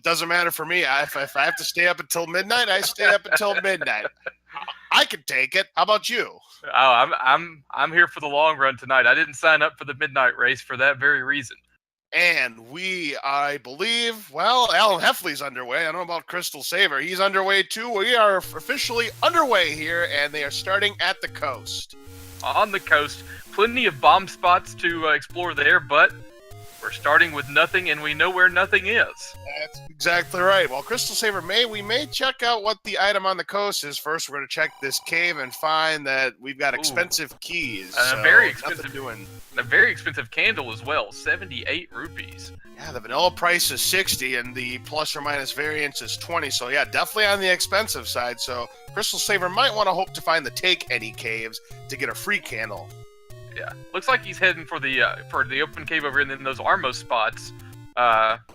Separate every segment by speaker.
Speaker 1: it doesn't matter for me. If I have to stay up until midnight, I stay up until midnight. I could take it. How about you?
Speaker 2: Oh, I'm here for the long run tonight. I didn't sign up for the midnight race for that very reason.
Speaker 1: And I believe, TheAlanHeffley's underway. I don't know about CrystalSaver. He's underway too. We are officially underway here, and they are starting at the coast.
Speaker 2: On the coast, plenty of bomb spots to explore there, but we're starting with nothing, and we know where nothing is.
Speaker 1: That's exactly right. Well, CrystalSaver, we may check out what the item on the coast is. First, we're going to check this cave and find that we've got expensive keys.
Speaker 2: A very expensive candle as well, 78 rupees.
Speaker 1: Yeah, the vanilla price is 60, and the plus or minus variance is 20. So yeah, definitely on the expensive side. So CrystalSaver might want to hope to find the Take Any caves to get a free candle.
Speaker 2: Yeah, looks like he's heading for the open cave over in those Armos spots.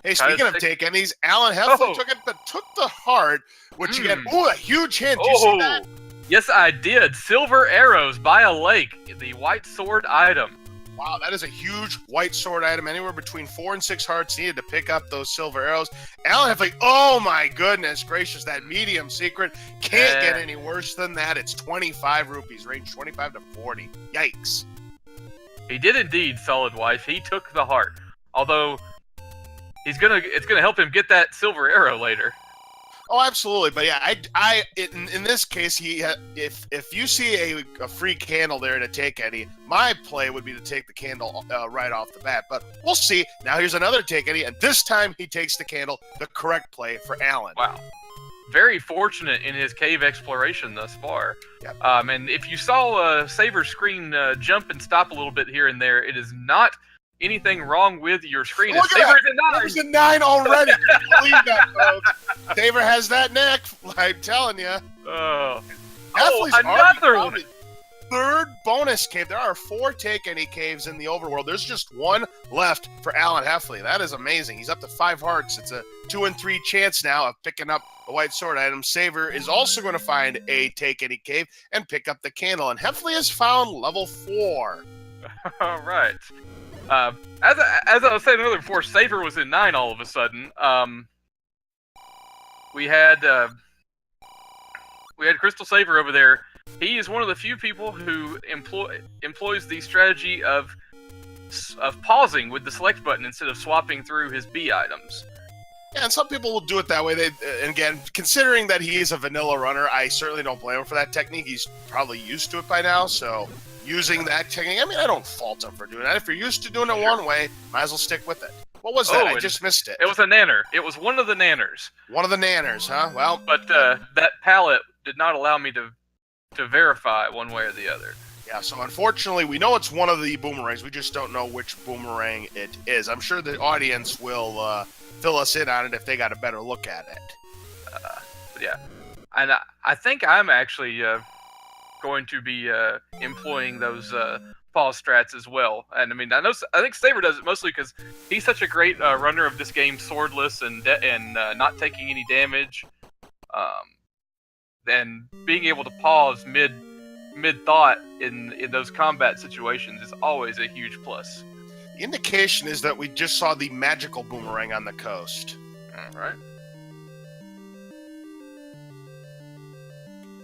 Speaker 1: Hey, speaking of Take Any's, TheAlanHeffley took the heart, which you get. Ooh, a huge hint. Did you see that?
Speaker 2: Yes, I did. Silver arrows by a lake, the white sword item.
Speaker 1: Wow, that is a huge white sword item. Anywhere between 4 and 6 hearts needed to pick up those silver arrows. TheAlanHeffley, oh my goodness gracious, that medium secret can't get any worse than that. It's 25 rupees, range 25 to 40. Yikes.
Speaker 2: He did indeed, Solid Wife. He took the heart. Although, it's gonna help him get that silver arrow later.
Speaker 1: Oh, absolutely. But yeah, in this case, if you see a free candle there to take any, my play would be to take the candle right off the bat. But we'll see. Now here's another Take Any, and this time he takes the candle, the correct play for Alan.
Speaker 2: Wow. Very fortunate in his cave exploration thus far.
Speaker 1: Yep.
Speaker 2: And if you saw Saver's screen jump and stop a little bit here and there, it is not anything wrong with your screen.
Speaker 1: Look at that! There's a 9 already. Can you believe that, folks? Saver has that neck. I'm telling you.
Speaker 2: Another one.
Speaker 1: Third bonus cave. There are 4 Take Any caves in the overworld. There's just 1 left for TheAlanHeffley. That is amazing. He's up to 5 hearts. It's a 2 and 3 chance now of picking up the white sword item. Saver is also going to find a Take Any cave and pick up the candle. And Heffley has found level 4.
Speaker 2: All right. As I was saying earlier before, Saver was in 9 all of a sudden. We had CrystalSaver over there. He is one of the few people who employs the strategy of pausing with the select button instead of swapping through his B items.
Speaker 1: Yeah, and some people will do it that way. And again, considering that he is a vanilla runner, I certainly don't blame him for that technique. He's probably used to it by now, so using that technique, I don't fault him for doing that. If you're used to doing it one way, might as well stick with it. What was that? I just missed it.
Speaker 2: It was a nanner. It was one of the nanners.
Speaker 1: One of the nanners, huh? Well,
Speaker 2: but that palette did not allow me to verify one way or the other.
Speaker 1: Yeah, so unfortunately, we know it's one of the boomerangs. We just don't know which boomerang it is. I'm sure the audience will fill us in on it if they got a better look at it.
Speaker 2: Yeah, and I think I'm actually going to be employing those pause strats as well. And I think Saber does it mostly because he's such a great runner of this game, swordless and not taking any damage. And being able to pause mid thought in those combat situations is always a huge plus.
Speaker 1: The indication is that we just saw the magical boomerang on the coast.
Speaker 2: All right.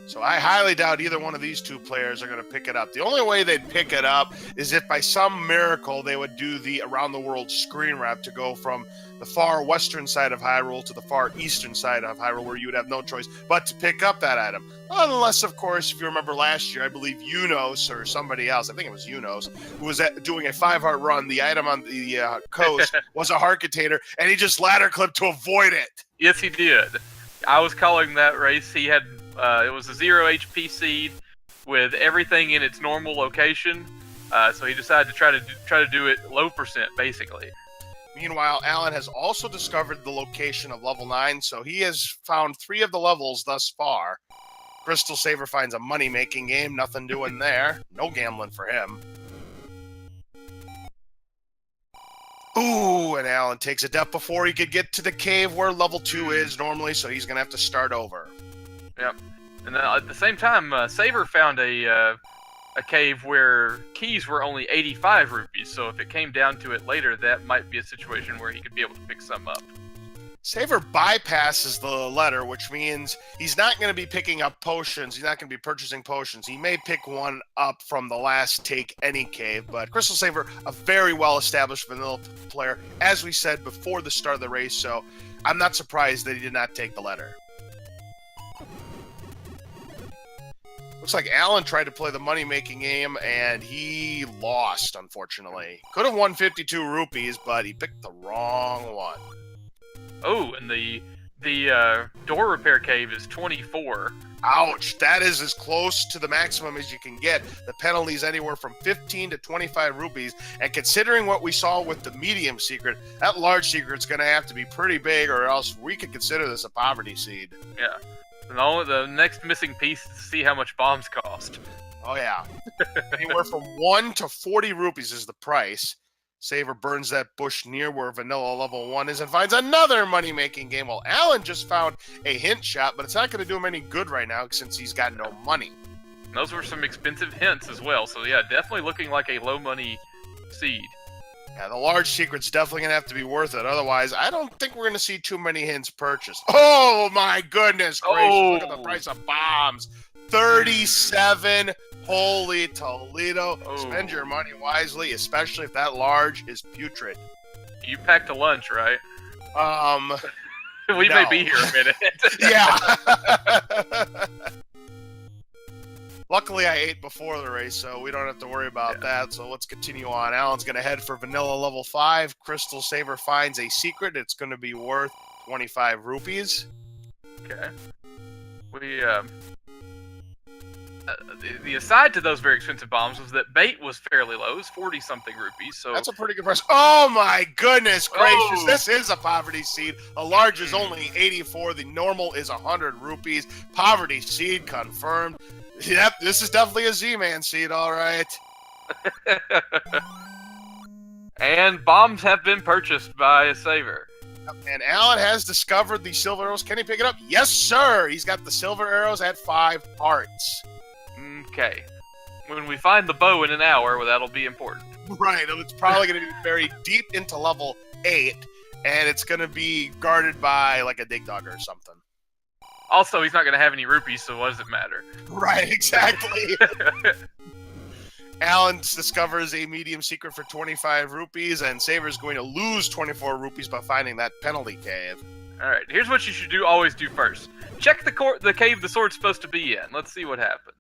Speaker 1: So I highly doubt either one of these 2 players are going to pick it up. The only way they'd pick it up is if by some miracle they would do the around the world screen wrap to go from the far western side of Hyrule to the far eastern side of Hyrule, where you would have no choice but to pick up that item. Unless, of course, if you remember last year, I believe Unos or somebody else, I think it was Unos, who was doing a 5-heart run. The item on the coast was a heart container, and he just ladder clipped to avoid it.
Speaker 2: Yes, he did. I was calling that race. He had it was a 0 HP seed with everything in its normal location, so he decided to try to do it low percent, basically.
Speaker 1: Meanwhile, Alan has also discovered the location of level 9, so he has found 3 of the levels thus far. CrystalSaver finds a money-making game, nothing doing there. No gambling for him. Ooh, and Alan takes a death before he could get to the cave where level 2 is normally, so he's going to have to start over.
Speaker 2: Yep. And at the same time, Saver found a cave where keys were only 85 rupees, so if it came down to it later, that might be a situation where he could be able to pick some up.
Speaker 1: Saver bypasses the letter, which means he's not going to be picking up potions. He's not going to be purchasing potions. He may pick one up from the last Take Any cave, but CrystalSaver, a very well-established vanilla player, as we said before the start of the race, so I'm not surprised that he did not take the letter. Looks like Alan tried to play the money-making game, and he lost, unfortunately. Could have won 52 rupees, but he picked the wrong one.
Speaker 2: Oh, and the door repair cave is 24.
Speaker 1: Ouch, that is as close to the maximum as you can get. The penalty is anywhere from 15 to 25 rupees, and considering what we saw with the medium secret, that large secret's going to have to be pretty big, or else we could consider this a poverty seed.
Speaker 2: Yeah. And the next missing piece is to see how much bombs cost.
Speaker 1: Oh, yeah. Anywhere from 1 to 40 rupees is the price. Saver burns that bush near where vanilla level 1 is and finds another money-making game. Well, Alan just found a hint shot, but it's not going to do him any good right now since he's got no money.
Speaker 2: And those were some expensive hints as well. So, yeah, definitely looking like a low-money seed.
Speaker 1: Yeah, the large secret's definitely going to have to be worth it. Otherwise, I don't think we're going to see too many hints purchased. Oh, my goodness gracious. Look at the price of bombs. 37. Holy Toledo.
Speaker 2: Oh.
Speaker 1: Spend your money wisely, especially if that large is putrid.
Speaker 2: You packed a lunch, right? We
Speaker 1: No.
Speaker 2: may be here a minute.
Speaker 1: Yeah. Luckily, I ate before the race, so we don't have to worry about that. So let's continue on. Alan's going to head for vanilla level 5. CrystalSaver finds a secret. It's going to be worth 25 rupees.
Speaker 2: Okay. We, the aside to those very expensive bombs was that bait was fairly low. It was 40-something rupees, so...
Speaker 1: That's a pretty good price. Oh, my goodness gracious.
Speaker 2: Oh.
Speaker 1: This is a poverty seed. A large is only 84. The normal is 100 rupees. Poverty seed confirmed. Yep, this is definitely a Z-Man seed, all right.
Speaker 2: And bombs have been purchased by a saver.
Speaker 1: And Alan has discovered the silver arrows. Can he pick it up? Yes, sir. He's got the silver arrows at 5 hearts.
Speaker 2: Okay. When we find the bow in an hour, well, that'll be important.
Speaker 1: Right. It's probably going to be buried deep into level 8, and it's going to be guarded by, like, a dig dog or something.
Speaker 2: Also, he's not going to have any rupees, so what does it matter?
Speaker 1: Right, exactly. Alan discovers a medium secret for 25 rupees, and Saver's going to lose 24 rupees by finding that penalty cave.
Speaker 2: Alright, here's what you should always do first. Check the cave the sword's supposed to be in. Let's see what happens.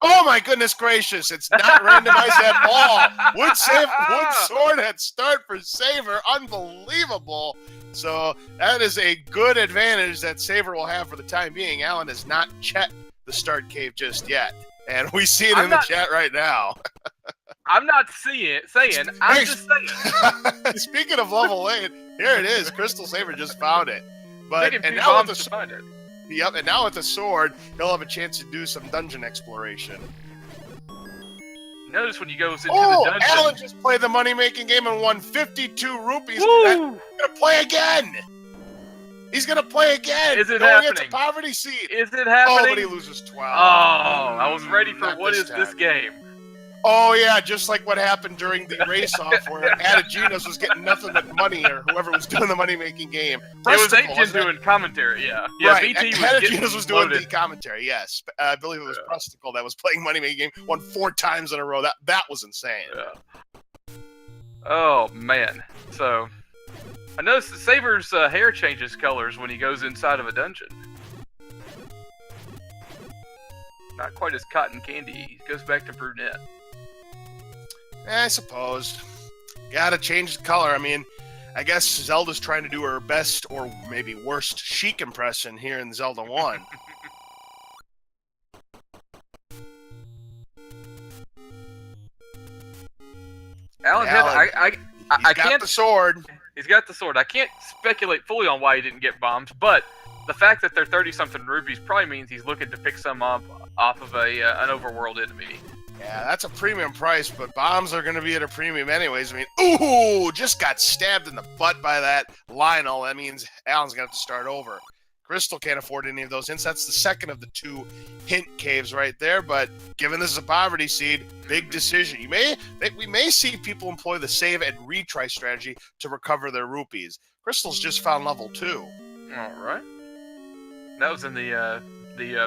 Speaker 1: Oh my goodness gracious, it's not randomized at all. Wood sword at start for Saver, unbelievable. So that is a good advantage that Saver will have for the time being. Alan has not checked the start cave just yet. And we see it in the chat right now.
Speaker 2: I'm not saying, I'm just saying.
Speaker 1: Speaking of level 8, here it is. CrystalSaver just found it.
Speaker 2: And now with the find it.
Speaker 1: Yep, and now with the sword, he'll have a chance to do some dungeon exploration.
Speaker 2: Notice when he goes into the dungeon.
Speaker 1: Alan just played the money-making game and won 52 rupees.
Speaker 2: Woo!
Speaker 1: He's gonna play again. He's gonna play again.
Speaker 2: Is it
Speaker 1: going
Speaker 2: happening?
Speaker 1: Into poverty seed.
Speaker 2: Is it happening?
Speaker 1: Oh, but he loses 12.
Speaker 2: Oh, I was ready for what is this game?
Speaker 1: Oh, yeah, just like what happened during the race-off where Adaginos was getting nothing but money, or whoever was doing the money-making game.
Speaker 2: It was Agent doing commentary, yeah. Yeah,
Speaker 1: right.
Speaker 2: BT
Speaker 1: was doing the commentary, yes. I believe it was Prustical that was playing money-making game, won 4 times in a row. That was insane.
Speaker 2: Yeah. Oh, man. So, I noticed that Saver's hair changes colors when he goes inside of a dungeon. Not quite as cotton candy. He goes back to brunette.
Speaker 1: I suppose. Gotta change the color. I mean, I guess Zelda's trying to do her best, or maybe worst, Sheik impression here in Zelda 1.
Speaker 2: Alan, I can't.
Speaker 1: Got the sword.
Speaker 2: He's got the sword. I can't speculate fully on why he didn't get bombed, but the fact that they're 30-something rupees probably means he's looking to pick some up off of an overworld enemy.
Speaker 1: Yeah, that's a premium price, but bombs are going to be at a premium anyways. I mean, ooh, just got stabbed in the butt by that Lionel. That means Alan's going to have to start over. Crystal can't afford any of those hints. That's the second of the 2 hint caves right there, but given this is a poverty seed, big decision. We may see people employ the save and retry strategy to recover their rupees. Crystal's just found level 2.
Speaker 2: All right. That was in the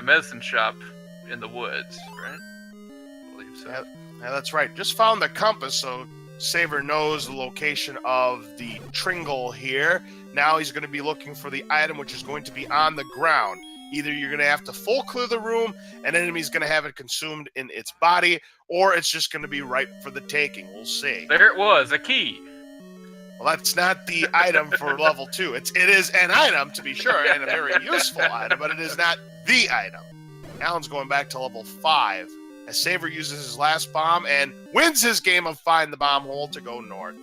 Speaker 2: medicine shop in the woods, right? I believe so.
Speaker 1: Yeah, that's right. Just found the compass, so Saver knows the location of the Tringle here. Now he's going to be looking for the item, which is going to be on the ground. Either you're going to have to full clear the room, an enemy's going to have it consumed in its body, or it's just going to be ripe for the taking. We'll see.
Speaker 2: There it was, a key.
Speaker 1: Well, that's not the item for level 2. It is an item, to be sure, and a very useful item, but it is not the item. Alan's going back to level 5, as Saver uses his last bomb and wins his game of Find the Bomb Hole to go north.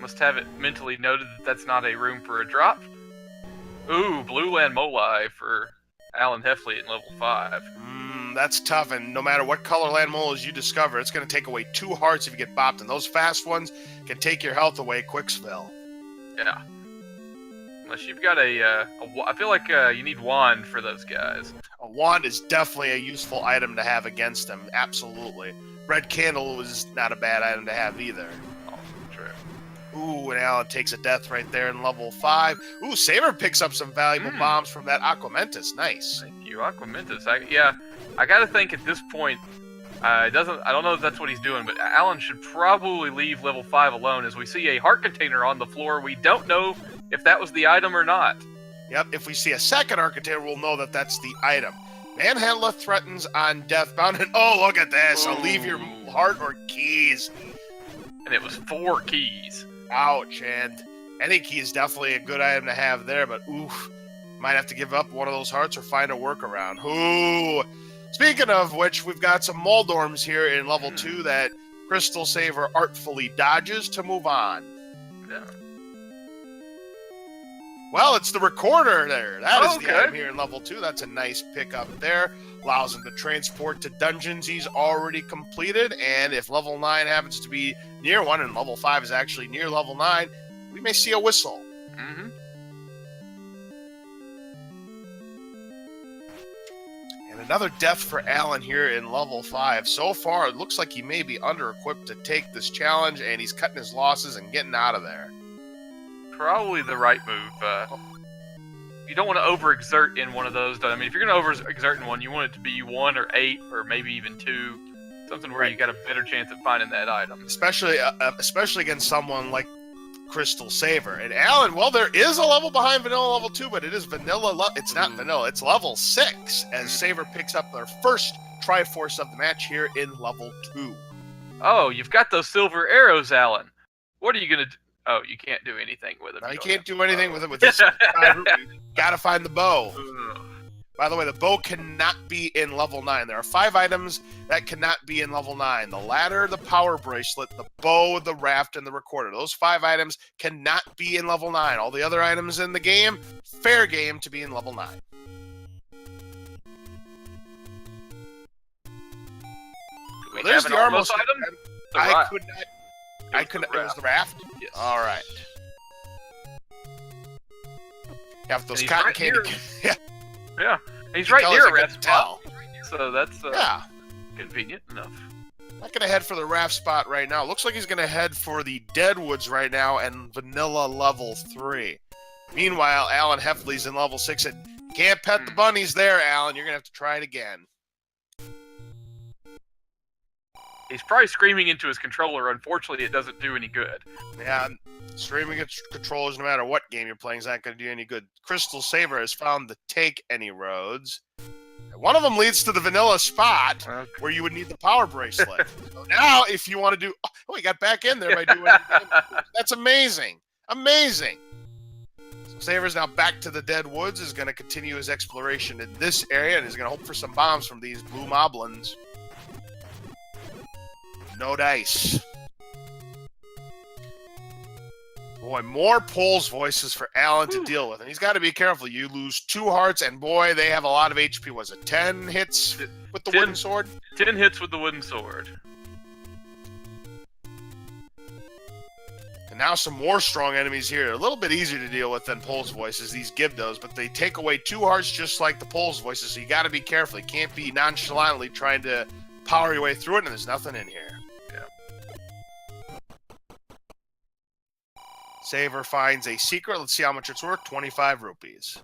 Speaker 2: Must have it mentally noted that that's not a room for a drop. Ooh, Blue Land Moli for TheAlanHeffley at level 5.
Speaker 1: That's tough, and no matter what color land moles you discover, it's going to take away 2 hearts if you get bopped, and those fast ones can take your health away quicksville.
Speaker 2: Yeah. Unless you've got I feel like you need wand for those guys.
Speaker 1: A wand is definitely a useful item to have against them, absolutely. Red Candle is not a bad item to have either.
Speaker 2: Oh, true.
Speaker 1: Ooh, and Alan takes a death right there in level 5. Ooh, Saver picks up some valuable bombs from that Aquamentus. Nice.
Speaker 2: Thank you, Aquamentus. I gotta think at this point, I don't know if that's what he's doing, but Alan should probably leave level 5 alone, as we see a heart container on the floor. We don't know if that was the item or not.
Speaker 1: Yep, if we see a second heart container, we'll know that that's the item. Manhandler threatens on Deathbound, and oh, look at this. I'll leave your heart or keys.
Speaker 2: And it was 4 keys.
Speaker 1: Ouch, and any key is definitely a good item to have there, but oof, might have to give up one of those hearts or find a workaround. Ooh. Speaking of which, we've got some Moldorms here in level 2 that CrystalSaver artfully dodges to move on.
Speaker 2: Yeah.
Speaker 1: Well, it's the recorder there. That is
Speaker 2: okay.
Speaker 1: the item here in level 2. That's a nice pickup there. Allows him to transport to dungeons he's already completed, and if level 9 happens to be near one, and level 5 is actually near level 9, we may see a whistle.
Speaker 2: Mm-hmm.
Speaker 1: And another death for Alan here in level 5. So far, it looks like he may be under-equipped to take this challenge, and he's cutting his losses and getting out of there.
Speaker 2: Probably the right move. You don't want to overexert in one of those. I mean, if you're going to overexert in one, you want it to be 1 or 8 or maybe even 2. Something where you got a better chance at finding that item.
Speaker 1: Especially against someone like CrystalSaver. And Alan, well, there is a level behind Vanilla level 2, but it is Vanilla. It's not Vanilla. It's level 6, as Saver picks up their first Triforce of the match here in level 2.
Speaker 2: Oh, you've got those silver arrows, Alan. What are you going to do? Oh, you can't do anything with them.
Speaker 1: No, you can't do anything with it with this. Gotta find the bow. By the way, the bow cannot be in level 9. There are 5 items that cannot be in level 9. The ladder, the power bracelet, the bow, the raft, and the recorder. Those 5 items cannot be in level 9. All the other items in the game, fair game to be in level 9.
Speaker 2: Well,
Speaker 1: there's the Armos
Speaker 2: item.
Speaker 1: I could not. It was the raft?
Speaker 2: Yes.
Speaker 1: All right. Yeah, those cotton candy.
Speaker 2: Yeah. He's right near a raft spot. So that's
Speaker 1: yeah,
Speaker 2: convenient enough.
Speaker 1: Not going to head for the raft spot right now. Looks like he's going to head for the Deadwoods right now and Vanilla level 3. Meanwhile, TheAlanHeffley's in level 6 and can't pet the bunnies there, Alan. You're going to have to try it again.
Speaker 2: He's probably screaming into his controller. Unfortunately, it doesn't do any good.
Speaker 1: Yeah, streaming controllers, no matter what game you're playing, is not going to do any good. CrystalSaver has found the Take Any Roads. One of them leads to the Vanilla spot, where you would need the power bracelet. So now, if you want to do... Oh, he got back in there by doing... That's amazing. Amazing. So Saver's now back to the Dead Woods, is going to continue his exploration in this area, and is going to hope for some bombs from these blue moblins. No dice. Boy, more Pole's voices for Alan to deal with. And he's got to be careful. You lose 2 hearts, and boy, they have a lot of HP. Was it 10 hits with the wooden sword?
Speaker 2: 10 hits with the wooden sword.
Speaker 1: And now some more strong enemies here. A little bit easier to deal with than Pole's voices, these Gibdos, but they take away 2 hearts just like the Pole's voices, so you got to be careful. You can't be nonchalantly trying to power your way through it, and there's nothing in here. Saver finds a secret. Let's see how much it's worth. 25 rupees.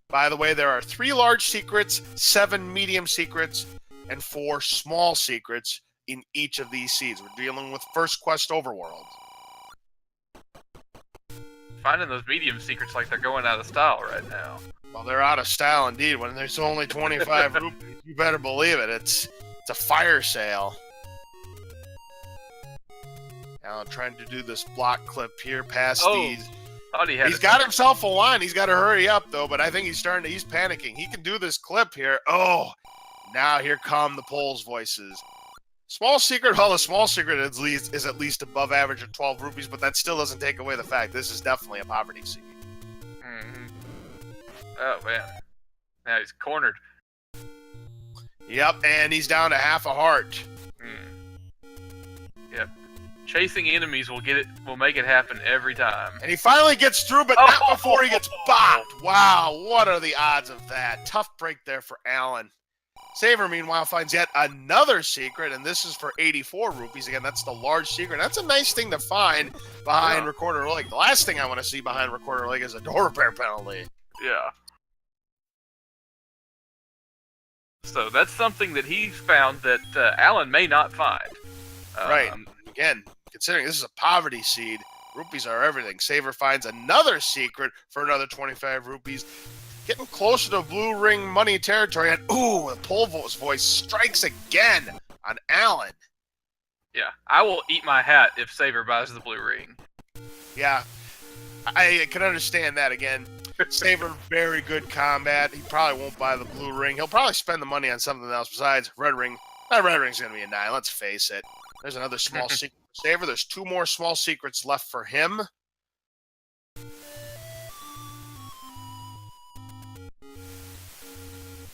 Speaker 1: By the way, there are 3 large secrets, 7 medium secrets, and 4 small secrets in each of these seeds. We're dealing with First Quest Overworld.
Speaker 2: Finding those medium secrets like they're going out of style right now.
Speaker 1: Well, they're out of style indeed. When there's only 25 rupees, you better believe it. It's a fire sale. Now I'm trying to do this block clip here past these. He's got himself a line. He's got to hurry up, though, but I think he's panicking. He can do this clip here. Oh, now here come the polls voices. Small secret, well, the small secret is at least above average of 12 rupees, but that still doesn't take away the fact this is definitely a poverty seed.
Speaker 2: Mm-hmm. Oh, man. Now he's cornered.
Speaker 1: Yep, and he's down to half a heart.
Speaker 2: Yep. Chasing enemies will make it happen every time.
Speaker 1: And he finally gets through, but not before he gets bopped. Wow, what are the odds of that? Tough break there for Alan. Saver, meanwhile, finds yet another secret, and this is for 84 rupees. Again, that's the large secret. That's a nice thing to find behind Recorder Lake. The last thing I want to see behind Recorder Lake is a door repair penalty.
Speaker 2: Yeah. So that's something that he found that Alan may not find.
Speaker 1: Right. Again, considering this is a poverty seed, rupees are everything. Saver finds another secret for another 25 rupees. Getting closer to blue ring money territory, and ooh, the Polvo's voice strikes again on Alan.
Speaker 2: Yeah, I will eat my hat if Saver buys the blue ring.
Speaker 1: Yeah, I can understand that. Again, Saver, very good combat. He probably won't buy the blue ring. He'll probably spend the money on something else besides red ring. That red ring's going to be a 9, let's face it. There's another small secret for Saver. There's 2 more small secrets left for him.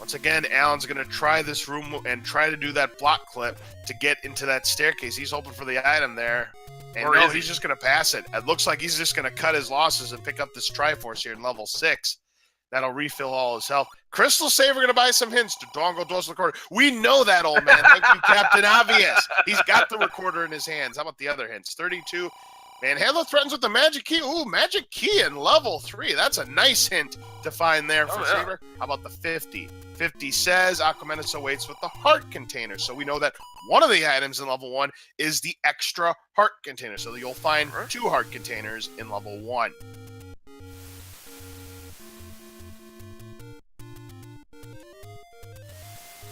Speaker 1: Once again, Alan's going to try this room and try to do that block clip to get into that staircase. He's hoping for the item there. And no, he's just going to pass it. It looks like he's just going to cut his losses and pick up this Triforce here in level 6. That'll refill all his health. CrystalSaver going to buy some hints to Dongo Dose Recorder. We know that, old man. Thank you, Captain Obvious. He's got the recorder in his hands. How about the other hints? 32. Manhandler threatens with the magic key. Ooh, magic key in level 3. That's a nice hint to find there for Saver. How about the 50? 50 says Aquamentus awaits with the heart container. So we know that one of the items in level 1 is the extra heart container. So you'll find 2 heart containers in level 1.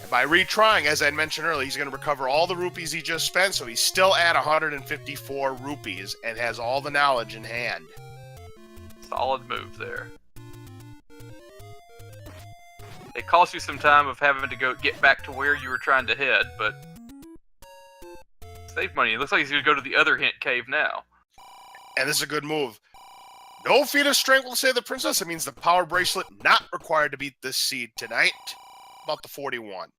Speaker 1: And by retrying, as I mentioned earlier, he's going to recover all the rupees he just spent. So he's still at 154 rupees and has all the knowledge in hand.
Speaker 2: Solid move there. It costs you some time of having to get back to where you were trying to head, but save money. It looks like he's going to go to the other hint cave now.
Speaker 1: And this is a good move. No feat of strength will save the princess. It means the power bracelet not required to beat this seed tonight. About the 41.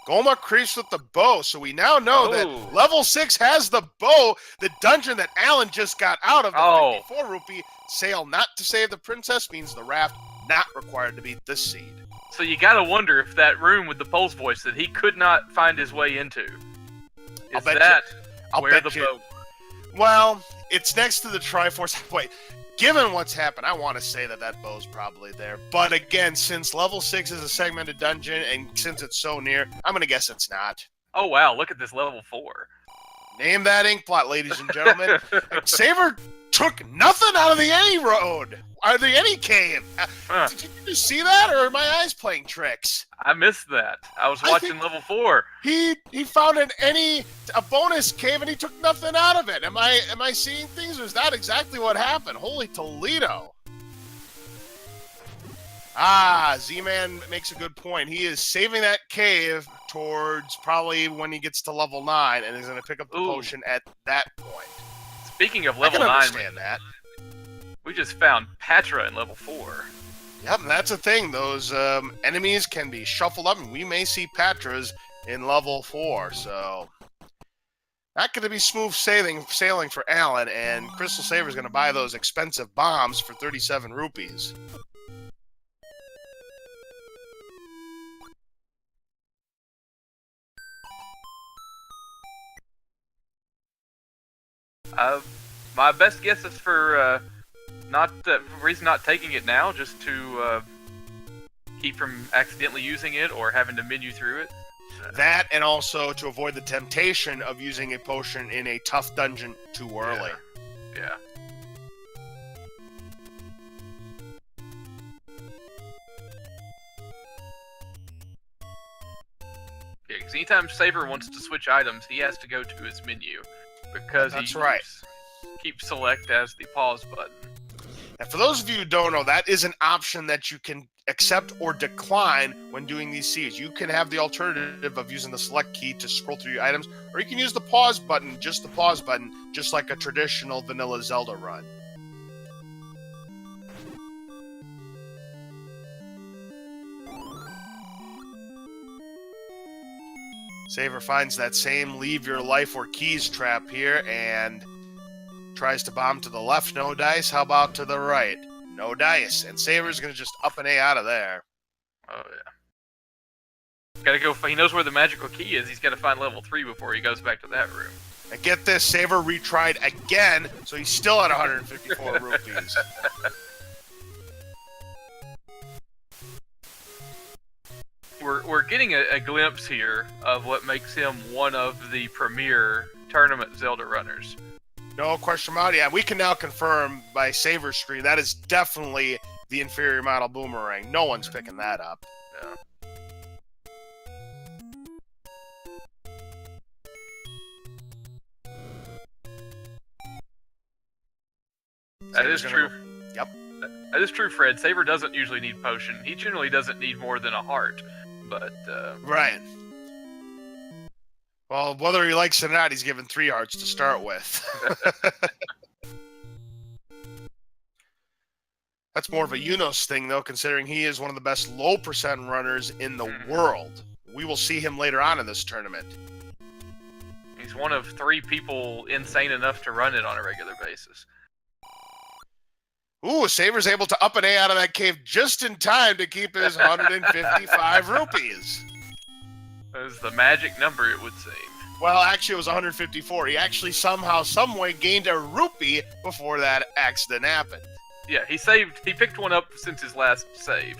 Speaker 1: Goma creeps with the bow, so we now know that level 6 has the bow, the dungeon that Alan just got out of, the 54 rupee sale not to save the princess means the raft not required to beat this seed.
Speaker 2: So you gotta wonder if that room with the Pulse voice that he could not find his way into is that where the bow.
Speaker 1: Well, it's next to the Triforce. Wait, given what's happened, I want to say that bow's probably there. But again, since level 6 is a segmented dungeon, and since it's so near, I'm gonna guess it's not.
Speaker 2: Oh wow, look at this level 4.
Speaker 1: Name that ink plot, ladies and gentlemen. Saver took nothing out of the any road. Are the any cave? Did you just see that, or are my eyes playing tricks?
Speaker 2: I missed that. I was watching level 4.
Speaker 1: He found a bonus cave, and he took nothing out of it. Am I seeing things, or is that exactly what happened? Holy Toledo! Z-Man makes a good point. He is saving that cave towards probably when he gets to level 9, and is going to pick up the potion at that point.
Speaker 2: Speaking of level 9,
Speaker 1: I can understand that.
Speaker 2: We just found Patra in level 4.
Speaker 1: Yep, and that's the thing. Those enemies can be shuffled up, and we may see Patras in level 4. So, not going to be smooth sailing for Alan, and CrystalSaver is going to buy those expensive bombs for 37 rupees.
Speaker 2: My best guess is for Not reason not taking it now, just to keep from accidentally using it or having to menu through it.
Speaker 1: That, and also to avoid the temptation of using a potion in a tough dungeon too early.
Speaker 2: Yeah. Yeah, because anytime Saver wants to switch items, he has to go to his menu, because
Speaker 1: That's
Speaker 2: he
Speaker 1: right.
Speaker 2: keeps select as the pause button.
Speaker 1: And for those of you who don't know, that is an option that you can accept or decline when doing these seeds. You can have the alternative of using the select key to scroll through your items, or you can use the pause button, just like a traditional vanilla Zelda run. Saver finds that same leave your life or keys trap here and tries to bomb to the left, no dice. How about to the right? No dice. And Saver's going to just up and A out of there.
Speaker 2: Oh, yeah. Gotta go. He knows where the magical key is. He's got to find level 3 before he goes back to that room.
Speaker 1: And get this, Saver retried again, so he's still at 154 rupees.
Speaker 2: We're getting a glimpse here of what makes him one of the premier tournament Zelda runners.
Speaker 1: No question about it. Yeah, we can now confirm by Saver's screen that is definitely the inferior model boomerang. No one's picking that up.
Speaker 2: Yeah. That is true.
Speaker 1: Yep.
Speaker 2: That is true, Fred. Saver doesn't usually need potion. He generally doesn't need more than a heart. But,
Speaker 1: Right. Well, whether he likes it or not, he's given 3 hearts to start with. That's more of a Unos thing, though, considering he is one of the best low percent runners in the world. We will see him later on in this tournament.
Speaker 2: He's one of 3 people insane enough to run it on a regular basis.
Speaker 1: Ooh, Saver's able to up and A out of that cave just in time to keep his 155 rupees.
Speaker 2: That is the magic number, it would seem.
Speaker 1: Well, actually, it was 154. He actually somehow, someway gained a rupee before that accident happened.
Speaker 2: Yeah, he picked one up since his last save.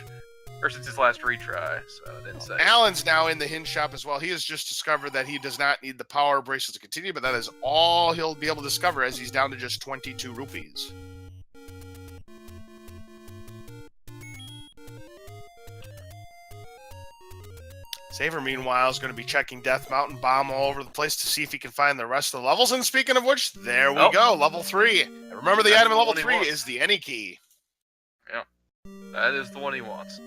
Speaker 2: Or since his last retry, so it didn't save.
Speaker 1: Alan's now in the hinge shop as well. He has just discovered that he does not need the power bracelet to continue, but that is all he'll be able to discover as he's down to just 22 rupees. Saver, meanwhile, is going to be checking Death Mountain Bomb all over the place to see if he can find the rest of the levels. And speaking of which, there we go, level 3. And remember, the item in level 3 is the any key.
Speaker 2: Yep, that is the one he wants.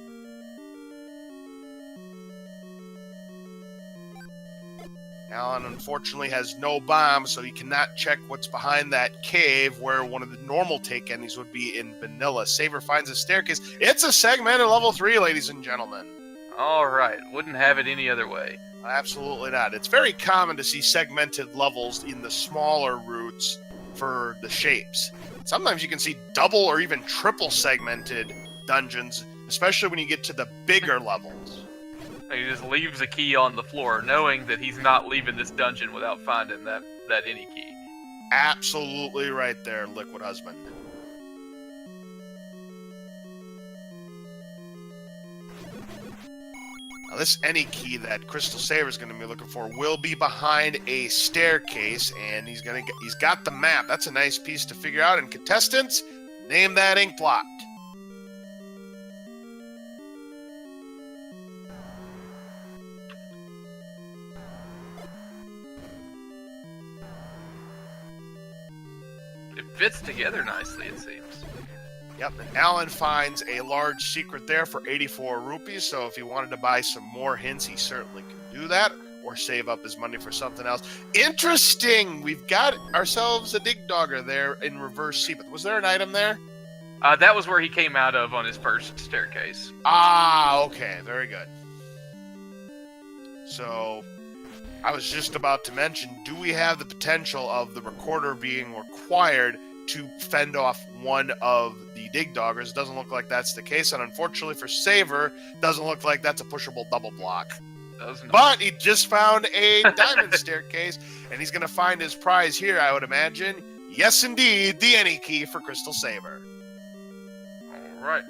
Speaker 1: Alan, unfortunately, has no bomb, so he cannot check what's behind that cave where one of the normal take endings would be in vanilla. Saver finds a staircase. It's a segmented level 3, ladies and gentlemen.
Speaker 2: Alright, wouldn't have it any other way.
Speaker 1: Absolutely not. It's very common to see segmented levels in the smaller routes for the shapes. Sometimes you can see double or even triple segmented dungeons, especially when you get to the bigger levels.
Speaker 2: He just leaves a key on the floor, knowing that he's not leaving this dungeon without finding that any key.
Speaker 1: Absolutely right there, Liquid Husband. Now, this any key that CrystalSaver is going to be looking for will be behind a staircase, and he's got the map. That's a nice piece to figure out. And contestants, name that ink blot.
Speaker 2: It fits together nicely, it seems.
Speaker 1: Yep, and Alan finds a large secret there for 84 rupees, so if he wanted to buy some more hints, he certainly can do that, or save up his money for something else. Interesting! We've got ourselves a dig dogger there in reverse C, but was there an item there?
Speaker 2: That was where he came out of on his first staircase.
Speaker 1: Ah, okay, very good. So, I was just about to mention, do we have the potential of the recorder being required to fend off one of the dig doggers? It doesn't look like that's the case, and unfortunately for Saver, doesn't look like that's a pushable double block. But he just found a diamond staircase, and he's going to find his prize here, I would imagine. Yes, indeed, the any key for CrystalSaver.
Speaker 2: right.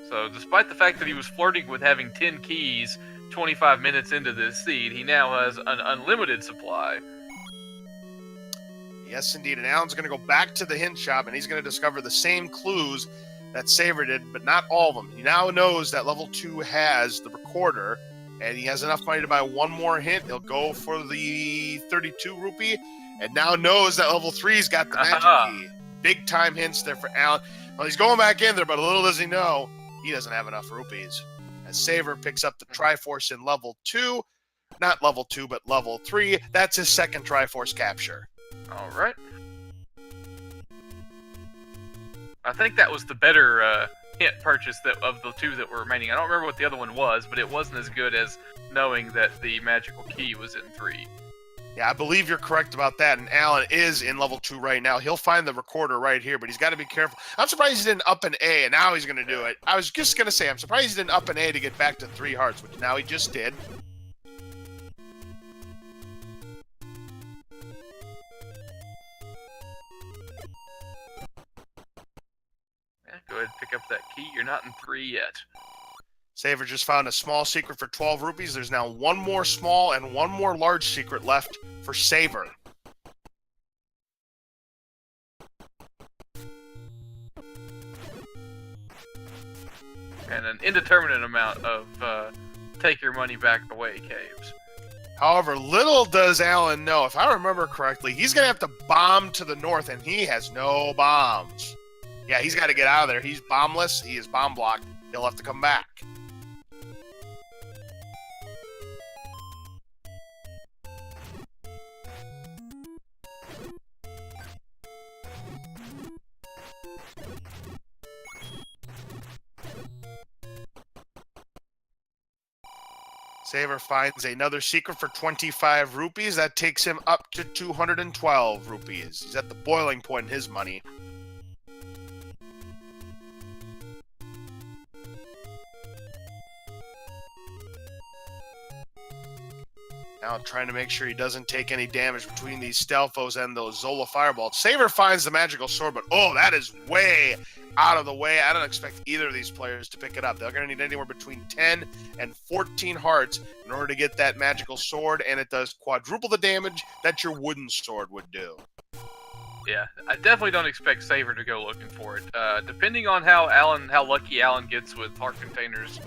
Speaker 2: So, despite the fact that he was flirting with having 10 keys 25 minutes into this seed, he now has an unlimited supply.
Speaker 1: Yes, indeed. And Alan's going to go back to the hint shop, and he's going to discover the same clues that Saver did, but not all of them. He now knows that level 2 has the recorder, and he has enough money to buy one more hint. He'll go for the 32 rupee, and now knows that level 3's got the magic key. Big time hints there for Alan. Well, he's going back in there, but little does he know, he doesn't have enough rupees. As Saver picks up the Triforce in level 2, not level 2, but level 3, that's his second Triforce capture.
Speaker 2: Alright. I think that was the better hint purchase of the two that were remaining. I don't remember what the other one was, but it wasn't as good as knowing that the magical key was in 3.
Speaker 1: Yeah, I believe you're correct about that, and Alan is in level 2 right now. He'll find the recorder right here, but he's got to be careful. I'm surprised he didn't up an A, and now he's going to do it. I was just going to say, I'm surprised he didn't up an A to get back to 3 hearts, which now he just did.
Speaker 2: Yeah, go ahead and pick up that key. You're not in 3 yet.
Speaker 1: Saver just found a small secret for 12 rupees. There's now one more small and one more large secret left for Saver.
Speaker 2: And an indeterminate amount of take your money back away caves.
Speaker 1: However, little does Alan know, if I remember correctly, he's going to have to bomb to the north, and he has no bombs. Yeah, he's got to get out of there. He's bombless. He is bomb blocked. He'll have to come back. Saver finds another secret for 25 rupees. That takes him up to 212 rupees. He's at the boiling point in his money. Now trying to make sure he doesn't take any damage between these Stelfos and those Zola Fireballs. Saver finds the magical sword, but oh, that is way out of the way. I don't expect either of these players to pick it up. They're going to need anywhere between 10 and 14 hearts in order to get that magical sword, and it does quadruple the damage that your wooden sword would do.
Speaker 2: Yeah, I definitely don't expect Saver to go looking for it. Depending on how lucky Alan gets with heart containers,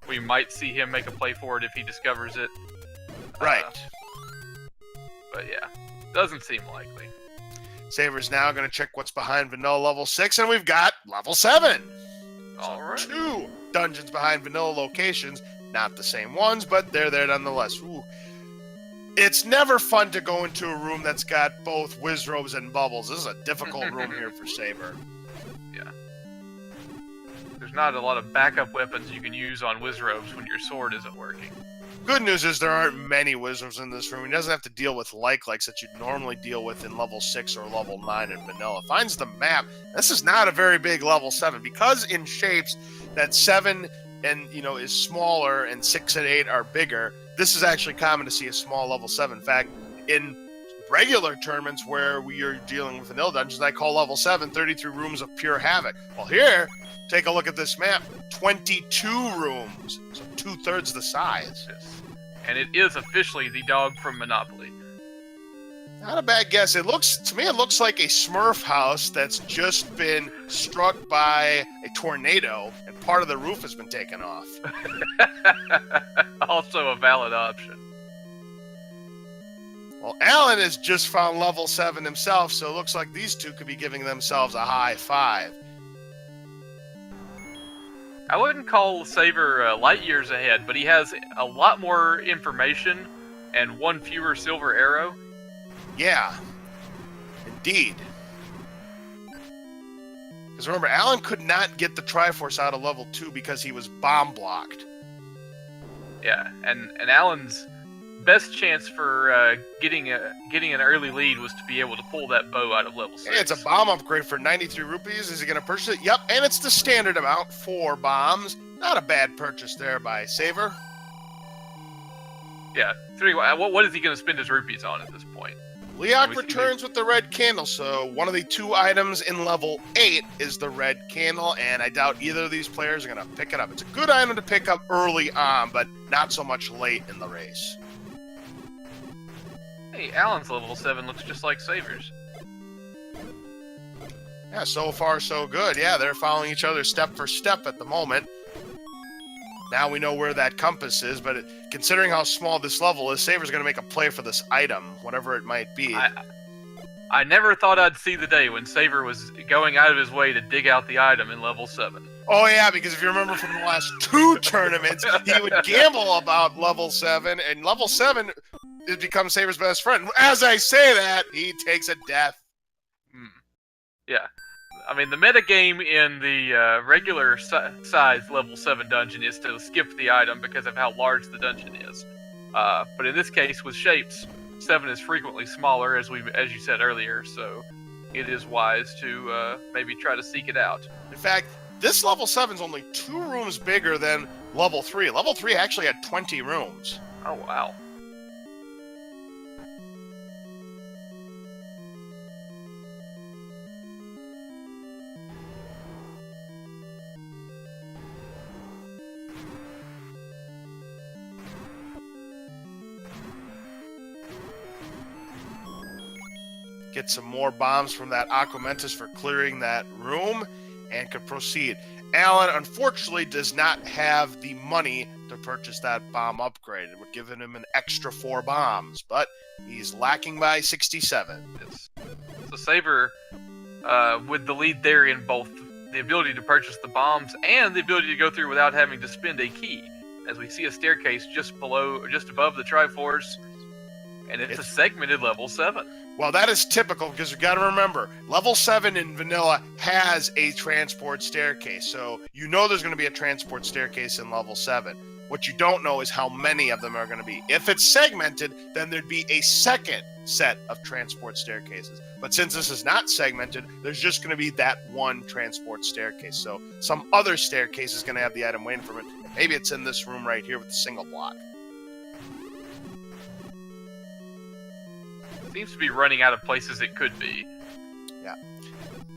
Speaker 2: we might see him make a play for it if he discovers it.
Speaker 1: Right.
Speaker 2: But yeah, doesn't seem likely.
Speaker 1: Saver's now going to check what's behind vanilla level 6, and we've got level 7.
Speaker 2: Alright.
Speaker 1: 2 dungeons behind vanilla locations. Not the same ones, but they're there nonetheless. Ooh. It's never fun to go into a room that's got both Wizrobes and Bubbles. This is a difficult room here for Saver.
Speaker 2: Yeah. There's not a lot of backup weapons you can use on Wizrobes when your sword isn't working.
Speaker 1: Good news is there aren't many Wizards in this room. He doesn't have to deal with likes that you'd normally deal with in level 6 or level 9 in vanilla. Finds the map. This is not a very big level 7. Because in shapes that 7 and is smaller and 6 and 8 are bigger, this is actually common to see a small level 7. In fact, in regular tournaments where we are dealing with vanilla dungeons, I call level 7 33 rooms of pure havoc. Well, here, take a look at this map. 22 rooms. So 2/3 the size.
Speaker 2: And it is officially the dog from Monopoly.
Speaker 1: Not a bad guess. To me, it looks like a Smurf house that's just been struck by a tornado and part of the roof has been taken off.
Speaker 2: Also a valid option.
Speaker 1: Well, Alan has just found level 7 himself, so it looks like these two could be giving themselves a high five.
Speaker 2: I wouldn't call Saver light years ahead, but he has a lot more information and one fewer silver arrow.
Speaker 1: Yeah, indeed. Because remember, Alan could not get the Triforce out of level 2 because he was bomb blocked.
Speaker 2: Yeah, and Alan's best chance for getting an early lead was to be able to pull that bow out of level 6.
Speaker 1: Hey, it's a bomb upgrade for 93 rupees. Is he going to purchase it? Yep, and it's the standard amount, 4 bombs. Not a bad purchase there by Saver.
Speaker 2: Yeah, what is he going to spend his rupees on at this point?
Speaker 1: Leok returns with the red candle, so one of the 2 items in level 8 is the red candle, and I doubt either of these players are going to pick it up. It's a good item to pick up early on, but not so much late in the race.
Speaker 2: Hey, Alan's level 7 looks just like Saver's.
Speaker 1: Yeah, so far so good. Yeah, they're following each other step for step at the moment. Now we know where that compass is, but considering how small this level is, Saver's going to make a play for this item, whatever it might be.
Speaker 2: I never thought I'd see the day when Saver was going out of his way to dig out the item in level 7.
Speaker 1: Oh yeah, because if you remember from the last 2 tournaments, he would gamble about level 7, and level 7 it becomes Saver's best friend. As I say that, he takes a death.
Speaker 2: Yeah. I mean, the metagame in the regular size level 7 dungeon is to skip the item because of how large the dungeon is. But in this case, with shapes, 7 is frequently smaller, as you said earlier, so it is wise to maybe try to seek it out.
Speaker 1: In fact, this level 7 is only 2 rooms bigger than level 3. Level 3 actually had 20 rooms.
Speaker 2: Oh, wow.
Speaker 1: Get some more bombs from that Aquamentus for clearing that room, and could proceed. Alan, unfortunately, does not have the money to purchase that bomb upgrade. It would give him an extra 4 bombs, but he's lacking by 67.
Speaker 2: Yes. So Saver, with the lead there in both the ability to purchase the bombs and the ability to go through without having to spend a key, as we see a staircase just above the Triforce, and it's a segmented level 7.
Speaker 1: Well, that is typical because you've got to remember, level 7 in vanilla has a transport staircase. So you know there's going to be a transport staircase in level 7. What you don't know is how many of them are going to be. If it's segmented, then there'd be a second set of transport staircases. But since this is not segmented, there's just going to be that one transport staircase. So some other staircase is going to have the item waiting for it. Maybe it's in this room right here with the single block.
Speaker 2: Seems to be running out of places it could be.
Speaker 1: Yeah.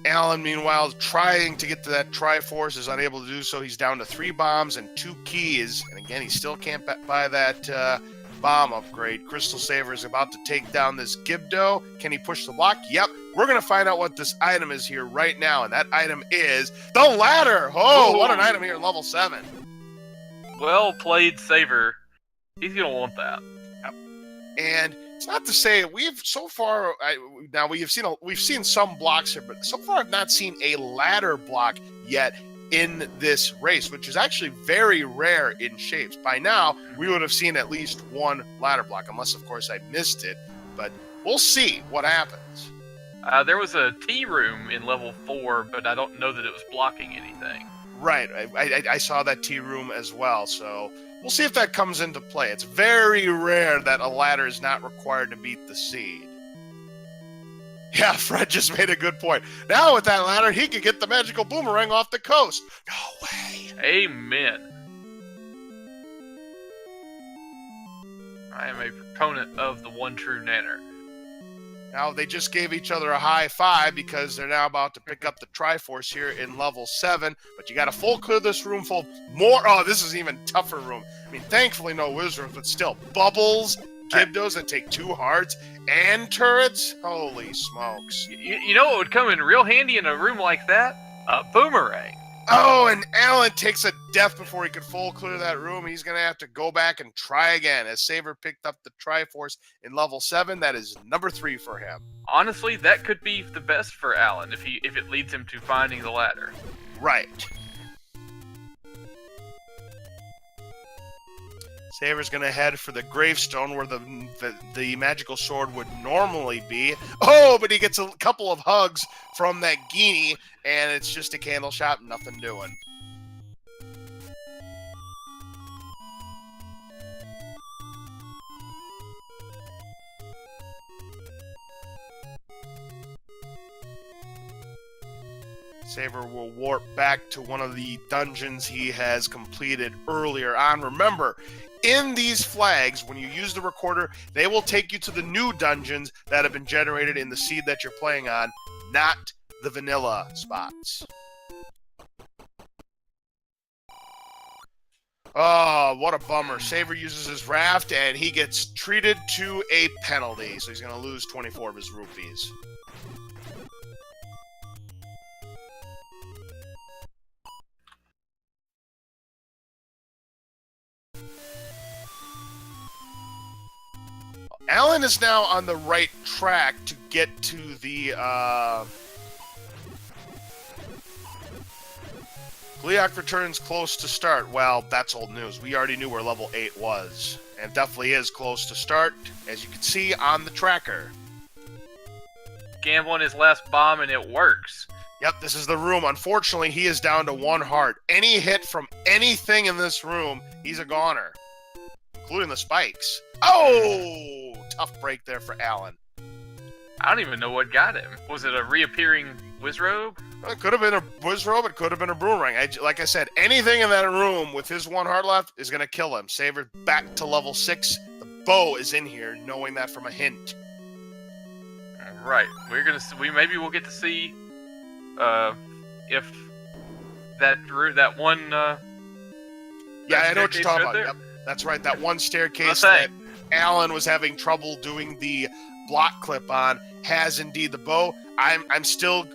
Speaker 1: Alan, meanwhile, trying to get to that Triforce, is unable to do so. He's down to 3 bombs and 2 keys. And again, he still can't buy that bomb upgrade. CrystalSaver is about to take down this Gibdo. Can he push the block? Yep. We're going to find out what this item is here right now. And that item is the ladder. Oh, what an item here in level 7.
Speaker 2: Well played, Saver. He's going to want that.
Speaker 1: Yep. And it's not to say we've so far now we've seen some blocks here, but so far I've not seen a ladder block yet in this race, which is actually very rare in shapes. By now we would have seen at least 1 ladder block, unless of course I missed it. But we'll see what happens.
Speaker 2: There was a tea room in level 4, but I don't know that it was blocking anything.
Speaker 1: Right, I saw that tea room as well, so we'll see if that comes into play. It's very rare that a ladder is not required to beat the seed. Yeah, Fred just made a good point. Now with that ladder, he could get the magical boomerang off the coast. No way.
Speaker 2: Amen. I am a proponent of the one true nanner.
Speaker 1: Now, they just gave each other a high five because they're now about to pick up the Triforce here in level 7. But you got to full clear this room full more. Oh, this is an even tougher room. I mean, thankfully no wizards, but still. Bubbles, Gibdos that take 2 hearts, and turrets. Holy smokes.
Speaker 2: You know what would come in real handy in a room like that? A boomerang.
Speaker 1: Oh, and Alan takes a death before he could full clear that room. He's going to have to go back and try again. As Saver picked up the Triforce in level 7, that is number 3 for him.
Speaker 2: Honestly, that could be the best for Alan if it leads him to finding the ladder.
Speaker 1: Right. Saver's going to head for the gravestone where the magical sword would normally be. Oh, but he gets a couple of hugs from that Genie, and it's just a candle shot, nothing doing. Saver will warp back to one of the dungeons he has completed earlier on. Remember, in these flags, when you use the recorder, they will take you to the new dungeons that have been generated in the seed that you're playing on, not the vanilla spots. Oh, what a bummer. Saver uses his raft, and he gets treated to a penalty, so he's going to lose 24 of his rupees. Alan is now on the right track to get to the, Gleeok returns close to start. Well, that's old news. We already knew where level 8 was. And definitely is close to start, as you can see on the tracker.
Speaker 2: Gambling his last bomb and it works.
Speaker 1: Yep, this is the room. Unfortunately, he is down to 1 heart. Any hit from anything in this room, he's a goner. Including the spikes. Oh! Tough break there for Alan.
Speaker 2: I don't even know what got him. Was it a reappearing Wizrobe?
Speaker 1: Well, it could have been a Wizrobe, it could have been a Boomerang. Like I said, anything in that room with his 1 heart left is going to kill him. Saver back to level 6. The bow is in here, knowing that from a hint.
Speaker 2: Right. Maybe we'll get to see if that one.
Speaker 1: Yeah, I know what you're talking about. Yep, that's right. That one staircase that Alan was having trouble doing the block clip on has indeed the bow. I'm still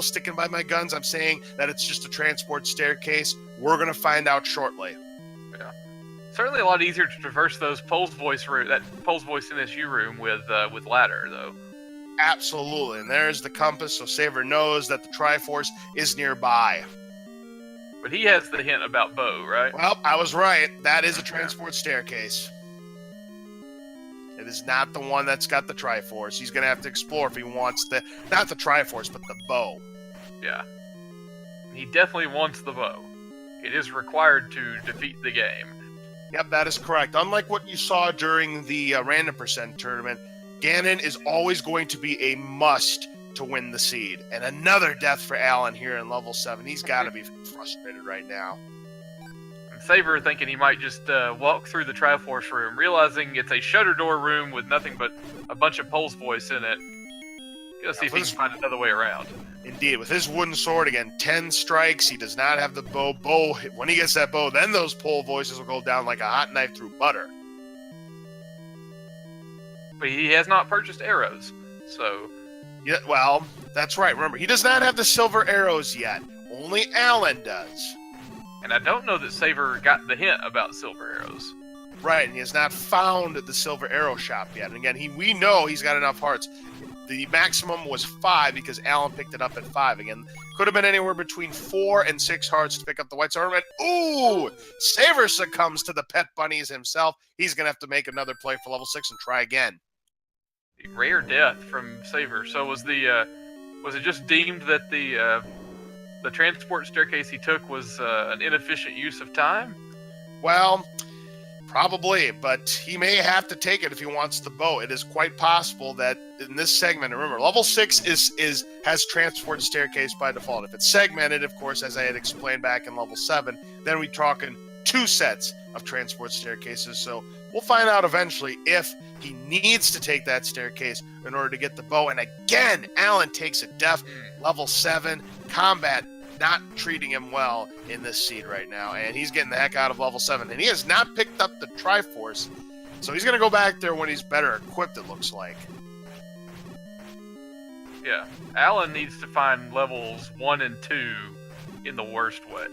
Speaker 1: sticking by my guns. I'm saying that it's just a transport staircase. We're gonna find out shortly.
Speaker 2: Yeah, certainly a lot easier to traverse that Pole's Voice NSU room with ladder though.
Speaker 1: Absolutely, and there's the compass, so Saver knows that the Triforce is nearby.
Speaker 2: But he has the hint about bow, right?
Speaker 1: Well, I was right. That is a transport staircase. It is not the one that's got the Triforce. He's going to have to explore if he wants not the Triforce, but the bow.
Speaker 2: Yeah. He definitely wants the bow. It is required to defeat the game.
Speaker 1: Yep, that is correct. Unlike what you saw during the Random Percent tournament, Ganon is always going to be a must to win the seed. And another death for Alan here in level 7. He's got to be frustrated right now.
Speaker 2: Saver thinking he might just walk through the Triforce room, realizing it's a shutter door room with nothing but a bunch of Pole's Voice in it. Gonna see if he can find another way around.
Speaker 1: Indeed, with his wooden sword, again, 10 strikes. He does not have the bow. When he gets that bow, then those Pole Voices will go down like a hot knife through butter.
Speaker 2: But he has not purchased arrows, so...
Speaker 1: Yeah, well, that's right. Remember, he does not have the silver arrows yet. Only Alan does.
Speaker 2: And I don't know that Saver got the hint about silver arrows.
Speaker 1: Right, and he has not found the silver arrow shop yet. And again, we know he's got enough hearts. The maximum was 5 because Alan picked it up at 5. Again, could have been anywhere between 4 and 6 hearts to pick up the White Ornament. Ooh! Saver succumbs to the pet bunnies himself. He's going to have to make another play for level 6 and try again.
Speaker 2: Rare death from Saver. So was it just deemed that the transport staircase he took was an inefficient use of time?
Speaker 1: Well, probably, but he may have to take it if he wants the bow. It is quite possible that in this segment, remember, level 6 has transport staircase by default. If it's segmented, of course, as I had explained back in level 7, then we're talking 2 sets of transport staircases. So we'll find out eventually if he needs to take that staircase in order to get the bow. And again, Alan takes a death. Level 7, combat not treating him well in this seed right now. And he's getting the heck out of level 7. And he has not picked up the Triforce. So he's going to go back there when he's better equipped, it looks like.
Speaker 2: Yeah. Alan needs to find levels 1 and 2 in the worst way.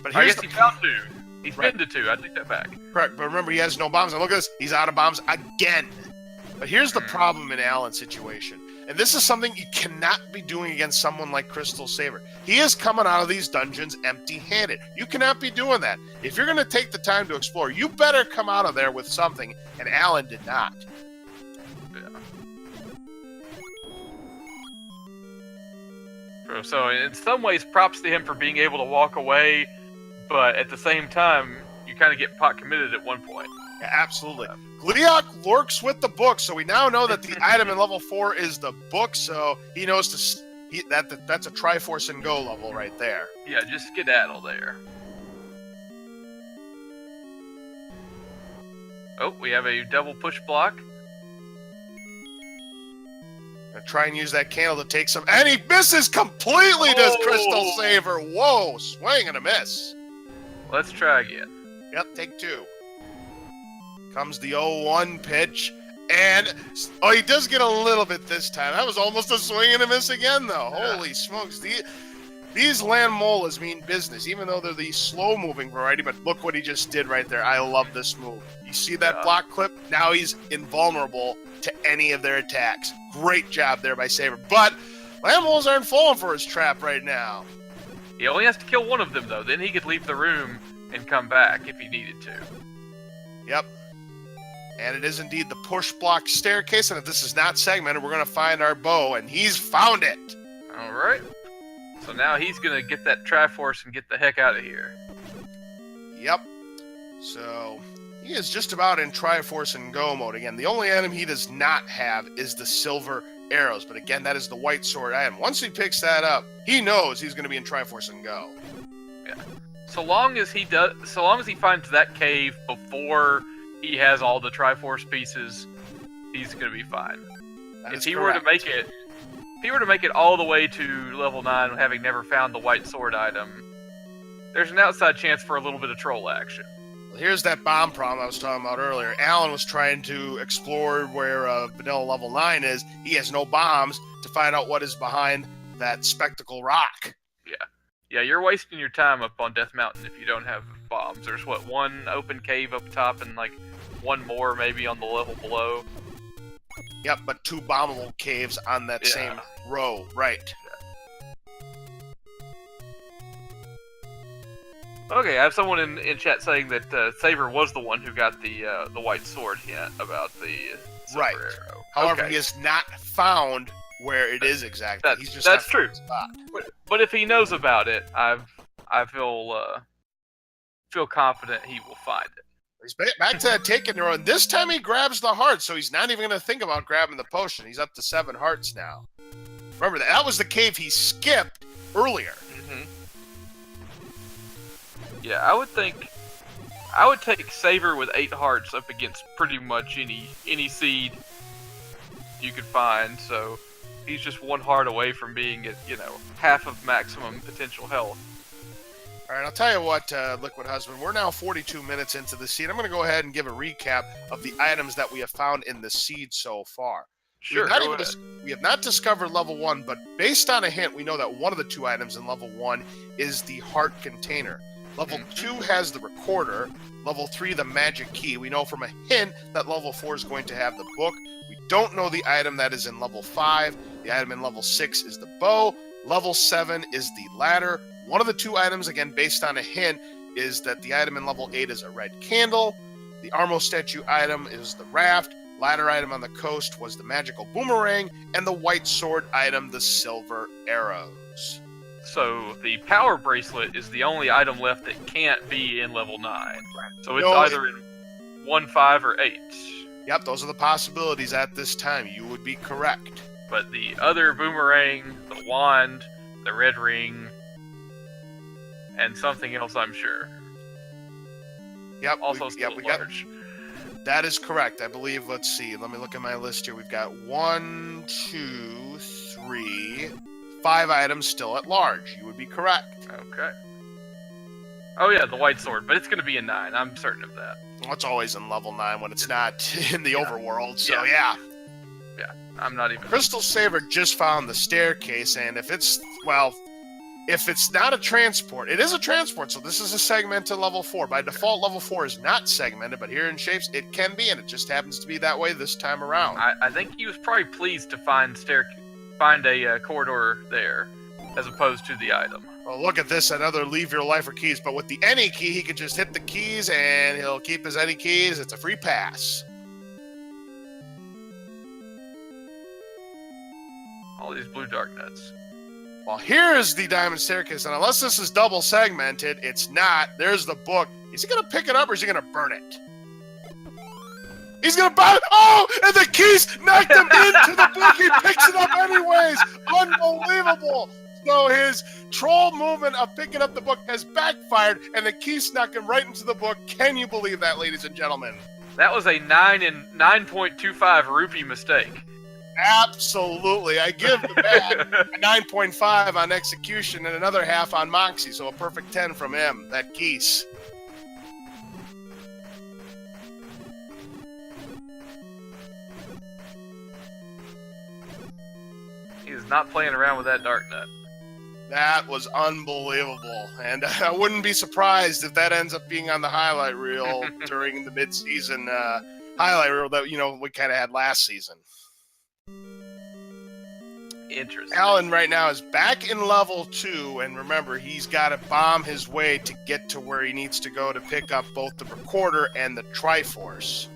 Speaker 2: But I guess he found 2. He's been to 2. I take that back.
Speaker 1: Correct. But remember, he has no bombs. And look at this. He's out of bombs again. But here's the problem in Alan's situation. And this is something you cannot be doing against someone like CrystalSaver. He is coming out of these dungeons empty-handed. You cannot be doing that. If you're going to take the time to explore, you better come out of there with something. And Alan did not.
Speaker 2: Yeah. So in some ways, props to him for being able to walk away. But at the same time, you kind of get pot committed at one point.
Speaker 1: Yeah, absolutely. Gleeok lurks with the book, so we now know that the item in level 4 is the book, so he knows that's a Triforce and Go level right there.
Speaker 2: Yeah, just skedaddle there. Oh, we have a double push block.
Speaker 1: Gonna try and use that candle to take some, and he misses completely. Does CrystalSaver? Whoa, swing and a miss.
Speaker 2: Let's try again.
Speaker 1: Yep, take two. Comes the 0-1 pitch, and he does get a little bit this time. That was almost a swing and a miss again, though.
Speaker 2: Yeah.
Speaker 1: Holy smokes! These land molas mean business, even though they're the slow-moving variety. But look what he just did right there. I love this move. You see that block clip? Now he's invulnerable to any of their attacks. Great job there by Saber. But land molas aren't falling for his trap right now.
Speaker 2: He only has to kill one of them, though. Then he could leave the room and come back if he needed to.
Speaker 1: Yep. And it is indeed the push block staircase. And if this is not segmented, we're going to find our bow. And he's found it.
Speaker 2: All right. So now he's going to get that Triforce and get the heck out of here.
Speaker 1: Yep. So he is just about in Triforce and Go mode. Again, the only item he does not have is the silver arrows. But again, that is the white sword item. Once he picks that up, he knows he's going to be in Triforce and Go.
Speaker 2: Yeah. So long as he finds that cave before he has all the Triforce pieces, he's going to be fine. If he were to make it all the way to level 9 having never found the white sword item, there's an outside chance for a little bit of troll action.
Speaker 1: Well, here's that bomb problem I was talking about earlier. Alan was trying to explore where vanilla level 9 is. He has no bombs to find out what is behind that spectacle rock.
Speaker 2: Yeah, you're wasting your time up on Death Mountain if you don't have bombs. There's, one open cave up top and, one more maybe on the level below.
Speaker 1: Yep, but 2 bombable caves on that same row, right.
Speaker 2: Okay, I have someone in chat saying that Saber was the one who got the white sword hint about the silver arrow.
Speaker 1: However, he has not found where it is exactly. He's just
Speaker 2: that's true.
Speaker 1: Spot.
Speaker 2: But if he knows about it, I feel confident he will find it.
Speaker 1: He's back to that taking arrow, and this time he grabs the heart, so he's not even going to think about grabbing the potion. He's up to 7 hearts now. Remember, that was the cave he skipped earlier.
Speaker 2: Mm-hmm. Yeah, I would take Saver with 8 hearts up against pretty much any seed you could find, so he's just 1 heart away from being at, half of maximum potential health.
Speaker 1: All right, I'll tell you what, Liquid Husband, we're now 42 minutes into the seed. I'm going to go ahead and give a recap of the items that we have found in the seed so far.
Speaker 2: Sure,
Speaker 1: we have not discovered level 1, but based on a hint, we know that one of the 2 items in level 1 is the heart container. Level 2 has the recorder. Level 3, the magic key. We know from a hint that level 4 is going to have the book. We don't know the item that is in level 5. The item in level 6 is the bow. Level 7 is the ladder. One of the 2 items, again, based on a hint, is that the item in level 8 is a red candle. The Armo statue item is the raft. Ladder item on the coast was the magical boomerang. And the white sword item, the silver arrows.
Speaker 2: So the power bracelet is the only item left that can't be in level 9. So it's either in 1, 5, or 8.
Speaker 1: Yep, those are the possibilities at this time. You would be correct.
Speaker 2: But the other boomerang, the wand, the red ring, and something else, I'm sure.
Speaker 1: Yep,
Speaker 2: also still large.
Speaker 1: That is correct. I believe, let's see, let me look at my list here. We've got 1, 2, 3, 5 items still at large. You would be correct.
Speaker 2: Okay. Oh yeah, the white sword, but it's going to be in 9. I'm certain of that.
Speaker 1: Well, it's always in level 9 when it's not in the overworld, so yeah.
Speaker 2: Yeah, I'm not even...
Speaker 1: CrystalSaver just found the staircase, and if it's not a transport, it is a transport, so this is a segmented level 4. By default, level 4 is not segmented, but here in Shapes, it can be, and it just happens to be that way this time around.
Speaker 2: I think he was probably pleased to find a corridor there, as opposed to the item.
Speaker 1: Well, look at this, another leave your life or keys, but with the any key, he can just hit the keys, and he'll keep his any keys. It's a free pass.
Speaker 2: All these blue dark nuts.
Speaker 1: Well, here's the diamond staircase, and unless this is double segmented, it's not. There's the book. Is he going to pick it up, or is he going to burn it? He's going to burn it! Oh, and the keys knocked him into the book. He picks it up anyways. Unbelievable. So his troll movement of picking up the book has backfired, and the key snuck him right into the book. Can you believe that, ladies and gentlemen?
Speaker 2: That was a 9.25 rupee mistake.
Speaker 1: Absolutely. I give the bat a 9.5 on execution and another half on Moxie, so a perfect 10 from him, that geese.
Speaker 2: He is not playing around with that Dark Nut.
Speaker 1: That was unbelievable, and I wouldn't be surprised if that ends up being on the highlight reel during the mid-season highlight reel that we kind of had last season.
Speaker 2: Interesting.
Speaker 1: Alan right now is back in level 2, and remember, he's got to bomb his way to get to where he needs to go to pick up both the recorder and the Triforce.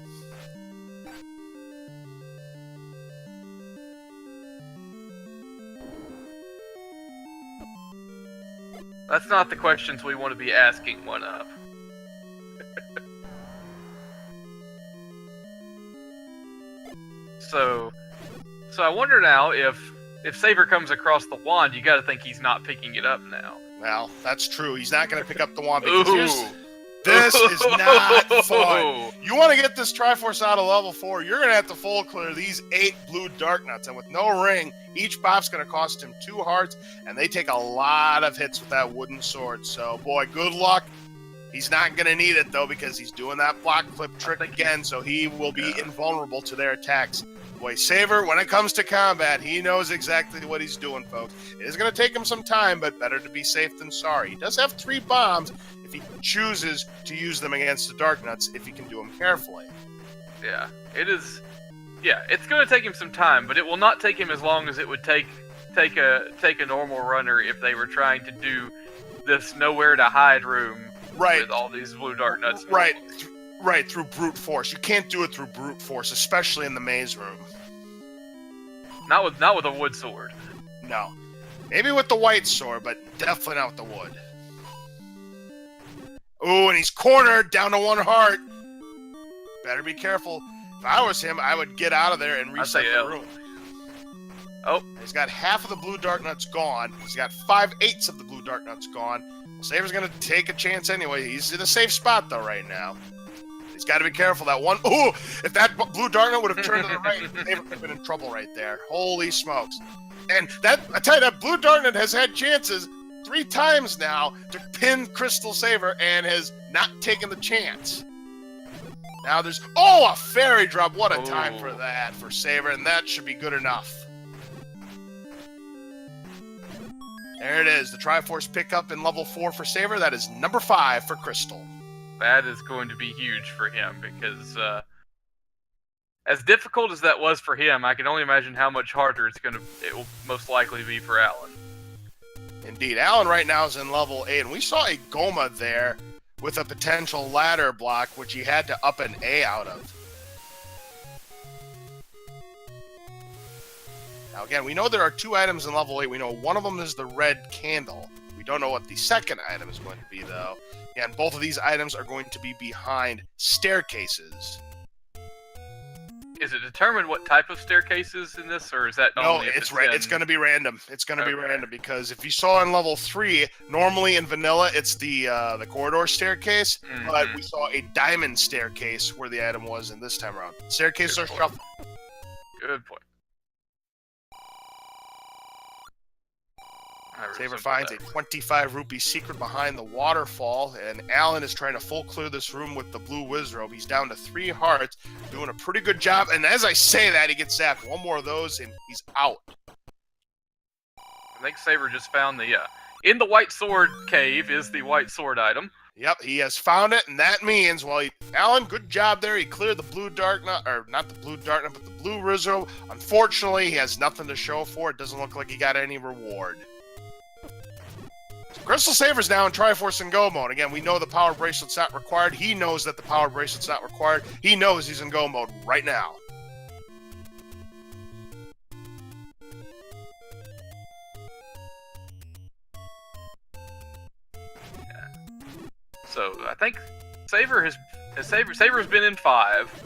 Speaker 2: That's not the questions we want to be asking one of. So I wonder now if Saver comes across the wand, you got to think he's not picking it up now.
Speaker 1: Well, that's true. He's not going to pick up the wand because this is not fun. You want to get this Triforce out of level 4, you're going to have to full clear these 8 blue Dark Nuts, and with no ring, each pop's going to cost him 2 hearts, and they take a lot of hits with that wooden sword. So, boy, good luck. He's not going to need it, though, because he's doing that block flip trick again, so he will be invulnerable to their attacks. Boy, Saver, when it comes to combat, he knows exactly what he's doing, folks. It is going to take him some time, but better to be safe than sorry. He does have 3 bombs if he chooses to use them against the Dark Nuts, if he can do them carefully.
Speaker 2: Yeah, it is. Yeah, it's going to take him some time, but it will not take him as long as it would take a normal runner if they were trying to do this nowhere to hide room with all these blue Dark Nuts.
Speaker 1: Right, through brute force. You can't do it through brute force, especially in the maze room.
Speaker 2: Not with a wood sword.
Speaker 1: No. Maybe with the white sword, but definitely not with the wood. Ooh, and he's cornered down to 1 heart. Better be careful. If I was him, I would get out of there and reset the room.
Speaker 2: Oh.
Speaker 1: He's got half of the blue Dark Nuts gone. He's got 5/8 of the blue Dark Nuts gone. Well, Saver's going to take a chance anyway. He's in a safe spot, though, right now. He's got to be careful. That one. Ooh! If that blue Dark Nut would have turned to the right, Saver would have been in trouble right there. Holy smokes. And I tell you, that blue Dark Nut has had chances 3 times now to pin CrystalSaver and has not taken the chance. Now there's... Oh, a fairy drop. What a time for that, for Saver, and that should be good enough. There it is. The Triforce pickup in level 4 for Saver. That is number 5 for Crystal.
Speaker 2: That is going to be huge for him because as difficult as that was for him, I can only imagine how much harder it will most likely be for Alan.
Speaker 1: Indeed. Alan right now is in level 8, and we saw a Goma there with a potential ladder block, which he had to up an A out of. Now again, we know there are 2 items in level 8. We know one of them is the red candle. We don't know what the second item is going to be, though. And both of these items are going to be behind staircases.
Speaker 2: Is it determined what type of staircases in this, or is that
Speaker 1: no? It's going to be random. It's going to be random because if you saw in level 3, normally in vanilla it's the corridor staircase, but we saw a diamond staircase where the item was in this time around. Staircases are shuffled.
Speaker 2: Good point.
Speaker 1: Saver finds a 25 rupee secret behind the waterfall, and Alan is trying to full clear this room with the blue Wizrobe. He's down to 3 hearts, doing a pretty good job, and as I say that, he gets zapped. 1 more of those, and he's out.
Speaker 2: I think Saver just found the, in the white sword cave is the white sword item.
Speaker 1: Yep, he has found it, and that means, well, Alan, good job there. He cleared the blue Dark Nut, or not the blue Dark Nut, but the blue Wizrobe. Unfortunately, he has nothing to show for it. Doesn't look like he got any reward. CrystalSaver's now in Triforce and Go mode. Again, we know the power bracelet's not required. He knows that the power bracelet's not required. He knows he's in Go mode right now.
Speaker 2: So I think Saver's been in 5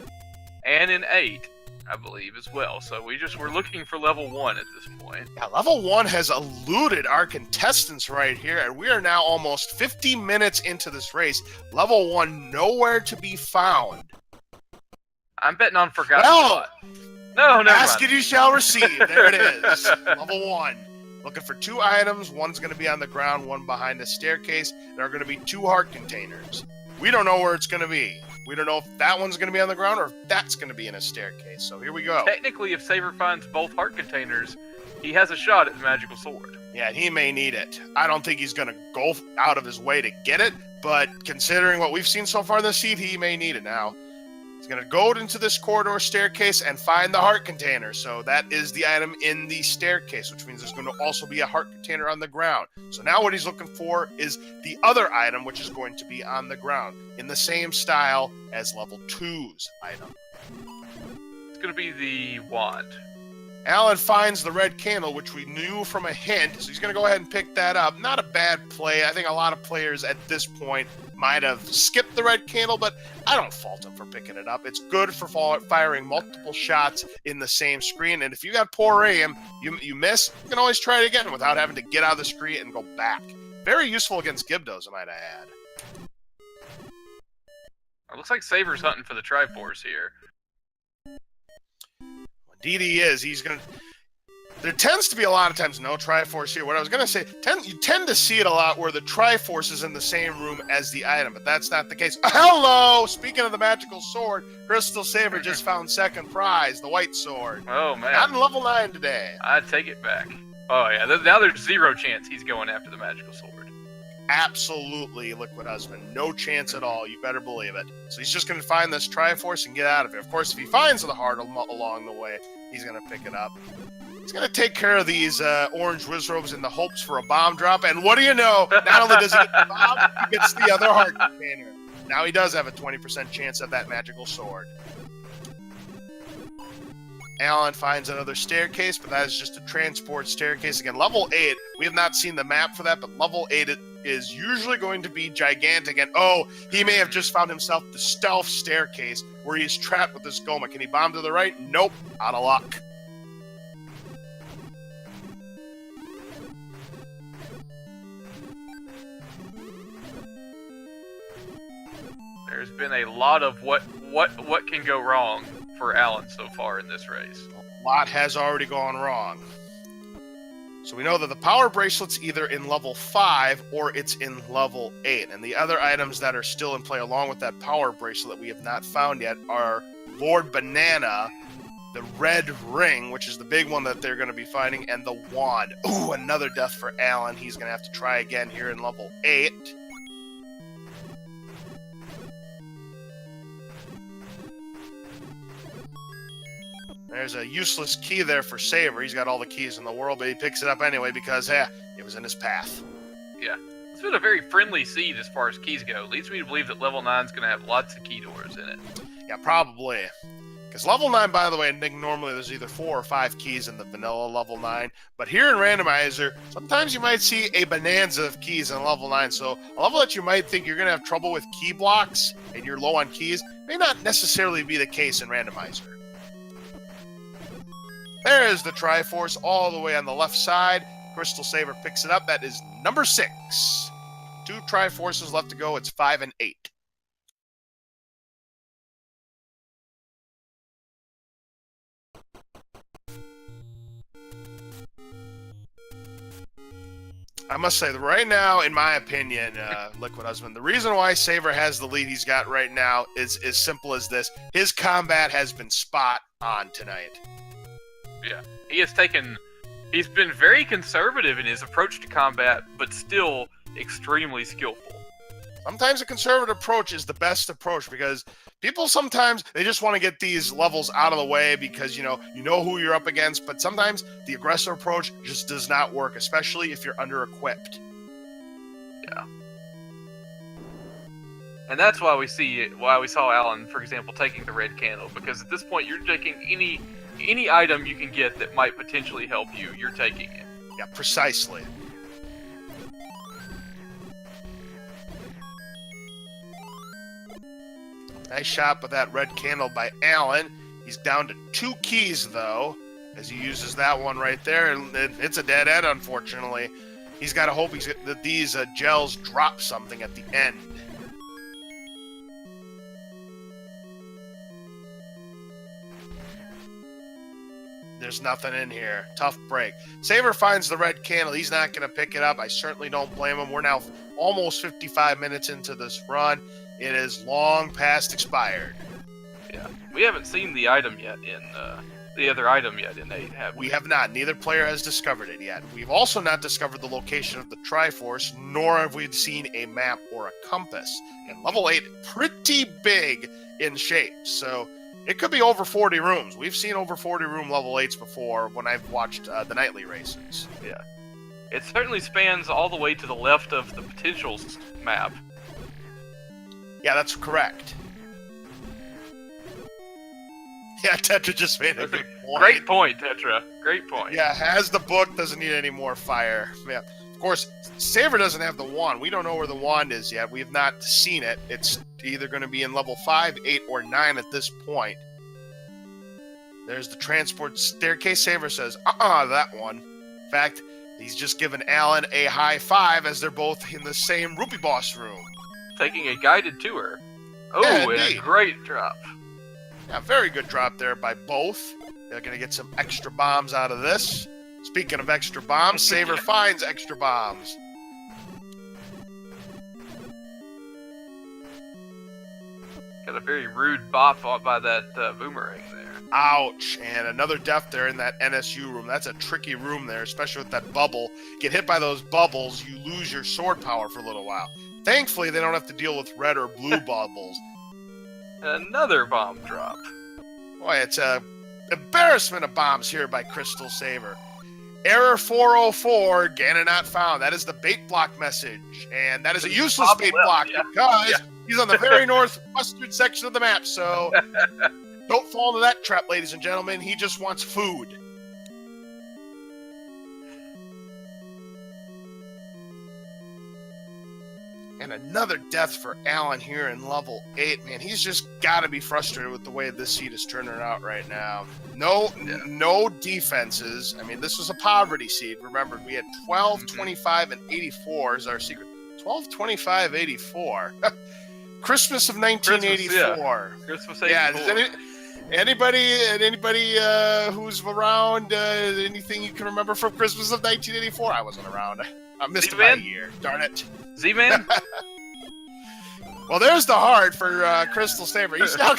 Speaker 2: and in 8. I believe, as well. So we're looking for level 1 at this point.
Speaker 1: Yeah, level 1 has eluded our contestants right here, and we are now almost 50 minutes into this race. Level 1 nowhere to be found.
Speaker 2: I'm betting on Forgotten
Speaker 1: Well,
Speaker 2: Spot. No, never
Speaker 1: ask
Speaker 2: mind.
Speaker 1: and you shall receive. There it is. Level 1. Looking for 2 items. One's going to be on the ground, one behind a staircase. There are going to be 2 heart containers. We don't know where it's going to be. We don't know if that one's going to be on the ground or if that's going to be in a staircase. So here we go.
Speaker 2: Technically, if Saver finds both heart containers, he has a shot at the magical sword.
Speaker 1: Yeah, he may need it. I don't think he's going to go out of his way to get it, but considering what we've seen so far this seed, he may need it now. He's going to go into this corridor staircase and find the heart container. So that is the item in the staircase, which means there's going to also be a heart container on the ground. So now what he's looking for is the other item, which is going to be on the ground in the same style as level 2's item.
Speaker 2: It's going to be the wand.
Speaker 1: Alan finds the red candle, which we knew from a hint, so he's going to go ahead and pick that up. Not a bad play. I think a lot of players at this point might have skipped the red candle, but I don't fault him for picking it up. It's good for firing multiple shots in the same screen, and if you got poor aim, you miss, you can always try it again without having to get out of the screen and go back. Very useful against Gibdos, I might add.
Speaker 2: It looks like Saber's hunting for the Triforce here.
Speaker 1: Indeed he is. He's going to... There tends to be a lot of times no Triforce here. What I was going to say, you tend to see it a lot where the Triforce is in the same room as the item, but that's not the case. Hello! Speaking of the magical sword, CrystalSaver just found second prize, the white sword.
Speaker 2: Oh, man.
Speaker 1: Not in level 9 today.
Speaker 2: I'd take it back. Oh, yeah. Now there's 0 chance he's going after the magical sword.
Speaker 1: Absolutely, Liquid Husband. No chance at all. You better believe it. So he's just going to find this Triforce and get out of here. Of course, if he finds the heart along the way, he's going to pick it up. He's going to take care of these orange Wizrobes in the hopes for a bomb drop. And what do you know? Not only does he get the bomb, he gets the other heart container. Now he does have a 20% chance of that magical sword. Alan finds another staircase, but that is just a transport staircase. Again, level 8, we have not seen the map for that, but level 8 is usually going to be gigantic. And oh, he may have just found himself the stealth staircase where he's trapped with this Goma. Can he bomb to the right? Nope. Out of luck.
Speaker 2: There's been a lot of what can go wrong for Alan so far in this race.
Speaker 1: A lot has already gone wrong. So we know that the power bracelet's either in level 5 or it's in level 8. And the other items that are still in play along with that power bracelet that we have not found yet are Lord Banana, the red ring, which is the big one that they're going to be fighting, and the wand. Ooh, another death for Alan. He's going to have to try again here in level 8. There's a useless key there for Saver. He's got all the keys in the world, but he picks it up anyway because, it was in his path.
Speaker 2: Yeah. It's been a very friendly seed as far as keys go. Leads me to believe that level 9 is going to have lots of key doors in it.
Speaker 1: Yeah, probably. Because level 9, by the way, I think normally there's either 4 or 5 keys in the vanilla level 9. But here in Randomizer, sometimes you might see a bonanza of keys in level 9. So a level that you might think you're going to have trouble with key blocks and you're low on keys may not necessarily be the case in Randomizer. There is the Triforce all the way on the left side. CrystalSaver picks it up. That is number 6. 2 Triforces left to go. It's 5 and 8. I must say that right now, in my opinion, Liquid Husband, the reason why Saver has the lead he's got right now is as simple as this. His combat has been spot on tonight.
Speaker 2: Yeah, he's been very conservative in his approach to combat, but still extremely skillful.
Speaker 1: Sometimes a conservative approach is the best approach because people sometimes, they just want to get these levels out of the way because, you know who you're up against, but sometimes the aggressive approach just does not work, especially if you're under-equipped.
Speaker 2: Yeah. And that's why we saw Alan, for example, taking the red candle, because at this point you're taking any item you can get that might potentially help you, you're taking it.
Speaker 1: Yeah, precisely. Nice shot with that red candle by Alan. He's down to 2 keys, though, as he uses that one right there. And it's a dead end, unfortunately. He's got to hope that these gels drop something at the end. There's nothing in here. Tough break. Saver finds the red candle. He's not going to pick it up. I certainly don't blame him. We're now almost 55 minutes into this run. It is long past expired.
Speaker 2: Yeah, we haven't seen the item yet in the other item yet in 8, have we?
Speaker 1: We have not. Neither player has discovered it yet. We've also not discovered the location of the Triforce, nor have we seen a map or a compass. And level 8, pretty big in shape, so it could be over 40 rooms. We've seen over 40 room level 8s before when I've watched the nightly races.
Speaker 2: Yeah. It certainly spans all the way to the left of the potentials map.
Speaker 1: Yeah, that's correct. Yeah, Tetra just made a good point.
Speaker 2: Great point, Tetra. Great point.
Speaker 1: Yeah, has the book, doesn't need any more fire. Yeah. Of course, Saver doesn't have the wand. We don't know where the wand is yet. We have not seen it. It's either going to be in level 5, 8, or 9 at this point. There's the transport staircase. Saver says, that one. In fact, he's just given Alan a high five as they're both in the same Rupee Boss room.
Speaker 2: Taking a guided tour. Oh,
Speaker 1: Yeah,
Speaker 2: and a great drop.
Speaker 1: Yeah, very good drop there by both. They're going to get some extra bombs out of this. Speaking of extra bombs, Saver finds extra bombs.
Speaker 2: Got a very rude bop by that boomerang there.
Speaker 1: Ouch. And another death there in that NSU room. That's a tricky room there, especially with that bubble. Get hit by those bubbles, you lose your sword power for a little while. Thankfully, they don't have to deal with red or blue bubbles.
Speaker 2: Another bomb drop.
Speaker 1: Boy, it's a embarrassment of bombs here by CrystalSaver. Error 404, Ganon not found. That is the bait block message. And that is a useless bait block because he's on the very northwestern section of the map. So don't fall into that trap, ladies and gentlemen. He just wants food. And another death for Alan here in level 8. Man, he's just got to be frustrated with the way this seed is turning out right now. No defenses. I mean, this was a poverty seed. Remember, we had 12, 25, and 84 is our secret. 12, 25, 84. Christmas of 1984.
Speaker 2: Christmas 84. Yeah,
Speaker 1: anybody who's around, anything you can remember from Christmas of 1984? I wasn't around. I missed it by a year. Darn it.
Speaker 2: Z-Man?
Speaker 1: Well, there's the heart for CrystalSaver. He's now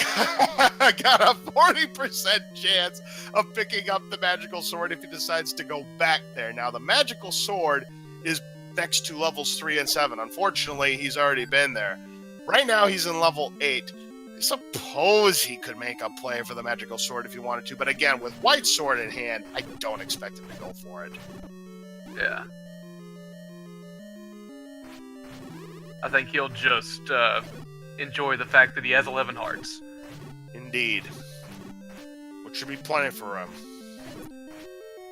Speaker 1: got a 40% chance of picking up the magical sword if he decides to go back there. Now, the magical sword is next to levels 3 and 7. Unfortunately, he's already been there. Right now, he's in level 8. I suppose he could make a play for the magical sword if he wanted to, but again, with white sword in hand, I don't expect him to go for it.
Speaker 2: Yeah. I think he'll just enjoy the fact that he has 11 hearts.
Speaker 1: Indeed. Which should be plenty for him.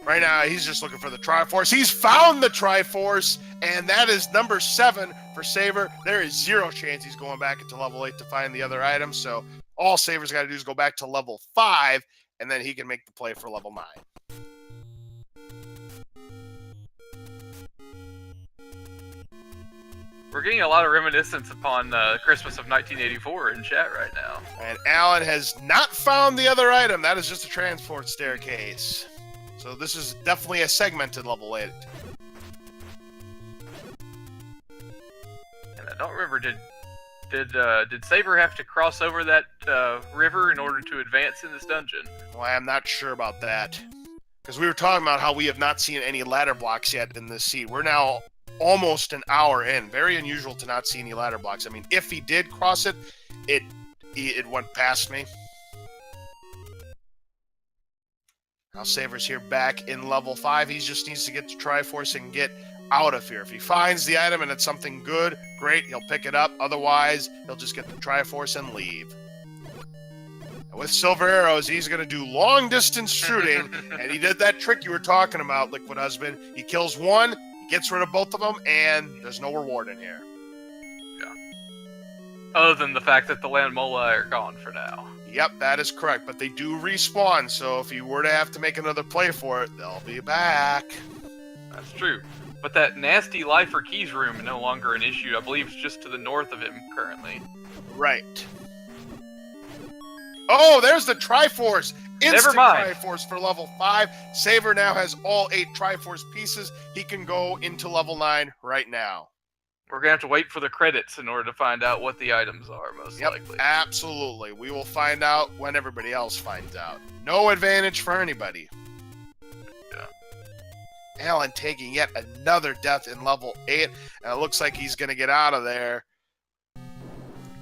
Speaker 1: Right now, he's just looking for the Triforce. He's found the Triforce, and that is number 7 for Saver. There is 0 chance he's going back into level 8 to find the other items, so all Saver's got to do is go back to level 5, and then he can make the play for level 9.
Speaker 2: We're getting a lot of reminiscence upon Christmas of 1984 in chat right now.
Speaker 1: And Alan has not found the other item. That is just a transport staircase. So this is definitely a segmented level 8.
Speaker 2: And I don't remember, did Saber have to cross over that river in order to advance in this dungeon?
Speaker 1: Well, I'm not sure about that. Because we were talking about how we have not seen any ladder blocks yet in this seed. We're now almost an hour in. Very unusual to not see any ladder blocks. I mean, if he did cross it, it went past me. Now Saver's here back in level 5. He just needs to get to Triforce and get out of here. If he finds the item and it's something good, great, he'll pick it up. Otherwise, he'll just get the Triforce and leave. And with silver arrows, he's going to do long-distance shooting, and he did that trick you were talking about, Liquid Husband. He kills one, he gets rid of both of them, and there's no reward in here.
Speaker 2: Yeah. Other than the fact that the land mola are gone for now.
Speaker 1: Yep, that is correct, but they do respawn, so if you were to have to make another play for it, they'll be back.
Speaker 2: That's true. But that nasty Life or Keys room is no longer an issue. I believe it's just to the north of him currently.
Speaker 1: Right. Oh, there's the Triforce.
Speaker 2: Never
Speaker 1: Instant
Speaker 2: mind.
Speaker 1: Triforce for level 5. Saver now has all 8 Triforce pieces. He can go into level 9 right now.
Speaker 2: We're going to have to wait for the credits in order to find out what the items are, most likely.
Speaker 1: Absolutely. We will find out when everybody else finds out. No advantage for anybody.
Speaker 2: Yeah.
Speaker 1: Alan taking yet another death in level 8. And it looks like he's going to get out of there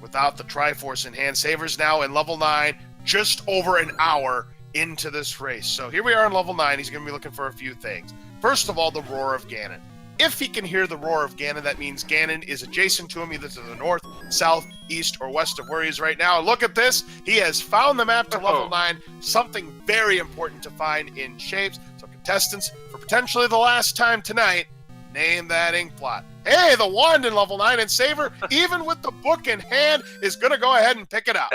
Speaker 1: without the Triforce in hand. Saver's now in level 9, just over an hour into this race. So here we are in level 9. He's going to be looking for a few things. First of all, the Roar of Ganon. If he can hear the Roar of Ganon, that means Ganon is adjacent to him, either to the north, south, east, or west of where he is right now. And look at this. He has found the map to level 9, something very important to find in shapes. So contestants, for potentially the last time tonight, name that ink blot. Hey, the wand in level 9, and Saver, even with the book in hand, is going to go ahead and pick it up.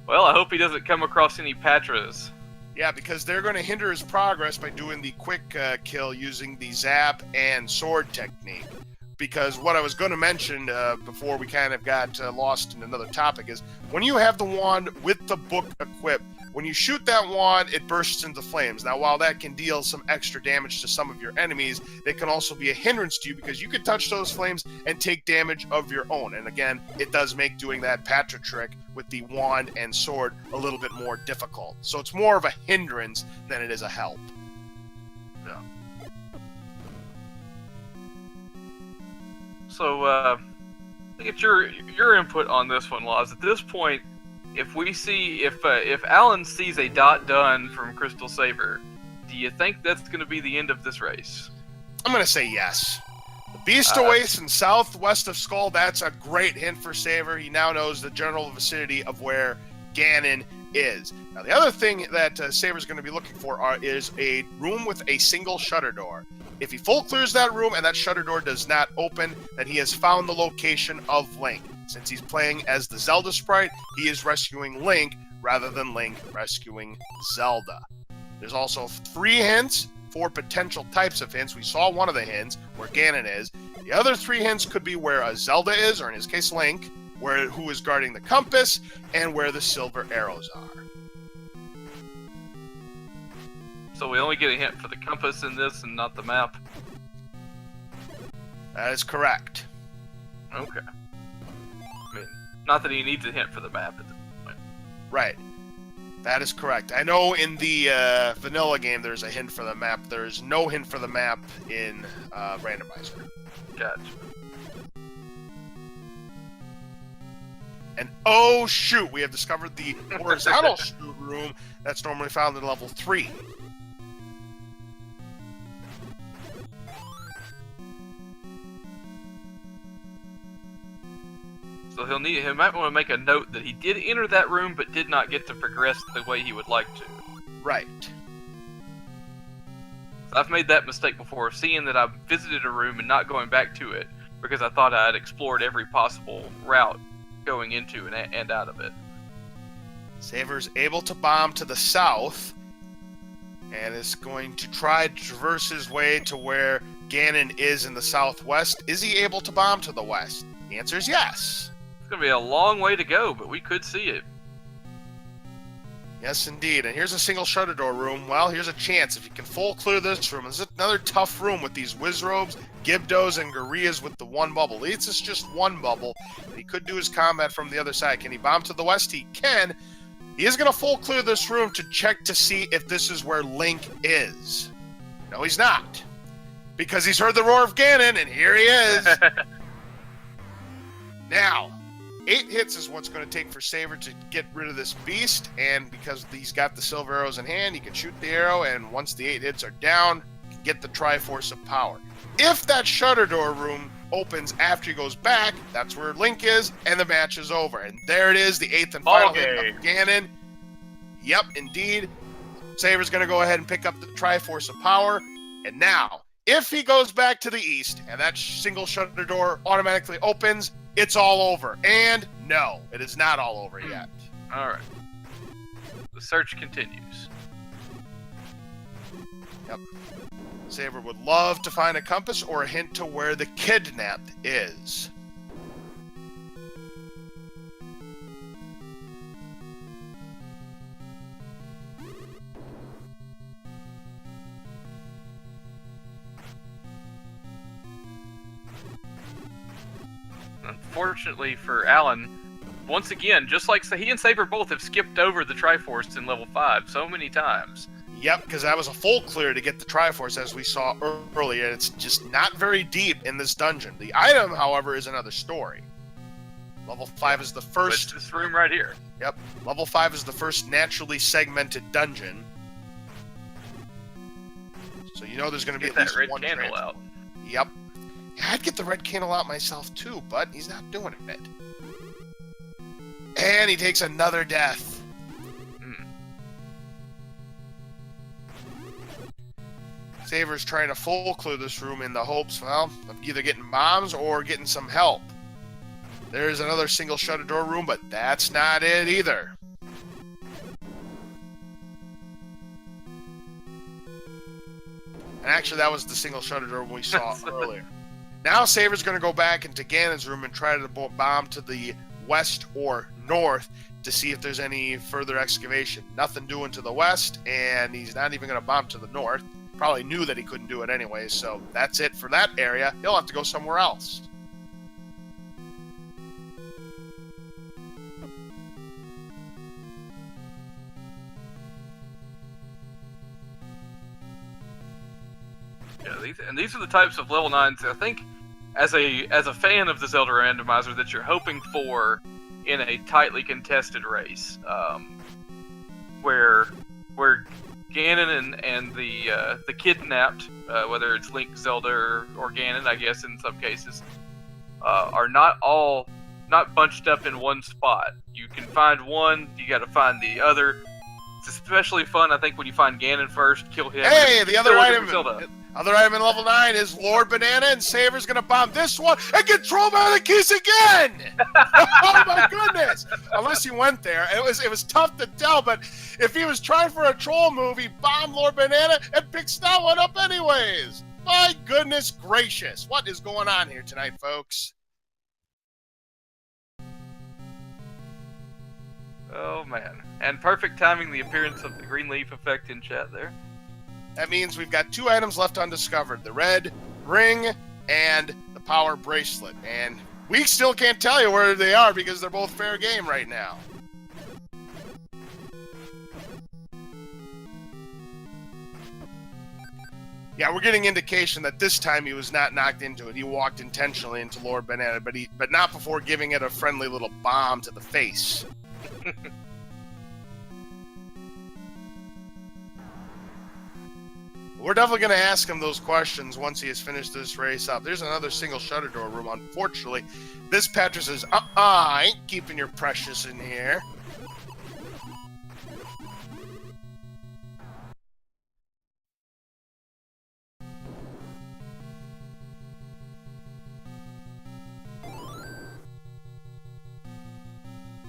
Speaker 2: Well, I hope he doesn't come across any Patras.
Speaker 1: Yeah, because they're going to hinder his progress by doing the quick kill using the zap and sword technique. Because what I was going to mention before we kind of got lost in another topic is when you have the wand with the book equipped, when you shoot that wand, it bursts into flames. Now, while that can deal some extra damage to some of your enemies, it can also be a hindrance to you because you can touch those flames and take damage of your own. And again, it does make doing that Patra trick with the wand and sword a little bit more difficult. So it's more of a hindrance than it is a help.
Speaker 2: Yeah. So, I get your input on this one, Laws. At this point, if Alan sees a dot done from CrystalSaver, do you think that's going to be the end of this race?
Speaker 1: I'm going to say yes. The Beast Oasis southwest of Skull, that's a great hint for Saver. He now knows the general vicinity of where Ganon is. Now, the other thing that Saver's going to be looking for is a room with a single shutter door. If he full clears that room and that shutter door does not open, then he has found the location of Link. Since he's playing as the Zelda sprite, he is rescuing Link rather than Link rescuing Zelda. There's also 3 hints, 4 potential types of hints. We saw one of the hints where Ganon is. The other 3 hints could be where Zelda is, or in his case Link, who is guarding the compass, and where the silver arrows are.
Speaker 2: So we only get a hint for the compass in this and not the map?
Speaker 1: That is correct.
Speaker 2: Okay. I mean, not that he needs a hint for the map at this point.
Speaker 1: Right. That is correct. I know in the vanilla game there's a hint for the map. There's no hint for the map in Randomizer.
Speaker 2: Gotcha.
Speaker 1: And oh shoot, we have discovered the horizontal shoot room that's normally found in level 3.
Speaker 2: So he might want to make a note that he did enter that room, but did not get to progress the way he would like to.
Speaker 1: Right.
Speaker 2: So I've made that mistake before, seeing that I've visited a room and not going back to it because I thought I had explored every possible route going into and out of it.
Speaker 1: Saver's able to bomb to the south, and is going to try to traverse his way to where Ganon is in the southwest. Is he able to bomb to the west? The answer is yes.
Speaker 2: It's going to be a long way to go, but we could see it.
Speaker 1: Yes, indeed. And here's a single shutter door room. Well, here's a chance. If you can full clear this room, this is another tough room with these Wizrobes, Gibdos, and Gorillaz with the one bubble. At least it's just one bubble. He could do his combat from the other side. Can he bomb to the west? He can. He is going to full clear this room to check to see if this is where Link is. No, he's not. Because he's heard the roar of Ganon, and here he is. Now, 8 hits is what's going to take for Saver to get rid of this beast, and because he's got the silver arrows in hand, he can shoot the arrow, and once the 8 hits are down, he can get the Triforce of Power. If that shutter door room opens after he goes back, that's where Link is, and the match is over. And there it is, the 8th and final hit of Ganon. Yep, indeed. Saver's going to go ahead and pick up the Triforce of Power, and now, if he goes back to the east, and that single shutter door automatically opens, it's all over. And no, it is not all over yet.
Speaker 2: Alright. The search continues.
Speaker 1: Yep. Saver would love to find a compass or a hint to where the kidnapped is.
Speaker 2: unfortunately for Alan, once again, just like he and Saber both have skipped over the Triforce in level 5 so many times.
Speaker 1: Yep, because that was a full clear to get the Triforce, as we saw earlier. It's just not very deep in this dungeon. The item, however, is another story. Level 5 is the first...
Speaker 2: It's this room right here.
Speaker 1: Yep, level 5 is the first naturally segmented dungeon. So you know there's going to be at least
Speaker 2: red
Speaker 1: one
Speaker 2: candle out.
Speaker 1: Yep. Yeah, I'd get the red candle out myself too, but he's not doing it. And he takes another death. Saver's trying to full clear this room in the hopes, well, of either getting bombs or getting some help. There's another single shutter door room, but that's not it either. And actually, that was the single shutter door we saw earlier. Now Saver's going to go back into Ganon's room and try to bomb to the west or north to see if there's any further excavation. Nothing doing to the west, and he's not even going to bomb to the north. Probably knew that he couldn't do it anyway, so that's it for that area. He'll have to go somewhere else.
Speaker 2: Yeah, these are the types of level 9s, I think, as a fan of the Zelda Randomizer, that you're hoping for in a tightly contested race, where Ganon and the kidnapped, whether it's Link, Zelda, or Ganon, I guess in some cases, are not bunched up in one spot. You can find one, you got to find the other. It's especially fun, I think, when you find Ganon first, kill him.
Speaker 1: Hey, the other item in level 9 is Lord Banana, and Saver's gonna bomb this one and get trolled by the keys again. Oh my goodness! Unless he went there, it was tough to tell. But if he was trying for a troll move, he bombed Lord Banana and picks that one up anyways. My goodness gracious! What is going on here tonight, folks?
Speaker 2: Oh man! And perfect timing, the appearance of the green leaf effect in chat there.
Speaker 1: That means we've got 2 items left undiscovered, the red ring and the power bracelet. And we still can't tell you where they are because they're both fair game right now. Yeah, we're getting indication that this time he was not knocked into it. He walked intentionally into Lord Banana, but not before giving it a friendly little bomb to the face. We're definitely going to ask him those questions once he has finished this race up. There's another single shutter door room. Unfortunately, this Petra says, I ain't keeping your precious in here.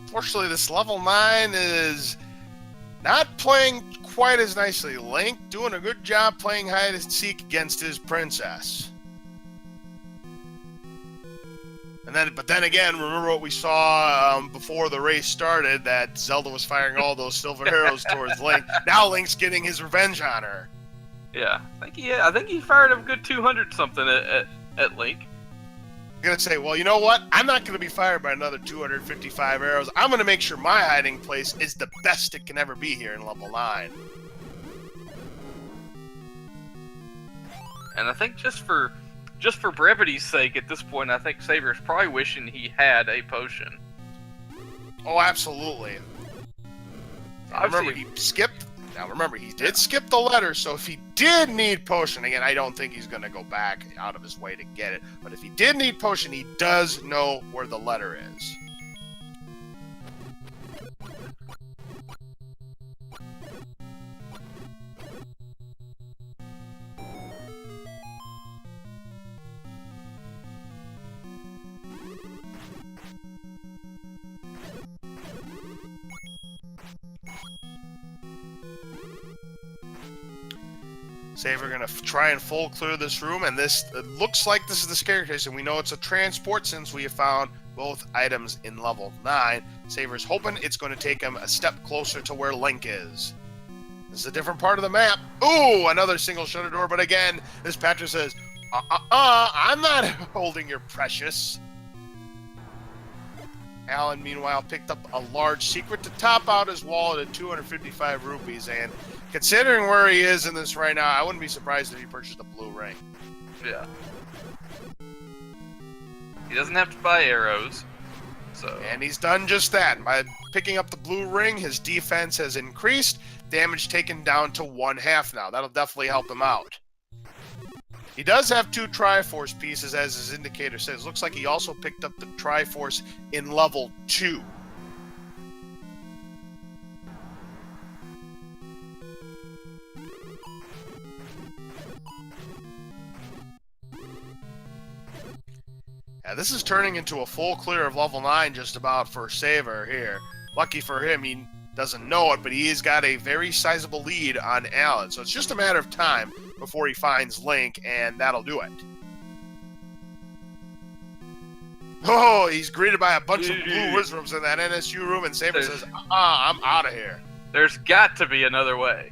Speaker 1: Unfortunately, this level 9 is not playing quite as nicely. Link doing a good job playing hide and seek against his princess. But then again, remember what we saw before the race started, that Zelda was firing all those silver arrows towards Link. Now Link's getting his revenge on her.
Speaker 2: Yeah, I think he fired a good 200 something at Link.
Speaker 1: I'm going to say, well, you know what? I'm not going to be fired by another 255 arrows. I'm going to make sure my hiding place is the best it can ever be here in level 9.
Speaker 2: And I think just for brevity's sake at this point, I think Saber's probably wishing he had a potion.
Speaker 1: Oh, absolutely. Remember, he skipped. Now, remember, he did skip the letter, so if he did need potion, again, I don't think he's going to go back out of his way to get it, but if he did need potion, he does know where the letter is. Saver gonna try and full clear this room, and this looks like this is the staircase, and we know it's a transport since we have found both items in level 9. Saver's hoping it's going to take him a step closer to where Link is. This is a different part of the map. Ooh, another single shutter door, but again, this Patra says, I'm not holding your precious. Alan, meanwhile, picked up a large secret to top out his wallet at 255 rupees, and considering where he is in this right now, I wouldn't be surprised if he purchased a blue ring.
Speaker 2: Yeah. He doesn't have to buy arrows, so...
Speaker 1: And he's done just that. By picking up the blue ring, his defense has increased, damage taken down to 1/2 now. That'll definitely help him out. He does have 2 Triforce pieces, as his indicator says. Looks like he also picked up the Triforce in level 2. Yeah, this is turning into a full clear of level 9 just about for Saver here. Lucky for him, he doesn't know it, but he's got a very sizable lead on Alan. So it's just a matter of time before he finds Link, and that'll do it. Oh, he's greeted by a bunch of blue Wizrooms in that NSU room, and Saber says, I'm out of here.
Speaker 2: There's got to be another way.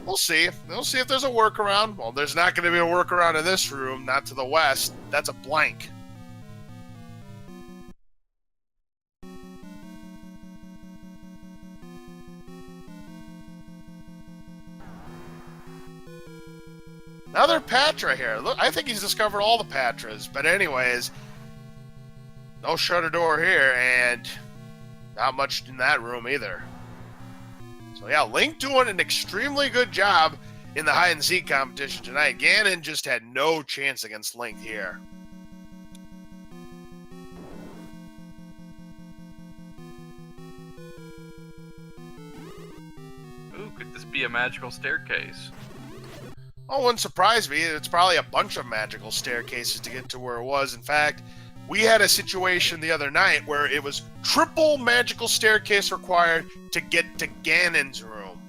Speaker 1: We'll see. We'll see if there's a workaround. Well, there's not going to be a workaround in this room, not to the west. That's a blank. Another Patra here. Look, I think he's discovered all the Patras. But anyways, no shutter door here, and not much in that room either. So yeah, Link doing an extremely good job in the hide-and-seek competition tonight. Ganon just had no chance against Link here.
Speaker 2: Ooh, could this be a magical staircase?
Speaker 1: Oh, wouldn't surprise me. It's probably a bunch of magical staircases to get to where it was. In fact, we had a situation the other night where it was triple magical staircase required to get to Ganon's room.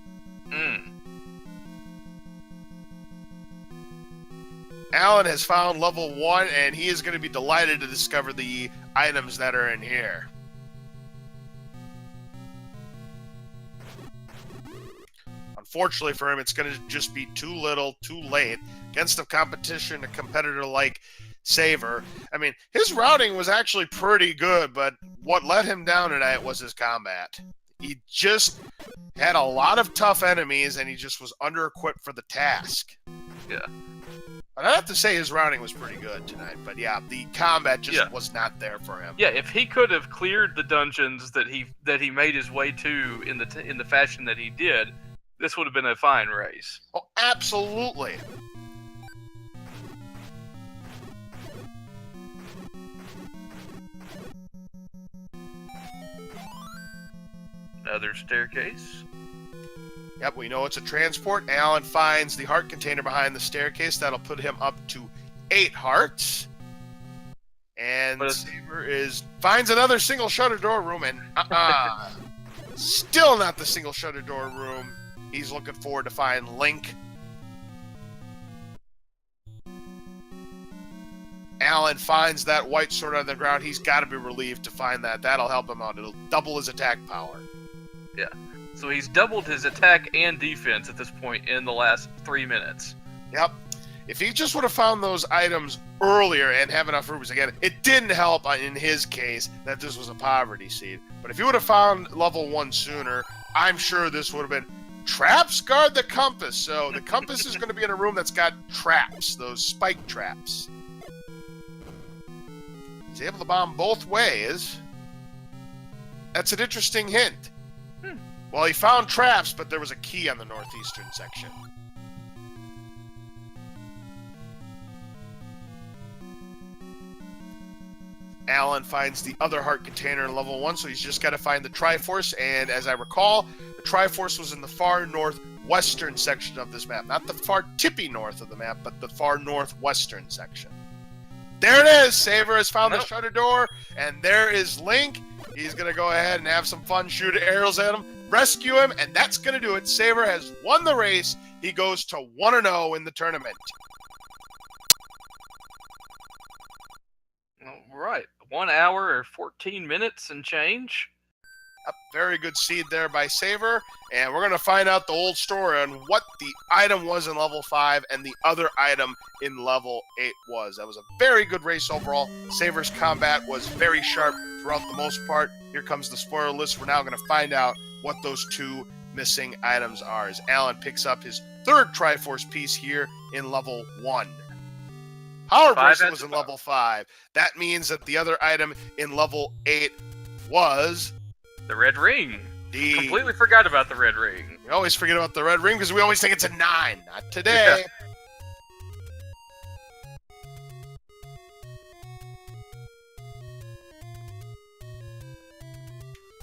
Speaker 1: Alan has found level 1, and he is going to be delighted to discover the items that are in here. Unfortunately for him, it's going to just be too little, too late. Against a competitor like Saver. I mean, his routing was actually pretty good, but what let him down tonight was his combat. He just had a lot of tough enemies, and he just was under-equipped for the task.
Speaker 2: Yeah.
Speaker 1: But I have to say his routing was pretty good tonight. But yeah, the combat just was not there for him.
Speaker 2: Yeah, if he could have cleared the dungeons that he made his way to in the fashion that he did, this would have been a fine race.
Speaker 1: Oh, absolutely.
Speaker 2: Another staircase.
Speaker 1: Yep, we know it's a transport. Alan finds the heart container behind the staircase. That'll put him up to 8 hearts. And Saber finds another single shutter door room, and still not the single shutter door room. He's looking forward to find Link. Alan finds that white sword on the ground. He's got to be relieved to find that. That'll help him out. It'll double his attack power.
Speaker 2: Yeah. So he's doubled his attack and defense at this point in the last 3 minutes.
Speaker 1: Yep. If he just would have found those items earlier and have enough rupees, again, it didn't help in his case that this was a poverty seed. But if he would have found level 1 sooner, I'm sure this would have been traps guard the compass. So the compass is going to be in a room that's got traps, those spike traps. He's able to bomb both ways. That's an interesting hint. Well, he found traps, but there was a key on the northeastern section. Alan finds the other heart container in level 1, so he's just got to find the Triforce, and as I recall, the Triforce was in the far northwestern section of this map. Not the far tippy north of the map, but the far northwestern section. There it is! Saver has found the shutter door, and there is Link. He's going to go ahead and have some fun, shoot arrows at him, rescue him, and that's going to do it. Saver has won the race. He goes to 1-0 in the tournament.
Speaker 2: All right. 1 hour or 14 minutes and change.
Speaker 1: Very good seed there by Saver. And we're going to find out the old story on what the item was in level 5 and the other item in level 8 was. That was a very good race overall. Saver's combat was very sharp throughout the most part. Here comes the spoiler list. We're now going to find out what those 2 missing items are as Alan picks up his 3rd Triforce piece here in level 1. Power Bracelet was in level 5. That means that the other item in level 8 was...
Speaker 2: the red ring. Completely forgot about the red ring.
Speaker 1: We always forget about the red ring because we always think it's a 9. Not today.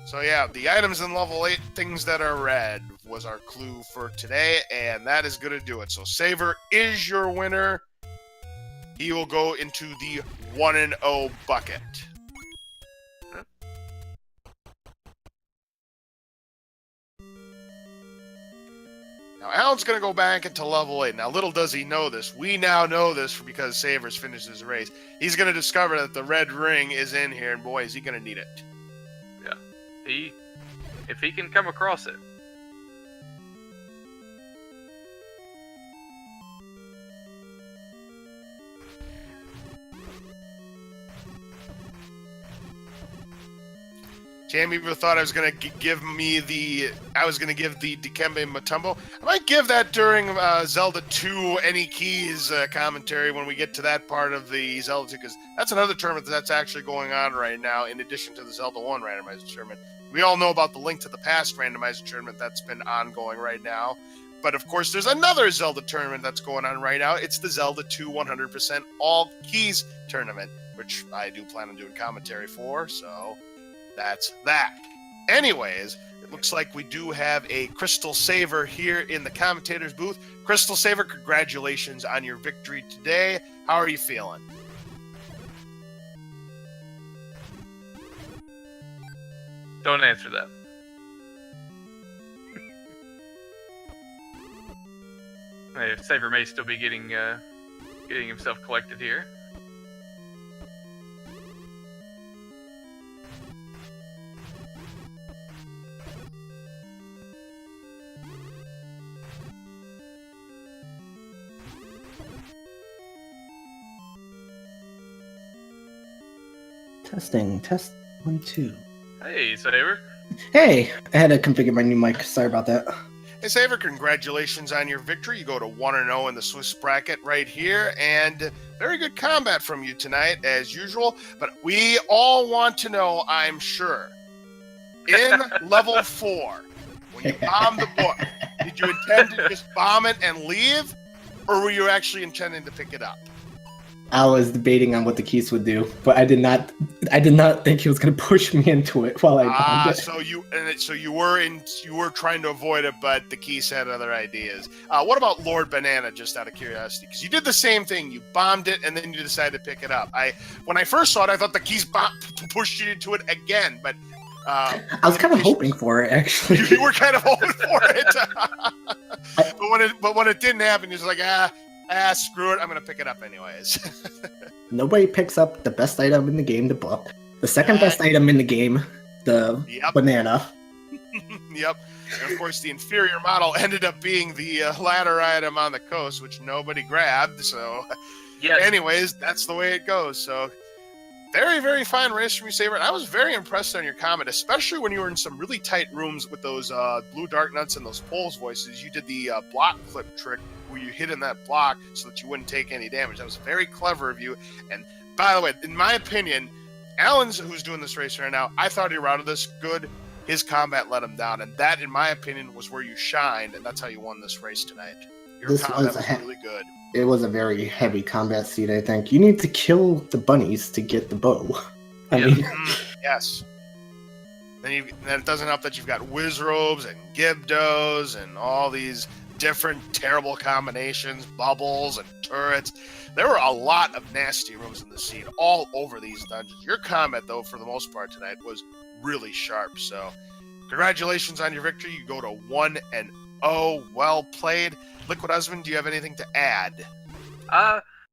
Speaker 1: So yeah, the items in level 8, things that are red, was our clue for today, and that is going to do it. So Saver is your winner. He will go into the 1-0 bucket. Now, Alan's going to go back into level 8. Now, little does he know this. We now know this because Saver's finished his race. He's going to discover that the red ring is in here, and boy, is he going to need it.
Speaker 2: Yeah. If he can come across it.
Speaker 1: Jamie even thought I was going to give the Dikembe Mutombo. I might give that during Zelda 2 Any Keys commentary when we get to that part of the Zelda 2, because that's another tournament that's actually going on right now in addition to the Zelda 1 randomizer tournament. We all know about the Link to the Past randomizer tournament that's been ongoing right now. But of course, there's another Zelda tournament that's going on right now. It's the Zelda 2 100% All Keys tournament, which I do plan on doing commentary for, so... that's that. Anyways, it looks like we do have a CrystalSaver here in the commentator's booth. CrystalSaver, congratulations on your victory today. How are you feeling?
Speaker 2: Don't answer that. Hey, Saver may still be getting himself collected here.
Speaker 3: Testing, test 1, 2.
Speaker 2: Hey, Saver.
Speaker 3: Hey, I had to configure my new mic. Sorry about that.
Speaker 1: Hey, Saver, congratulations on your victory. You go to 1-0 in the Swiss bracket right here, and very good combat from you tonight, as usual. But we all want to know, I'm sure, in level 4, when you bombed the book, did you intend to just bomb it and leave, or were you actually intending to pick it up?
Speaker 3: I was debating on what the keys would do, but I did not think he was going to push me into it while I bombed it.
Speaker 1: So you were trying to avoid it, but the keys had other ideas. What about Lord Banana, just out of curiosity? Because you did the same thing. You bombed it, and then you decided to pick it up. When I first saw it, I thought the keys pushed you into it again, but...
Speaker 3: I was kind of hoping for it, actually.
Speaker 1: You were kind of hoping for it. but when it didn't happen, you're just like, screw it, I'm going to pick it up anyways.
Speaker 3: Nobody picks up the best item in the game, the book. The second best item in the game, the banana.
Speaker 1: Yep. And of course, the inferior model ended up being the ladder item on the coast, which nobody grabbed. So, anyways, that's the way it goes. So, very, very fine race from you, Saber. And I was very impressed on your comment, especially when you were in some really tight rooms with those blue dark nuts and those poles voices. You did the block flip trick where you hit in that block so that you wouldn't take any damage. That was very clever of you. And by the way, in my opinion, Alan's who's doing this race right now, I thought he routed this good. His combat let him down. And that, in my opinion, was where you shined. And that's how you won this race tonight. Your combat was really good.
Speaker 3: It was a very heavy combat seed, I think. You need to kill the bunnies to get the bow. I mean...
Speaker 1: yes. Then it doesn't help that you've got whiz robes and Gibdos and all these different terrible combinations, bubbles and turrets. There were a lot of nasty rooms in the seed all over these dungeons. Your combat, though, for the most part tonight, was really sharp. So, congratulations on your victory. You go to 1-0. Well played. Liquid Husband, do you have anything to add?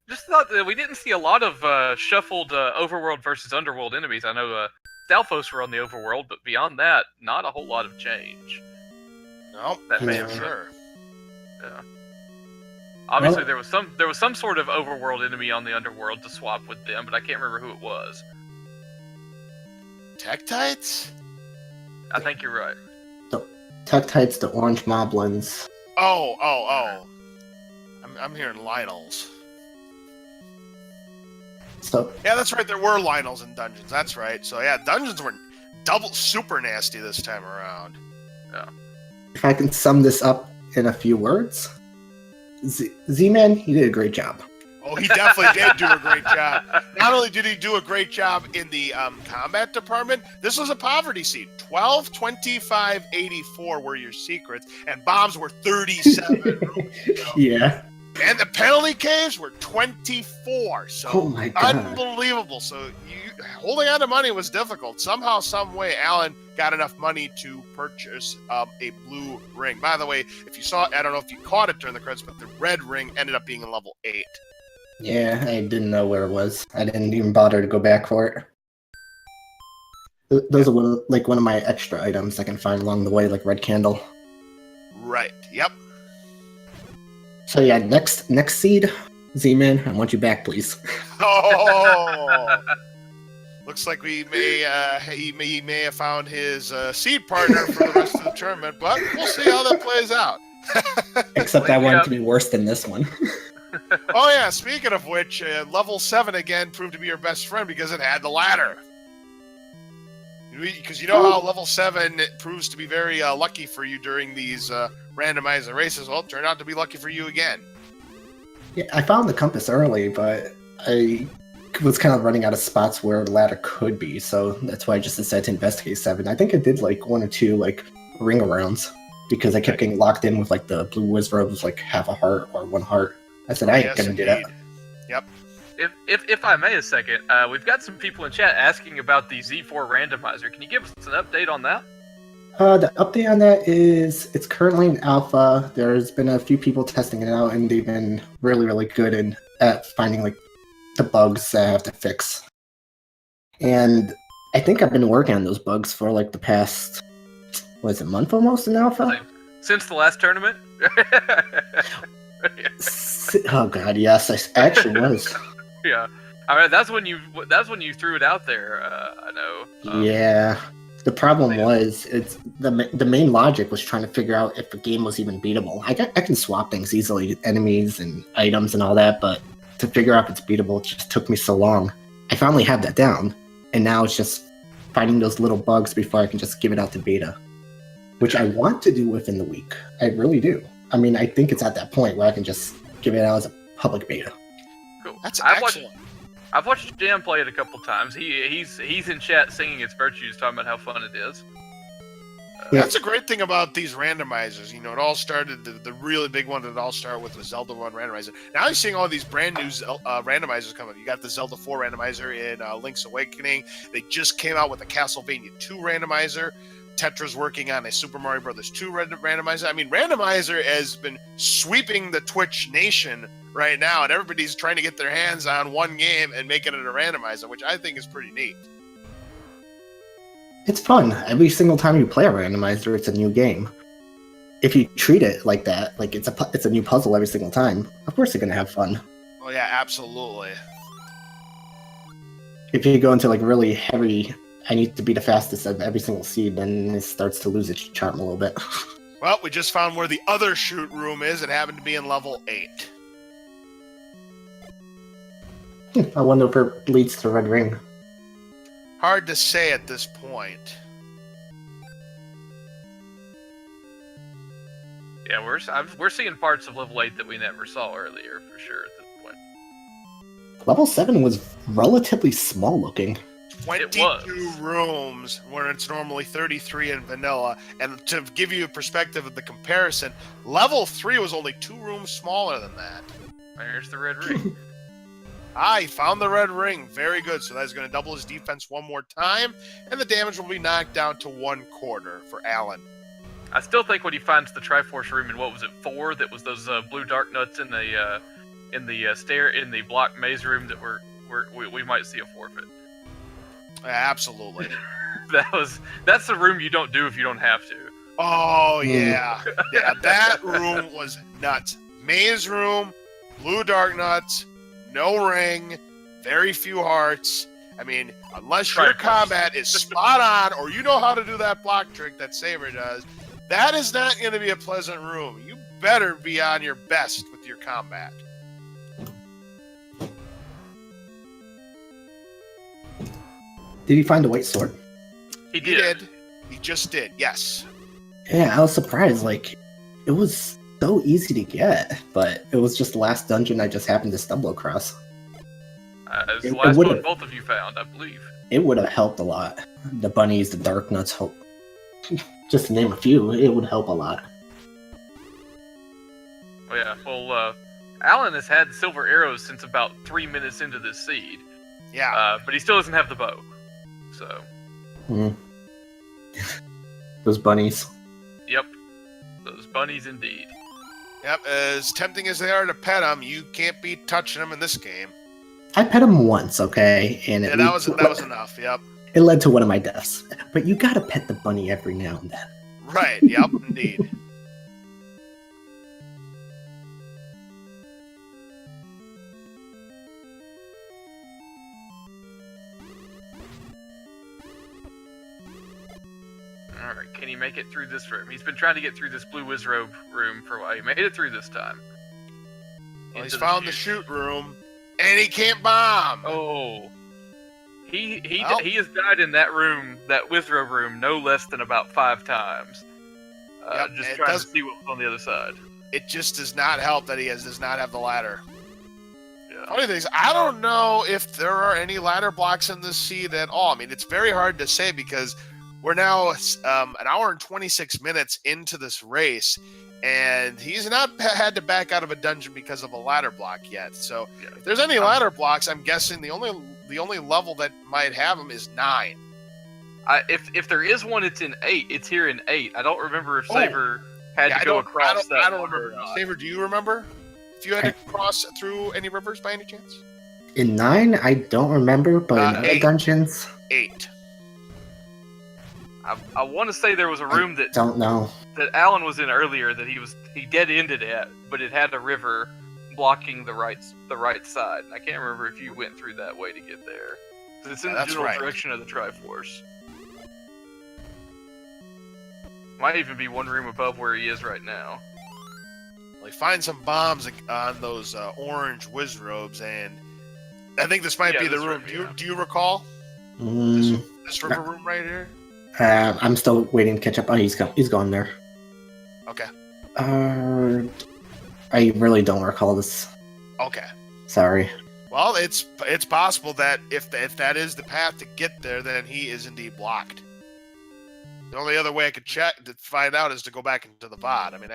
Speaker 2: Just thought that we didn't see a lot of shuffled overworld versus underworld enemies. I know Stalfos were on the overworld, but beyond that, not a whole lot of change.
Speaker 1: No,
Speaker 2: That may
Speaker 1: for
Speaker 2: have
Speaker 1: sure.
Speaker 2: Yeah. Obviously,
Speaker 3: Well-
Speaker 2: there was some sort of overworld enemy on the underworld to swap with them, but I can't remember who it was.
Speaker 1: Tektites?
Speaker 2: I think you're right.
Speaker 3: Tektites, the orange moblins.
Speaker 1: Oh. I'm hearing Lionels.
Speaker 3: So
Speaker 1: Yeah, that's right. There were Lionels in dungeons. That's right. So yeah, dungeons were double super nasty this time around.
Speaker 3: if I can sum this up in a few words, Z-Man, he did a great job.
Speaker 1: Oh, he definitely did do a great job. Not only did he do a great job in the combat department, this was a poverty seed. 12, 25, 84 were your secrets, and bombs were 37.
Speaker 3: Yeah.
Speaker 1: And the penalty caves were 24. So
Speaker 3: Oh my god.
Speaker 1: unbelievable. So holding on to money was difficult. Somehow, some way, Alan got enough money to purchase a blue ring. By the way, if you saw, I don't know if you caught it during the credits, but the red ring ended up being in level 8.
Speaker 3: Yeah, I didn't know where it was. I didn't even bother to go back for it. Those are one of my extra items I can find along the way, like red candle.
Speaker 1: Right. Yep.
Speaker 3: So yeah, next seed, Z-Man, I want you back, please.
Speaker 1: Oh. Looks like we may he may have found his seed partner for the rest of the tournament, but we'll see how that plays out.
Speaker 3: Except I want it to be worse than this one.
Speaker 1: Oh yeah, speaking of which, level 7 again proved to be your best friend because it had the ladder. Because you know how level 7 proves to be very lucky for you during these randomizer races. Well, it turned out to be lucky for you again.
Speaker 3: Yeah, I found the compass early, but I was kind of running out of spots where the ladder could be, so that's why I just decided to investigate 7. I think I did like 1 or 2 like ring arounds because I kept getting locked in with like the blue wizard was like half a heart or 1 heart. I said I ain't gonna do that.
Speaker 1: Yep.
Speaker 2: If I may a second, we've got some people in chat asking about the Z4 randomizer. Can you give us an update on that?
Speaker 3: The update on that is it's currently in alpha. There's been a few people testing it out, and they've been really, really good at finding like the bugs that I have to fix. And I think I've been working on those bugs for like the past, month almost in alpha?
Speaker 2: Since the last tournament?
Speaker 3: Oh god, yes, I actually was.
Speaker 2: Yeah, I mean that's when you threw it out there. I know.
Speaker 3: Yeah. The problem was it's the main logic was trying to figure out if the game was even beatable. I can swap things easily, enemies and items and all that, but to figure out if it's beatable, it just took me so long. I finally have that down, and now it's just finding those little bugs before I can just give it out to beta, which I want to do within the week. I really do. I mean, I think it's at that point where I can just give it out as a public beta.
Speaker 2: Cool.
Speaker 1: That's excellent.
Speaker 2: I've watched Jam play it a couple times. He's in chat singing its virtues, talking about how fun it is.
Speaker 3: Yeah.
Speaker 1: That's a great thing about these randomizers. You know, it all started, the really big one that it all started with was Zelda 1 randomizer. Now you're seeing all these brand new randomizers coming. You got the Zelda 4 randomizer in Link's Awakening. They just came out with the Castlevania 2 randomizer. Tetra's working on a Super Mario Brothers 2 randomizer. I mean, randomizer has been sweeping the Twitch nation right now, and everybody's trying to get their hands on one game and making it a randomizer, which I think is pretty neat.
Speaker 3: It's fun. Every single time you play a randomizer, it's a new game. If you treat it like that, like it's a new puzzle every single time, of course you're gonna have fun.
Speaker 1: Oh yeah, absolutely.
Speaker 3: If you go into like really heavy, I need to be the fastest of every single seed, then it starts to lose its charm a little bit.
Speaker 1: Well, we just found where the other shoot room is. It happened to be in level 8.
Speaker 3: I wonder if it leads to Red Ring.
Speaker 1: Hard to say at this point.
Speaker 2: Yeah, we're seeing parts of level 8 that we never saw earlier, for sure, at this point.
Speaker 3: Level 7 was relatively small looking.
Speaker 1: 22 rooms where it's normally 33 in vanilla. And to give you a perspective of the comparison, level 3 was only 2 rooms smaller than that.
Speaker 2: There's the red ring.
Speaker 1: He found the red ring. Very good. So that's going to double his defense one more time. And the damage will be knocked down to 1/4 for Alan.
Speaker 2: I still think when he finds the Triforce room in, what was it, 4? That was those blue dark nuts in the block maze room that we might see a forfeit.
Speaker 1: Absolutely.
Speaker 2: That's the room you don't do if you don't have to.
Speaker 1: Oh yeah, yeah. That room was nuts. Maze room, blue dark nuts, no ring, very few hearts. I mean, unless your combat is spot on or you know how to do that block trick that Saber does, that is not going to be a pleasant room. You better be on your best with your combat.
Speaker 3: Did he find a white sword?
Speaker 2: He did.
Speaker 1: He just did, yes.
Speaker 3: Yeah, I was surprised. Like, it was so easy to get, but it was just the last dungeon I just happened to stumble across.
Speaker 2: It's the last one both of you found, I believe.
Speaker 3: It would have helped a lot. The bunnies, the dark nuts, hope. Just to name a few, it would help a lot.
Speaker 2: Oh yeah, well, Alan has had silver arrows since about 3 minutes into this seed.
Speaker 1: Yeah.
Speaker 2: But he still doesn't have the bow, so...
Speaker 3: Those bunnies.
Speaker 2: Yep, those bunnies indeed.
Speaker 1: Yep, as tempting as they are to pet them, you can't be touching them in this game.
Speaker 3: I pet him once, okay? And
Speaker 1: Yeah, that was enough, yep.
Speaker 3: It led to one of my deaths. But you gotta pet the bunny every now and then.
Speaker 1: Right, yep, indeed.
Speaker 2: Alright, can he make it through this room? He's been trying to get through this blue wizrobe room for a while. He made it through this time.
Speaker 1: Well, he's found the shoot room, and he can't bomb!
Speaker 2: Oh. He has died in that room, that wizrobe room, no less than about 5 times. Just trying to see what's on the other side.
Speaker 1: It just does not help that he does not have the ladder.
Speaker 2: Yeah.
Speaker 1: Funny thing is, I don't know if there are any ladder blocks in this seed at all. I mean, it's very hard to say because we're now an hour and 26 minutes into this race, and he's not had to back out of a dungeon because of a ladder block yet. So if there's any ladder blocks, I'm guessing the only level that might have them is 9.
Speaker 2: If there is one, it's in 8. It's here in 8. I don't remember if Saber had to go across that.
Speaker 1: I don't remember. Saber, do you remember if you had to cross through any rivers by any chance?
Speaker 3: In 9, I don't remember, but in other dungeons,
Speaker 1: 8.
Speaker 2: I want to say there was a room that
Speaker 3: don't know
Speaker 2: that Alan was in earlier that he dead ended at, but it had a river blocking the right side. And I can't remember if you went through that way to get there. Because it's in the general direction of the Triforce. Might even be one room above where he is right now.
Speaker 1: Well, find some bombs on those orange wizrobes, and I think this might be the room. Do you recall? This river room right here?
Speaker 3: I'm still waiting to catch up. Oh, he's gone there.
Speaker 1: Okay.
Speaker 3: I really don't recall this.
Speaker 1: Okay.
Speaker 3: Sorry.
Speaker 1: Well, it's possible that if that is the path to get there, then he is indeed blocked. The only other way I could check to find out is to go back into the VOD. I mean,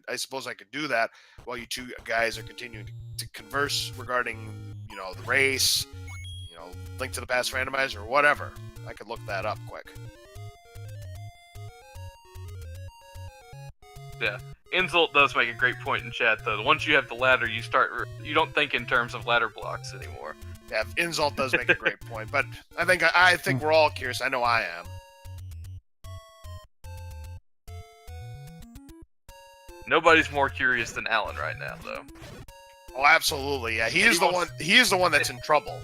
Speaker 1: I suppose I could do that while you two guys are continuing to converse regarding, the race, Link to the Past Randomizer or whatever. I could look that up quick.
Speaker 2: Yeah, Insult does make a great point in chat though. Once you have the ladder, you don't think in terms of ladder blocks anymore.
Speaker 1: Yeah, Insult does make a great point, but I think we're all curious. I know I am.
Speaker 2: Nobody's more curious than Alan right now, though.
Speaker 1: Oh, absolutely. Yeah, he is the one that's in trouble.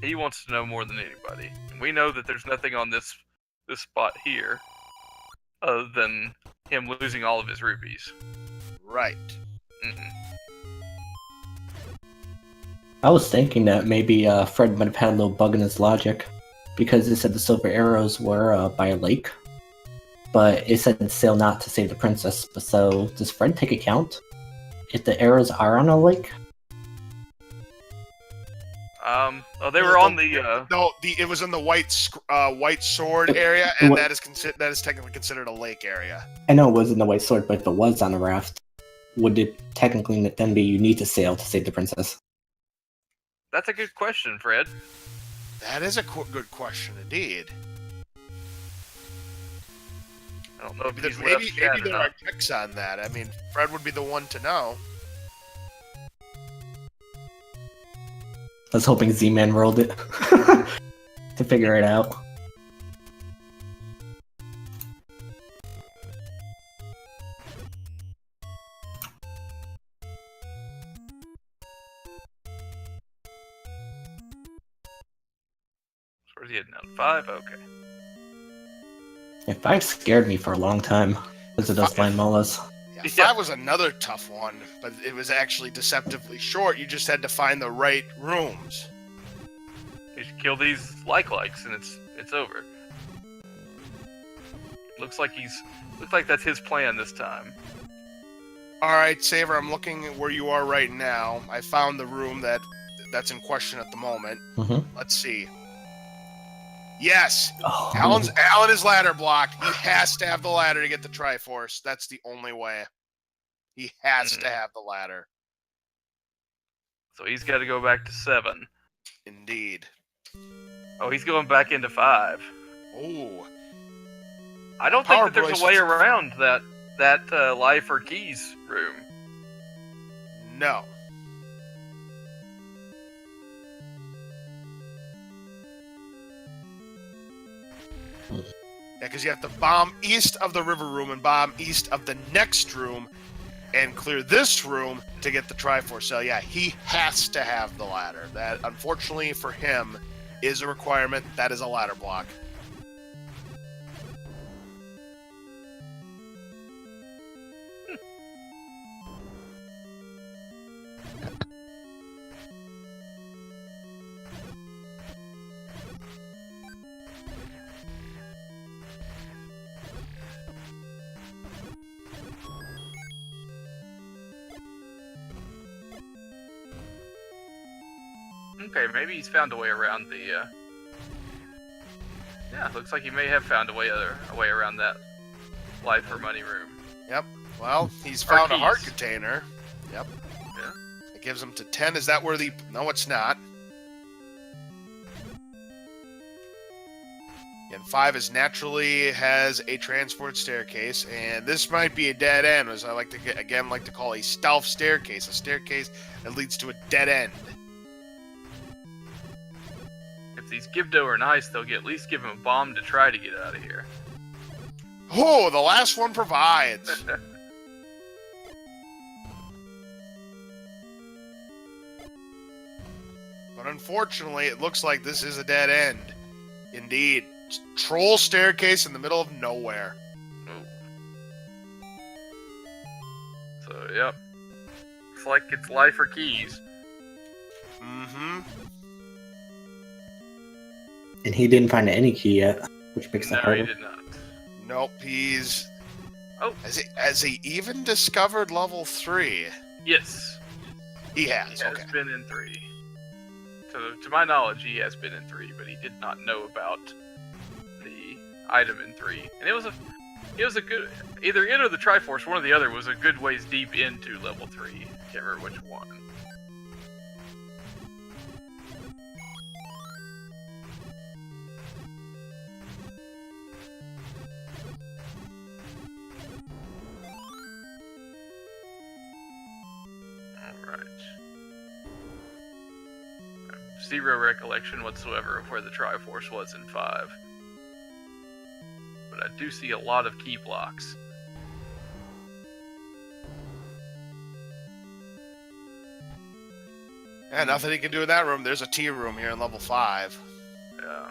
Speaker 2: He wants to know more than anybody. And we know that there's nothing on this spot here other than him losing all of his rupees.
Speaker 1: Right.
Speaker 3: I was thinking that maybe Fred might have had a little bug in his logic, because it said the silver arrows were by a lake, but it said sail not to save the princess. So does Fred take account if the arrows are on a lake?
Speaker 2: They were on the.
Speaker 1: No, it was in the white sword area, and that is technically considered a lake area.
Speaker 3: I know it was in the white sword, but if it was on a raft, would it technically then be you need to sail to save the princess?
Speaker 2: That's a good question, Fred.
Speaker 1: That is a good question indeed.
Speaker 2: I don't know if
Speaker 1: maybe there are checks on that. I mean, Fred would be the one to know.
Speaker 3: I was hoping Z-Man rolled it. to figure it out.
Speaker 2: Where's he heading out? 5? Okay.
Speaker 3: Yeah, 5 scared me for a long time because of those land molas.
Speaker 1: Yeah, 5 was another tough one, but it was actually deceptively short. You just had to find the right rooms.
Speaker 2: You should kill these likes, and it's over. Looks like that's his plan this time.
Speaker 1: All right, Saver, I'm looking at where you are right now. I found the room that's in question at the moment.
Speaker 3: Mm-hmm.
Speaker 1: Let's see. Yes,
Speaker 3: Oh.
Speaker 1: Alan is ladder blocked. He has to have the ladder to get the Triforce. That's the only way. He has to have the ladder.
Speaker 2: So he's got to go back to 7.
Speaker 1: Indeed.
Speaker 2: Oh, he's going back into 5.
Speaker 1: Oh.
Speaker 2: I don't think that there's a way around that life or keys room.
Speaker 1: No. Yeah, because you have to bomb east of the river room and bomb east of the next room and clear this room to get the Triforce cell. Yeah, he has to have the ladder. That, unfortunately for him, is a requirement. That is a ladder block.
Speaker 2: Okay, maybe he's found a way around the. Yeah, looks like he may have found a way around that life or money room.
Speaker 1: Yep. Well, he's found a heart container. Yep.
Speaker 2: Yeah.
Speaker 1: It gives him to 10. Is that where the... No, it's not. And 5 is naturally has a transport staircase, and this might be a dead end, as I like to call a stealth staircase, a staircase that leads to a dead end.
Speaker 2: If these Gibdo are nice, they'll at least give him a bomb to try to get out of here.
Speaker 1: Oh, the last one provides. But unfortunately, it looks like this is a dead end. Indeed. Troll staircase in the middle of nowhere.
Speaker 2: Oh. So, yep. It's like it's life or keys.
Speaker 1: Mm-hmm.
Speaker 3: And he didn't find any key yet, which makes it harder.
Speaker 2: No, he did not.
Speaker 1: Nope, he's...
Speaker 2: Oh.
Speaker 1: Has he even discovered level 3?
Speaker 2: Yes.
Speaker 1: He has,
Speaker 2: He has been in 3. To my knowledge, he has been in 3, but he did not know about the item in 3. And it was a good... Either it or the Triforce, one or the other, was a good ways deep into level 3. Can't remember which one. Zero recollection whatsoever of where the Triforce was in 5. But I do see a lot of key blocks.
Speaker 1: Yeah, nothing he can do in that room. There's a T room here in level 5.
Speaker 2: Yeah.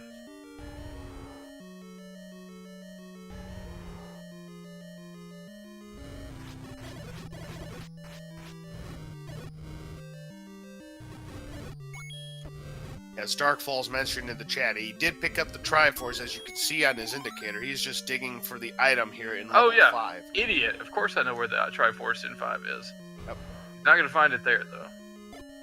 Speaker 1: As Darkfall's mentioned in the chat, he did pick up the Triforce, as you can see on his indicator. He's just digging for the item here in level 5.
Speaker 2: Idiot. Of course I know where the Triforce in 5 is.
Speaker 1: Yep.
Speaker 2: Not going to find it there, though.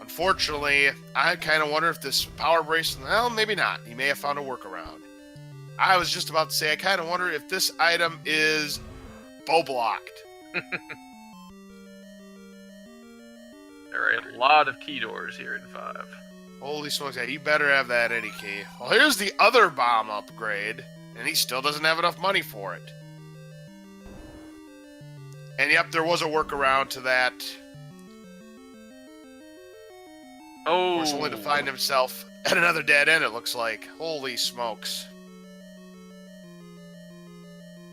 Speaker 1: Unfortunately, I kind of wonder if this power bracelet... Well, maybe not. He may have found a workaround. I was just about to say, I kind of wonder if this item is bow-blocked.
Speaker 2: There are a lot of key doors here in 5.
Speaker 1: Holy smokes, yeah, you better have that any key. Well, here's the other bomb upgrade, and he still doesn't have enough money for it. And yep, there was a workaround to that.
Speaker 2: Oh.
Speaker 1: Of course, only to find himself And another dead end, it looks like. Holy smokes.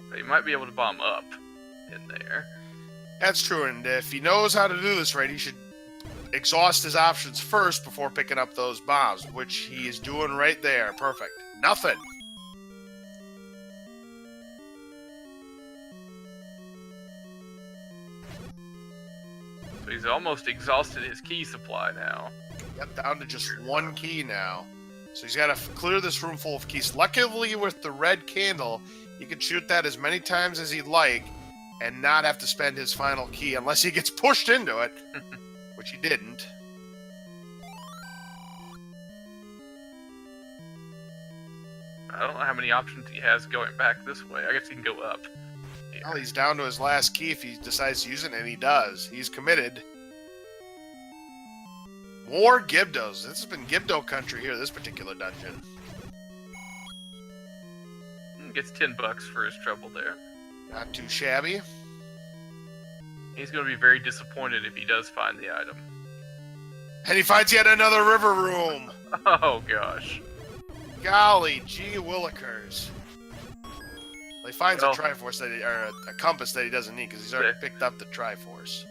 Speaker 2: So you might be able to bomb up in there.
Speaker 1: That's true, and if he knows how to do this right, he should exhaust his options first before picking up those bombs, which he is doing right there. Perfect. Nothing.
Speaker 2: So he's almost exhausted his key supply now.
Speaker 1: Yep, down to just one key now. So he's got to clear this room full of keys. Luckily, with the red candle, he can shoot that as many times as he'd like and not have to spend his final key unless he gets pushed into it, which he didn't.
Speaker 2: I don't know how many options he has going back this way. I guess he can go up. Yeah.
Speaker 1: Well, he's down to his last key if he decides to use it, and he does. He's committed. More Gibdos. This has been Gibdo country here, this particular dungeon.
Speaker 2: Gets $10 for his trouble there.
Speaker 1: Not too shabby.
Speaker 2: He's going to be very disappointed if he does find the item.
Speaker 1: And he finds yet another river room.
Speaker 2: Oh, gosh.
Speaker 1: Golly gee willikers. Well, he finds a Triforce that or a compass that he doesn't need because he's already picked up the Triforce.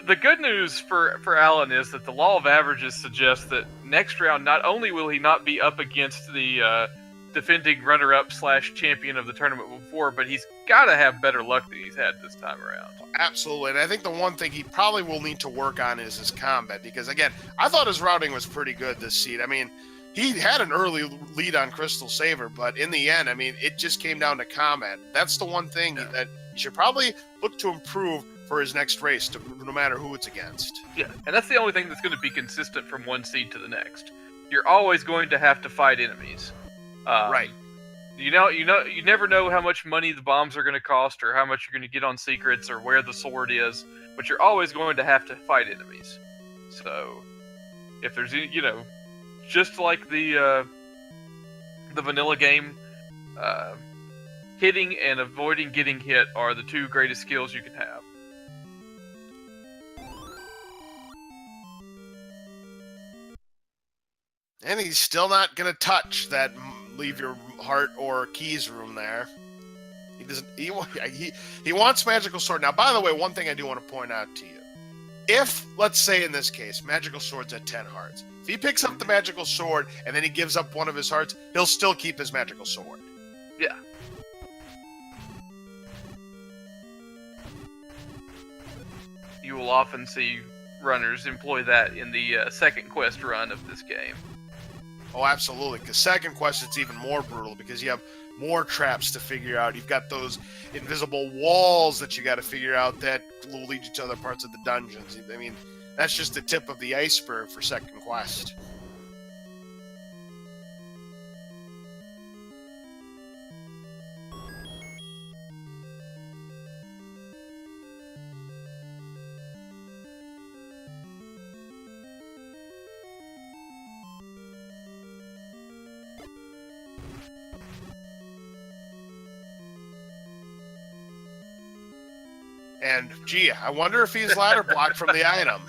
Speaker 2: The good news for Alan is that the law of averages suggests that next round, not only will he not be up against the defending runner-up / champion of the tournament before, but he's got to have better luck than he's had this time around.
Speaker 1: Absolutely, and I think the one thing he probably will need to work on is his combat, because, again, I thought his routing was pretty good this seed. I mean, he had an early lead on CrystalSaver, but in the end, I mean, it just came down to combat. That's the one thing that he should probably look to improve for his next race, no matter who it's against.
Speaker 2: Yeah, and that's the only thing that's going to be consistent from one seed to the next. You're always going to have to fight enemies.
Speaker 1: Right.
Speaker 2: You never know how much money the bombs are going to cost, or how much you're going to get on secrets, or where the sword is, but you're always going to have to fight enemies. So, if there's, just like the vanilla game, hitting and avoiding getting hit are the two greatest skills you can have.
Speaker 1: And he's still not going to touch that leave your heart or keys room there. He doesn't. He wants magical sword. Now, by the way, one thing I do want to point out to you: if, let's say in this case, magical sword's at 10 hearts, if he picks up the magical sword and then he gives up one of his hearts, he'll still keep his magical sword.
Speaker 2: Yeah. You will often see runners employ that in the second quest run of this game.
Speaker 1: Oh, absolutely, because second quest, it's even more brutal because you have more traps to figure out. You've got those invisible walls that you got to figure out that will lead you to other parts of the dungeons. I mean, that's just the tip of the iceberg for second quest. And, gee, I wonder if he's ladder blocked from the item.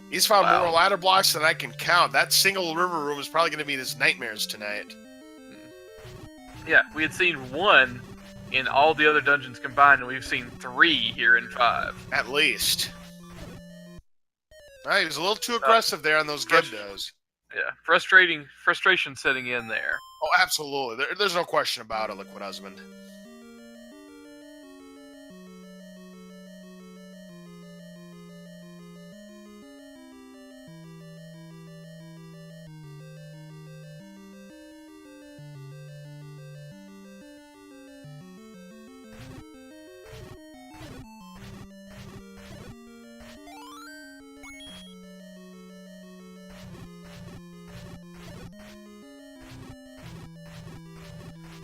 Speaker 1: He's found more ladder blocks than I can count. That single river room is probably going to be his nightmares tonight.
Speaker 2: Yeah, we had seen one in all the other dungeons combined, and we've seen 3 here in 5.
Speaker 1: At least. He was a little too aggressive there on those Gibdos.
Speaker 2: Yeah, frustration setting in there.
Speaker 1: Oh, absolutely. There's no question about it, Liquid Husband.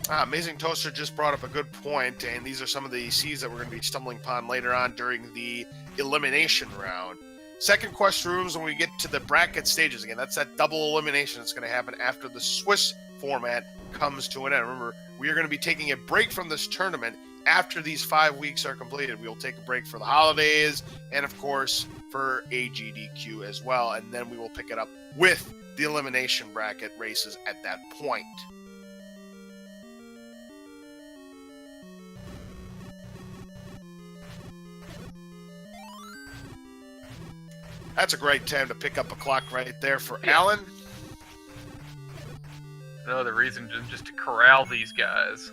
Speaker 1: Amazing Toaster just brought up a good point, and these are some of the C's that we're going to be stumbling upon later on during the elimination round. Second quest rooms, when we get to the bracket stages again, that's that double elimination that's going to happen after the Swiss format comes to an end. Remember, we are going to be taking a break from this tournament after these 5 weeks are completed. We will take a break for the holidays and, of course, for AGDQ as well, and then we will pick it up with the elimination bracket races at that point. That's a great time to pick up a clock right there for Alan.
Speaker 2: No other reason than just to corral these guys.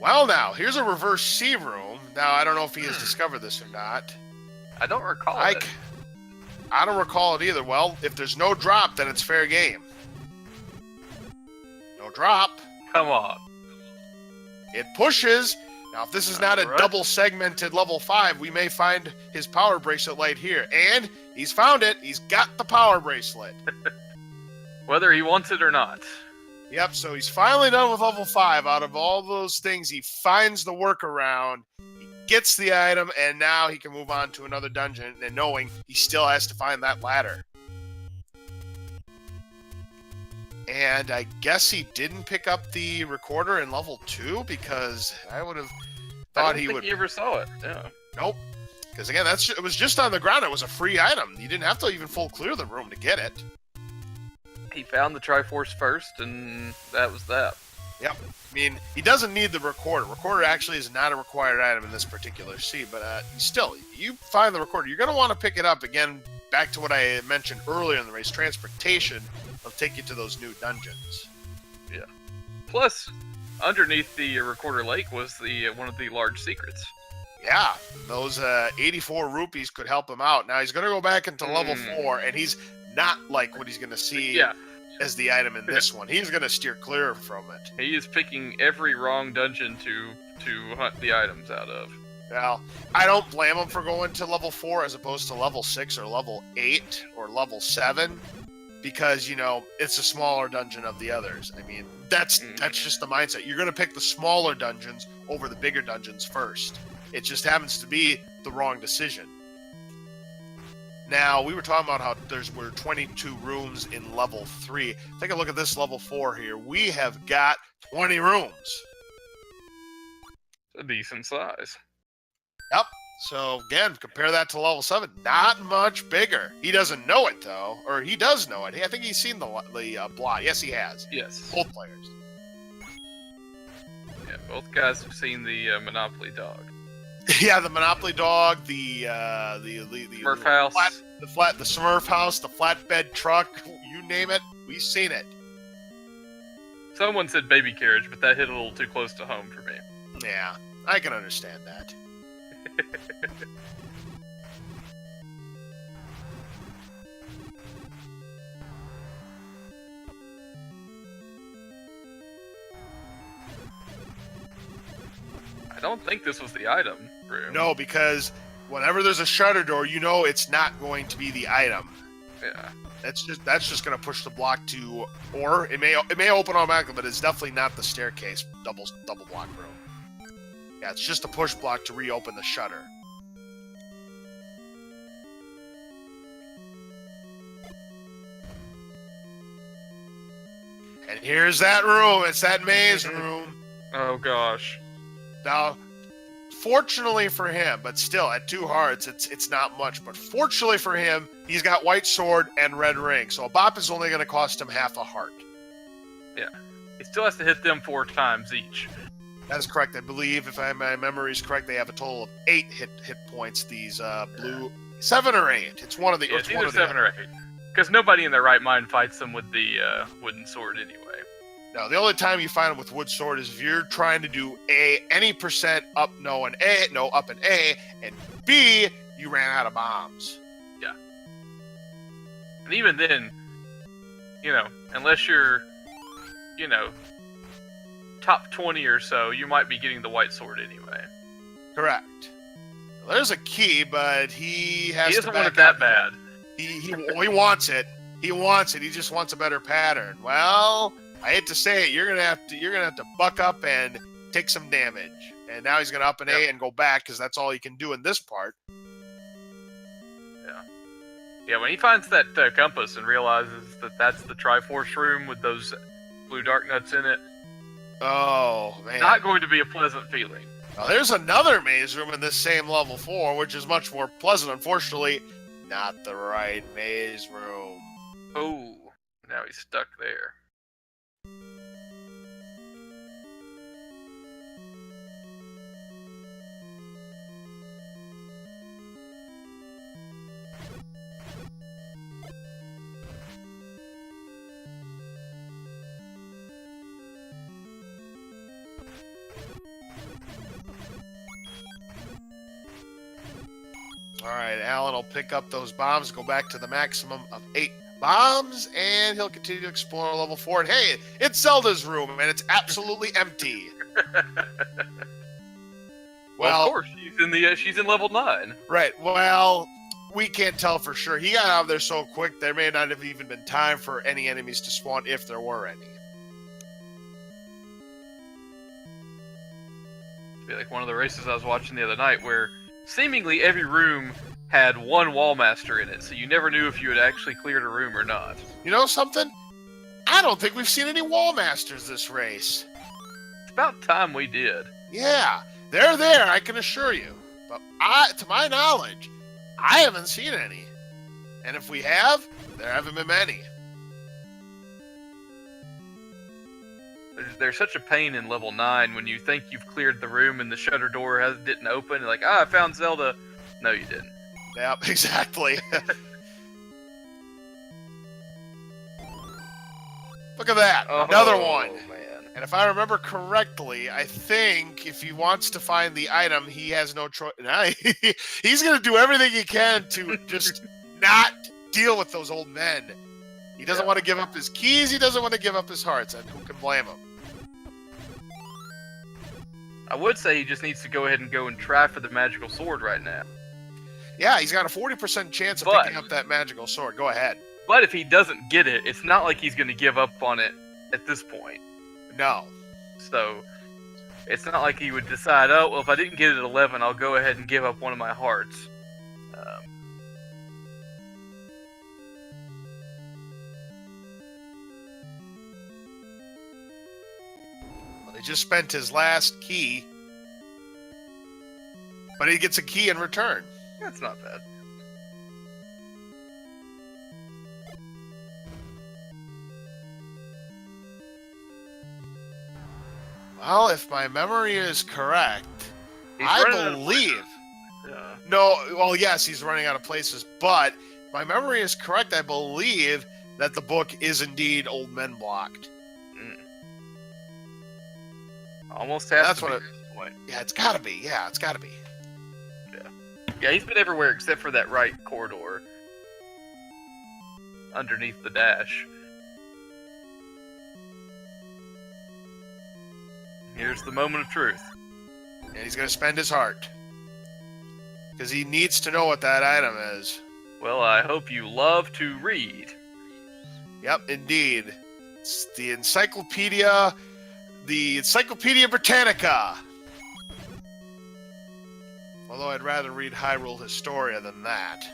Speaker 1: Well, now, here's a reverse C room. Now, I don't know if he has discovered this or not.
Speaker 2: I don't recall it.
Speaker 1: I don't recall it either. Well, if there's no drop, then it's fair game. No drop.
Speaker 2: Come on.
Speaker 1: It pushes. Now, if this is not a double segmented level 5, we may find his power bracelet light here. And he's found it. He's got the power bracelet.
Speaker 2: Whether he wants it or not.
Speaker 1: Yep, so he's finally done with level 5. Out of all those things, he finds the workaround. He gets the item, and now he can move on to another dungeon, and knowing he still has to find that ladder. And I guess he didn't pick up the recorder in level 2, because I would have thought he would.
Speaker 2: I don't think he ever saw it. Yeah.
Speaker 1: Nope. Because again, it was just on the ground. It was a free item. You didn't have to even full clear the room to get it.
Speaker 2: He found the Triforce first, and that was that.
Speaker 1: Yep. I mean, he doesn't need the recorder. Recorder actually is not a required item in this particular sea, but still, you find the recorder. You're going to want to pick it up. Again, back to what I mentioned earlier in the race, transportation will take you to those new dungeons.
Speaker 2: Yeah. Plus, underneath the recorder lake was the one of the large secrets.
Speaker 1: Yeah, those 84 rupees could help him out. Now, he's going to go back into level 4, and he's not like what he's going to see as the item in this one. He's going to steer clear from it.
Speaker 2: He is picking every wrong dungeon to hunt the items out of.
Speaker 1: Well, I don't blame him for going to level 4 as opposed to level 6 or level 8 or level 7 because, you know, it's a smaller dungeon of the others. I mean, that's just the mindset. You're going to pick the smaller dungeons over the bigger dungeons first. It just happens to be the wrong decision. Now, we were talking about how were 22 rooms in level 3. Take a look at this level 4 here. We have got 20 rooms.
Speaker 2: It's a decent size.
Speaker 1: Yep. So, again, compare that to level 7. Not much bigger. He doesn't know it, though. Or he does know it. I think he's seen the blot. Yes, he has.
Speaker 2: Yes.
Speaker 1: Both players.
Speaker 2: Yeah, both guys have seen the Monopoly dog.
Speaker 1: Yeah, the Monopoly dog, the
Speaker 2: Smurf house,
Speaker 1: the Smurf house, the flatbed truck, you name it, we've seen it.
Speaker 2: Someone said baby carriage, but that hit a little too close to home for me.
Speaker 1: Yeah, I can understand that.
Speaker 2: I don't think this was the item room.
Speaker 1: No, because whenever there's a shutter door, you know it's not going to be the item.
Speaker 2: Yeah.
Speaker 1: That's just going to push the block to, or it may open automatically, but it's definitely not the staircase double block room. Yeah, it's just a push block to reopen the shutter. And here's that room. It's that maze room.
Speaker 2: Oh gosh.
Speaker 1: Now, fortunately for him, but still at 2 hearts, it's not much. But fortunately for him, he's got white sword and red ring, so a bop is only going to cost him half a heart.
Speaker 2: Yeah, he still has to hit them 4 times each.
Speaker 1: That is correct. I believe, if my memory is correct, they have a total of 8 hit points. These blue 7 or 8. It's one of the.
Speaker 2: Yeah, it's either 7 or 8. Because nobody in their right mind fights them with the wooden sword anyway.
Speaker 1: No, the only time you find them with wood sword is if you're trying to do any percent up up and A, and B, you ran out of bombs.
Speaker 2: Yeah. And even then, you know, unless you're, you know, top 20 or so, you might be getting the white sword anyway.
Speaker 1: Correct. Well, there's a key, but he has
Speaker 2: He doesn't want it that bad.
Speaker 1: He wants it. He wants it. He just wants a better pattern. Well, I hate to say it, you're gonna have to buck up and take some damage. And now he's gonna up an A and go back because that's all he can do in this part.
Speaker 2: Yeah. Yeah. When he finds that compass and realizes that that's the Triforce room with those blue dark nuts in it.
Speaker 1: Oh man!
Speaker 2: Not going to be a pleasant feeling.
Speaker 1: Now, there's another maze room in this same level 4, which is much more pleasant. Unfortunately, not the right maze room.
Speaker 2: Oh, now he's stuck there.
Speaker 1: Alright, Alan will pick up those bombs, go back to the maximum of 8 bombs, and he'll continue to explore level 4. And hey, it's Zelda's room, and it's absolutely empty.
Speaker 2: Well, of course, she's in level 9.
Speaker 1: Right, well, we can't tell for sure. He got out of there so quick, there may not have even been time for any enemies to spawn, if there were any.
Speaker 2: It'd be like one of the races I was watching the other night, where seemingly every room had one wall master in it, so you never knew if you had actually cleared a room or not.
Speaker 1: You know something? I don't think we've seen any wall masters this race.
Speaker 2: It's about time we did.
Speaker 1: Yeah, they're there, I can assure you. But to my knowledge, I haven't seen any. And if we have, there haven't been many.
Speaker 2: There's such a pain in level 9 when you think you've cleared the room and the shutter door didn't open. You're like, I found Zelda. No, you didn't.
Speaker 1: Yep, exactly. Look at that. Another one.
Speaker 2: Man.
Speaker 1: And if I remember correctly, I think if he wants to find the item, he has no choice. He's going to do everything he can to just not deal with those old men. He doesn't want to give up his keys. He doesn't want to give up his hearts. And who can blame him?
Speaker 2: I would say he just needs to go ahead and go and try for the magical sword right now.
Speaker 1: Yeah, he's got a 40% chance of picking up that magical sword. Go ahead.
Speaker 2: But if he doesn't get it, it's not like he's going to give up on it at this point.
Speaker 1: No.
Speaker 2: So, it's not like he would decide, oh, well, if I didn't get it at 11, I'll go ahead and give up one of my hearts.
Speaker 1: He just spent his last key, but he gets a key in return.
Speaker 2: That's not bad.
Speaker 1: Well, if my memory is correct, I believe... No, well, yes, he's running out of places, but if my memory is correct, I believe that the book is indeed Old Men blocked.
Speaker 2: Almost has
Speaker 1: That's
Speaker 2: to be
Speaker 1: what
Speaker 2: at this point.
Speaker 1: Yeah, it's gotta be. Yeah, it's gotta be.
Speaker 2: Yeah, he's been everywhere except for that right corridor. Underneath the dash. Here's the moment of truth.
Speaker 1: And he's gonna spend his heart. Because he needs to know what that item is.
Speaker 2: Well, I hope you love to read.
Speaker 1: Yep, indeed. It's the Encyclopedia Britannica. Although I'd rather read Hyrule Historia than that.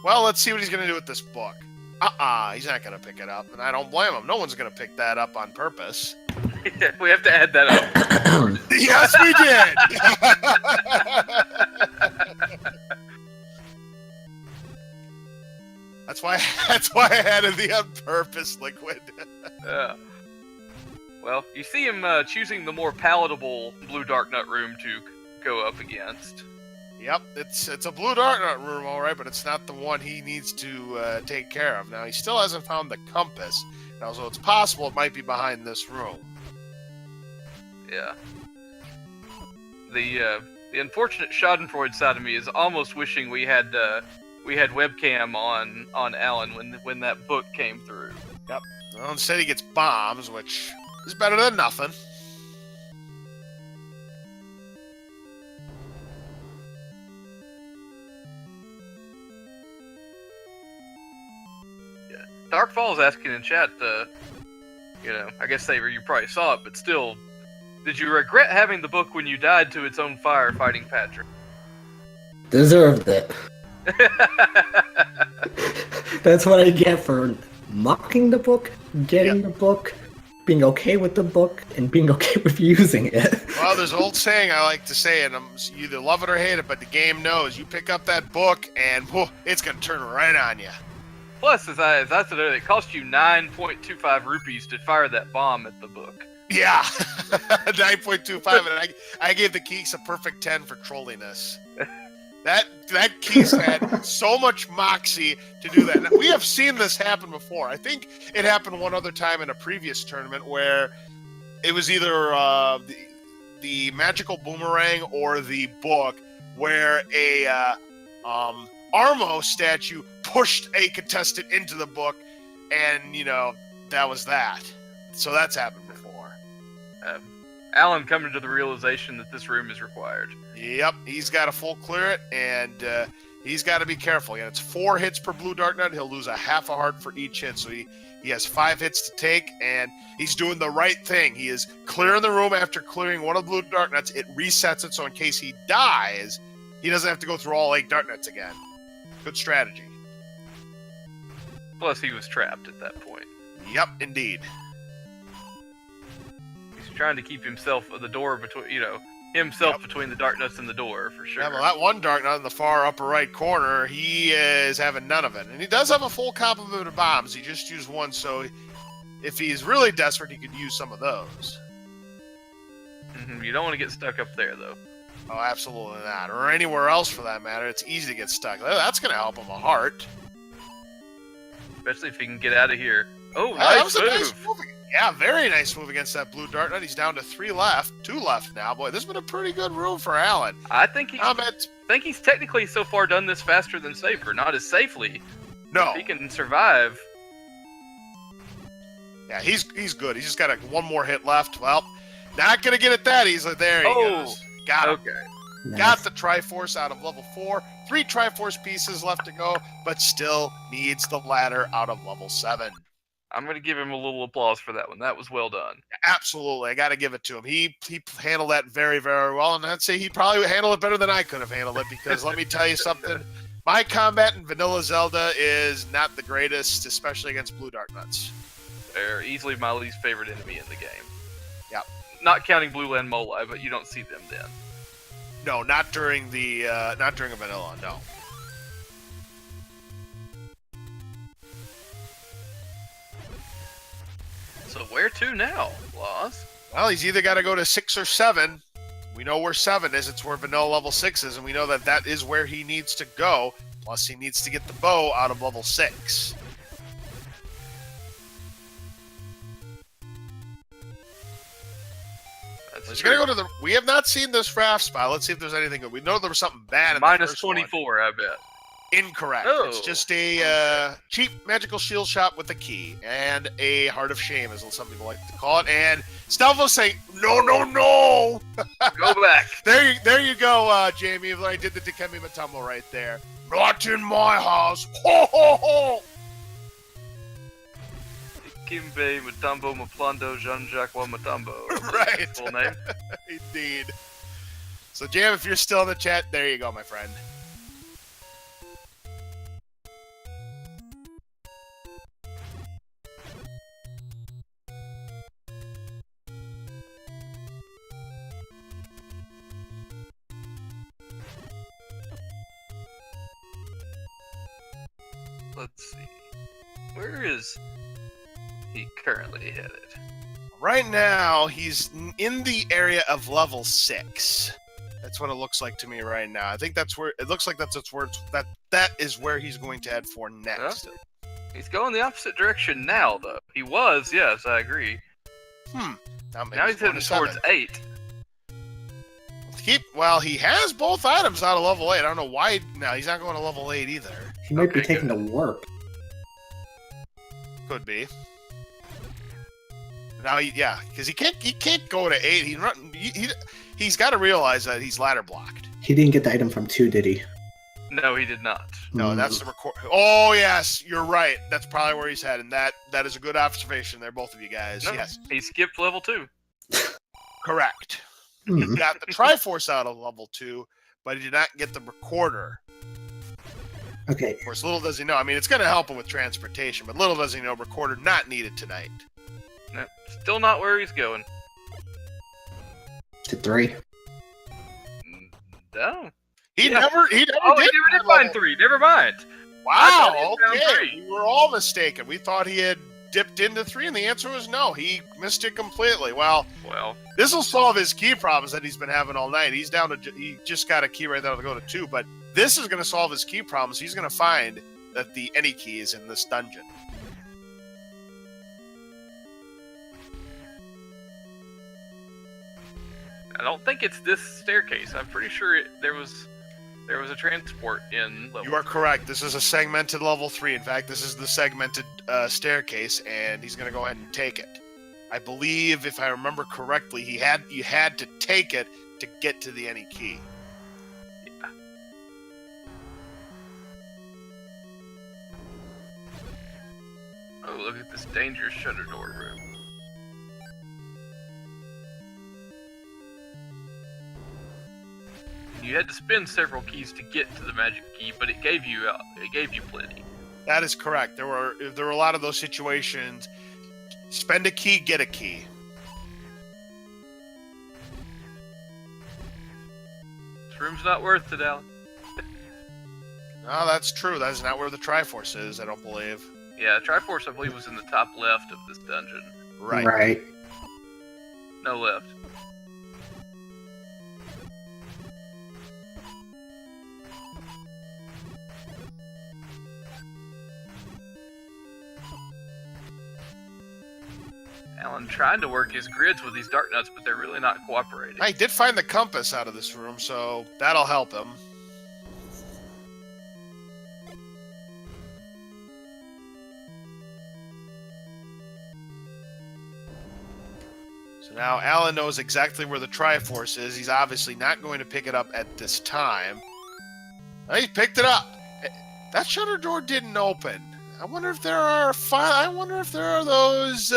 Speaker 1: Well, let's see what he's going to do with this book. He's not going to pick it up, and I don't blame him. No one's going to pick that up on purpose.
Speaker 2: We have to add that up.
Speaker 1: Yes, we did! That's why I added the on purpose liquid.
Speaker 2: Yeah. Well, you see him choosing the more palatable Blue Dark Nut room to go up against.
Speaker 1: Yep, it's a Blue Dark Nut room, all right, but it's not the one he needs to take care of. Now, he still hasn't found the compass. Now, so it's possible it might be behind this room.
Speaker 2: Yeah. The unfortunate Schadenfreude side of me is almost wishing we had webcam on Alan when that book came through.
Speaker 1: Yep. Well, instead he gets bombs, which is better than nothing.
Speaker 2: Yeah. Darkfall's asking in chat, I guess Saver, you probably saw it, but still, did you regret having the book when you died to its own fire fighting Patrick?
Speaker 3: Deserved it. That's what I get for mocking the book, getting the book, being okay with the book, and being okay with using it.
Speaker 1: Well, Well, there's an old saying I like to say, and you either love it or hate it, but the game knows. You pick up that book, and whoa, it's going to turn right on you.
Speaker 2: Plus, as I said earlier, it cost you 9.25 rupees to fire that bomb at the book.
Speaker 1: Yeah, 9.25, and I gave the Keeks a perfect 10 for trolliness. That Keeks had so much moxie to do that. Now, we have seen this happen before. I think it happened one other time in a previous tournament where it was either the magical boomerang or the book, where a Armo statue pushed a contestant into the book, and that was that. So that's happened before.
Speaker 2: Alan coming to the realization that this room is required.
Speaker 1: Yep, he's got to full clear it, and he's got to be careful. Yeah, it's 4 hits per blue dart nut. He'll lose a half a heart for each hit, so he has 5 hits to take, and he's doing the right thing. He is clearing the room after clearing one of the blue dart nuts. It resets it, so in case he dies, he doesn't have to go through all 8 dart nuts again. Good strategy.
Speaker 2: Plus, he was trapped at that point.
Speaker 1: Yep, indeed.
Speaker 2: He's trying to keep himself the door between, between the dart nuts and the door, for sure.
Speaker 1: Yeah, well, that one dart nut in the far upper right corner, he is having none of it. And he does have a full complement of bombs. He just used one, so if he's really desperate, he could use some of those.
Speaker 2: Mm-hmm. You don't want to get stuck up there, though.
Speaker 1: Oh, absolutely not. Or anywhere else, for that matter. It's easy to get stuck. That's going to help him a heart.
Speaker 2: Especially if he can get out of here. Oh,
Speaker 1: that
Speaker 2: nice
Speaker 1: was
Speaker 2: move.
Speaker 1: a nice move. Yeah, very nice move against that blue dart nut. He's down to 2 left now. Boy, this has been a pretty good room for Alan.
Speaker 2: I think he's technically so far done this faster than Saber. Not as safely.
Speaker 1: No.
Speaker 2: If he can survive.
Speaker 1: Yeah, he's good. He's just got one more hit left. Well, not going to get it that easily. There he goes. Got him.
Speaker 2: Okay.
Speaker 3: Nice.
Speaker 1: Got the Triforce out of level 4. 3 Triforce pieces left to go, but still needs the ladder out of level 7.
Speaker 2: I'm going to give him a little applause for that one. That was well done.
Speaker 1: Absolutely. I got to give it to him. He handled that very, very well, and I'd say he probably handled it better than I could have handled it, because let me tell you something. My combat in vanilla Zelda is not the greatest, especially against blue dart nuts.
Speaker 2: They're easily my least favorite enemy in the game.
Speaker 1: Yep.
Speaker 2: Not counting Blue Land Moli, but you don't see them then.
Speaker 1: No, not during a vanilla, no.
Speaker 2: So where to now, Laws?
Speaker 1: Well, he's either got to go to 6 or 7. We know where 7 is. It's where vanilla level 6 is, and we know that is where he needs to go. Plus, he needs to get the bow out of level 6. He's gonna go to the. We have not seen this raft spot. Let's see if there's anything good. We know there was something bad in the first
Speaker 2: 24, I bet.
Speaker 1: Incorrect.
Speaker 2: Oh.
Speaker 1: It's just a cheap magical shield shot with a key and a heart of shame, as some people like to call it. And Stelvo's saying, "No, no, no!
Speaker 2: Go back."
Speaker 1: There you go, Jamie. I did the Dikembe Matumbo right there. Not in my house. Ho ho ho!
Speaker 2: Dikembe Matumbo Maplando Jean-Jacques Matumbo.
Speaker 1: Right.
Speaker 2: Full name.
Speaker 1: Indeed. So, Jam, if you're still in the chat, there you go, my friend.
Speaker 2: Let's see. Where is he currently headed?
Speaker 1: Right now, he's in the area of level 6. That's what it looks like to me right now. I think that's where it looks like that is where he's going to head for next.
Speaker 2: Yeah. He's going the opposite direction now, though. He was, yes, I agree.
Speaker 1: Now
Speaker 2: He's heading towards 8.
Speaker 1: Well, he has both items out of level 8. I don't know why. No, he's not going to level 8 either.
Speaker 3: He might be taking the warp.
Speaker 1: Could be. Now, because he can't go to 8. He's got to realize that he's ladder blocked.
Speaker 3: He didn't get the item from 2, did he?
Speaker 2: No, he did not.
Speaker 1: No, that's the record. Oh, yes, you're right. That's probably where he's heading. That is a good observation there, both of you guys.
Speaker 2: No,
Speaker 1: yes,
Speaker 2: he skipped level 2.
Speaker 1: Correct. He got the Triforce out of level 2, but he did not get the recorder.
Speaker 3: Okay.
Speaker 1: Of course, little does he know. I mean, it's going to help him with transportation, but little does he know, recorder not needed tonight.
Speaker 2: No, still not where he's going.
Speaker 3: To 3.
Speaker 2: No.
Speaker 1: He
Speaker 2: Yeah.
Speaker 1: never
Speaker 2: Oh, he
Speaker 1: did
Speaker 2: never did find 3. Never mind. I thought
Speaker 1: Wow,
Speaker 2: he found
Speaker 1: okay.
Speaker 2: 3.
Speaker 1: We were all mistaken. We thought he had dipped into 3, and the answer was no. He missed it completely. Well, this will solve his key problems that he's been having all night. He's down to he just got a key right now to go to 2, but this is going to solve his key problems. He's going to find that the any key is in this dungeon.
Speaker 2: I don't think it's this staircase. I'm pretty sure there was a transport in level
Speaker 1: You are correct. This is a segmented level 3. In fact, this is the segmented staircase, and he's going to go ahead and take it. I believe, if I remember correctly, you had to take it to get to the any key.
Speaker 2: Yeah. Oh, look at this dangerous shutter door room. You had to spend several keys to get to the magic key, but it gave you plenty.
Speaker 1: That is correct. There were a lot of those situations. Spend a key, get a key.
Speaker 2: This room's not worth it, Alan.
Speaker 1: No, that's true. That is not where the Triforce is, I don't believe.
Speaker 2: Yeah, Triforce, I believe, was in the top left of this dungeon.
Speaker 1: Right.
Speaker 2: No left. Alan trying to work his grids with these dark nuts, but they're really not cooperating.
Speaker 1: I did find the compass out of this room, so that'll help him. So now Alan knows exactly where the Triforce is. He's obviously not going to pick it up at this time. Oh, he picked it up. That shutter door didn't open. I wonder if there are those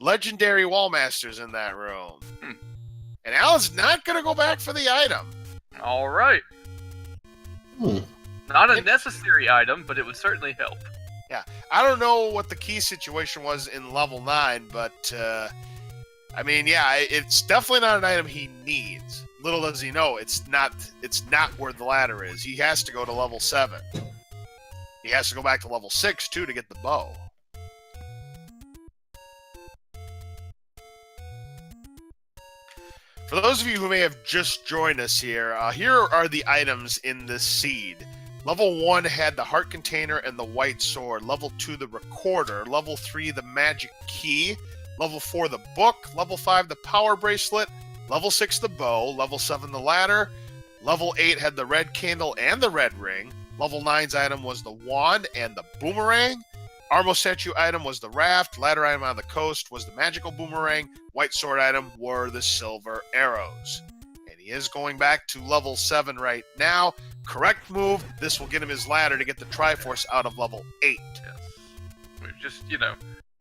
Speaker 1: legendary wall masters in that room. And Alan's not going to go back for the item.
Speaker 2: All right. Not a necessary item, but it would certainly help.
Speaker 1: Yeah, I don't know what the key situation was in level 9, but I mean, yeah, it's definitely not an item he needs. Little does he know, it's not where the ladder is. He has to go to level 7. He has to go back to level 6 too to get the bow. For those of you who may have just joined us here, here are the items in this seed. Level 1 had the heart container and the white sword. Level 2, the recorder. Level 3, the magic key. Level 4, the book. Level 5, the power bracelet. Level 6, the bow. Level 7, the ladder. Level 8 had the red candle and the red ring. Level 9's item was the wand and the boomerang. Armo statue item was the raft. Ladder item on the coast was the magical boomerang. White sword item were the silver arrows. And he is going back to level 7 right now. Correct move. This will get him his ladder to get the Triforce out of level 8.
Speaker 2: Yes.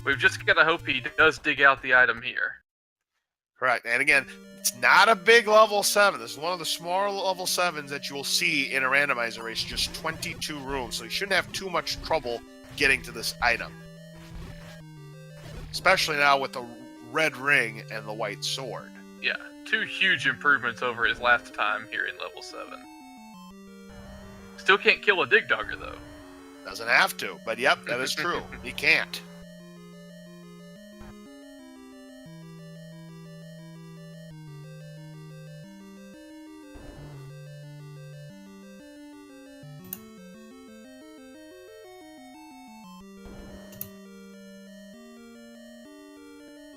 Speaker 2: We've just got to hope he does dig out the item here.
Speaker 1: Correct. And again, it's not a big level 7. This is one of the smaller level 7s that you will see in a randomizer race. Just 22 rooms. So you shouldn't have too much trouble getting to this item. Especially now with the red ring and the white sword.
Speaker 2: Yeah, 2 huge improvements over his last time here in level 7. Still can't kill a dig dogger, though.
Speaker 1: Doesn't have to, but yep, that is true. He can't.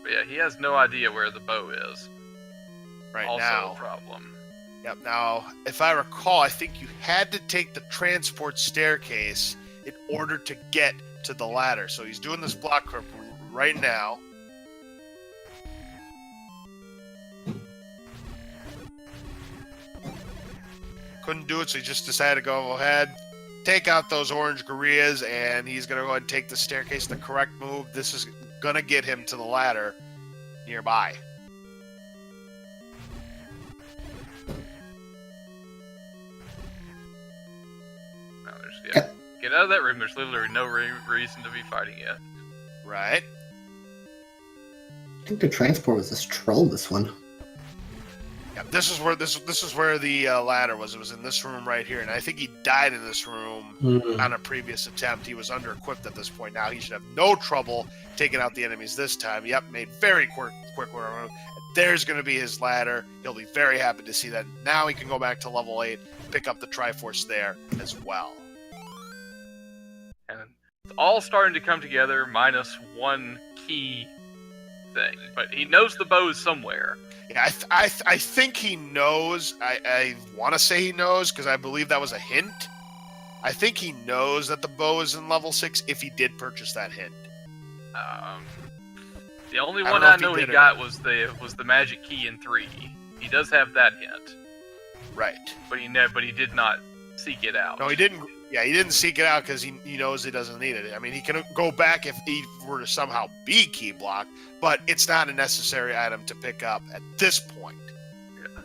Speaker 2: But yeah, he has no idea where the bow is.
Speaker 1: Right
Speaker 2: also
Speaker 1: now.
Speaker 2: a problem.
Speaker 1: Yep, now, if I recall, I think you had to take the transport staircase in order to get to the ladder. So he's doing this block curve right now. Couldn't do it, so he just decided to go ahead, take out those orange gorillas, and he's going to go ahead and take the staircase, the correct move. This is going to get him to the ladder nearby.
Speaker 2: Get out of that room. There's literally no reason to be fighting yet.
Speaker 1: Right.
Speaker 3: I think the transport was this troll, this one.
Speaker 1: this is where the ladder was. It was in this room right here, and I think he died in this room on a previous attempt. He was under-equipped at this point. Now he should have no trouble taking out the enemies this time. Yep, made very quick work. There's going to be his ladder. He'll be very happy to see that. Now he can go back to level 8, pick up the Triforce there as well.
Speaker 2: And it's all starting to come together, minus one key thing. But he knows the bow is somewhere.
Speaker 1: Yeah, I think he knows. I want to say he knows because I believe that was a hint. I think he knows that the bow is in level 6 if he did purchase that hint.
Speaker 2: The only one I know he got was the magic key in 3. He does have that hint.
Speaker 1: Right.
Speaker 2: But he did not seek it out.
Speaker 1: No, he didn't. Yeah, he didn't seek it out because he knows he doesn't need it. I mean, he can go back if he were to somehow be key blocked, but it's not a necessary item to pick up at this point.
Speaker 2: Yeah.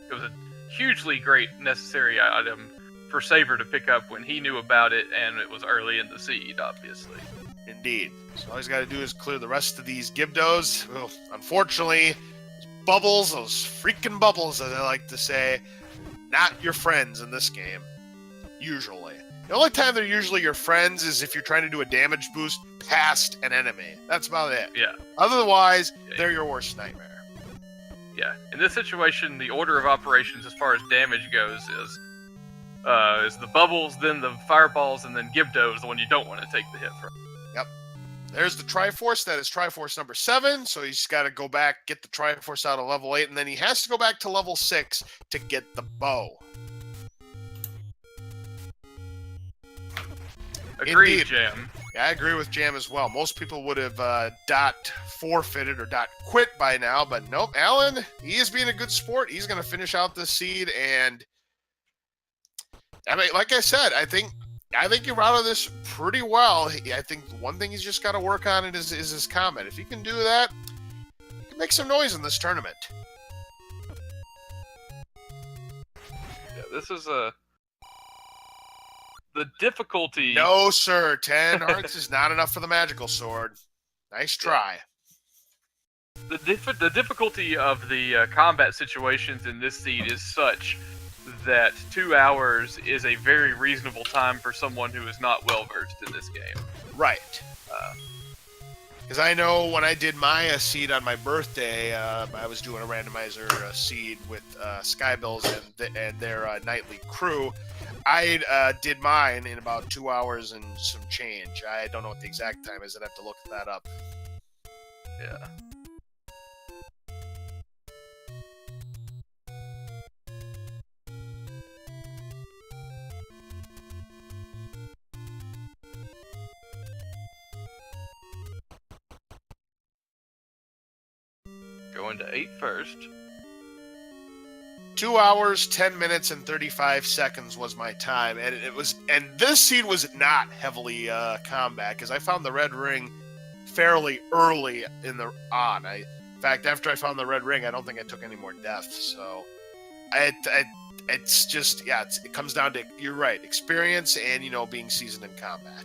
Speaker 2: It was a hugely great necessary item for Saver to pick up when he knew about it, and it was early in the seed, obviously.
Speaker 1: Indeed. So all he's got to do is clear the rest of these Gibdos. Well, unfortunately, those freaking bubbles, as I like to say, not your friends in this game. Usually. The only time they're usually your friends is if you're trying to do a damage boost past an enemy. That's about it.
Speaker 2: Yeah.
Speaker 1: Otherwise, they're your worst nightmare.
Speaker 2: Yeah. In this situation, the order of operations as far as damage goes is the bubbles, then the fireballs, and then Gibdo is the one you don't want to take the hit from.
Speaker 1: Yep. There's the Triforce. That is Triforce number 7. So he's got to go back, get the Triforce out of level 8, and then he has to go back to level 6 to get the bow.
Speaker 2: Agreed,
Speaker 1: Indeed.
Speaker 2: Jam.
Speaker 1: Yeah, I agree with Jam as well. Most people would have dot forfeited or dot quit by now, but nope. Alan, he is being a good sport. He's going to finish out this seed, and I mean, like I said, I think you're out of this pretty well. I think one thing he's just got to work on is his combat. If he can do that, he can make some noise in this tournament.
Speaker 2: Yeah, this is the difficulty.
Speaker 1: No, sir. 10 hearts is not enough for the magical sword. Nice try.
Speaker 2: The difficulty of the combat situations in this seed is such that 2 hours is a very reasonable time for someone who is not well versed in this game.
Speaker 1: Right. Because I know when I did my seed on my birthday, I was doing a randomizer seed with Skybills and their nightly crew. I did mine in about 2 hours and some change. I don't know what the exact time is. I'd have to look that up.
Speaker 2: Yeah. Going to 8 first.
Speaker 1: 2 hours, 10 minutes, and 35 seconds was my time, and this seed was not heavily combat because I found the red ring fairly early in in fact, after I found the red ring, I don't think I took any more deaths. So, it's just it comes down to, you're right, experience and being seasoned in combat.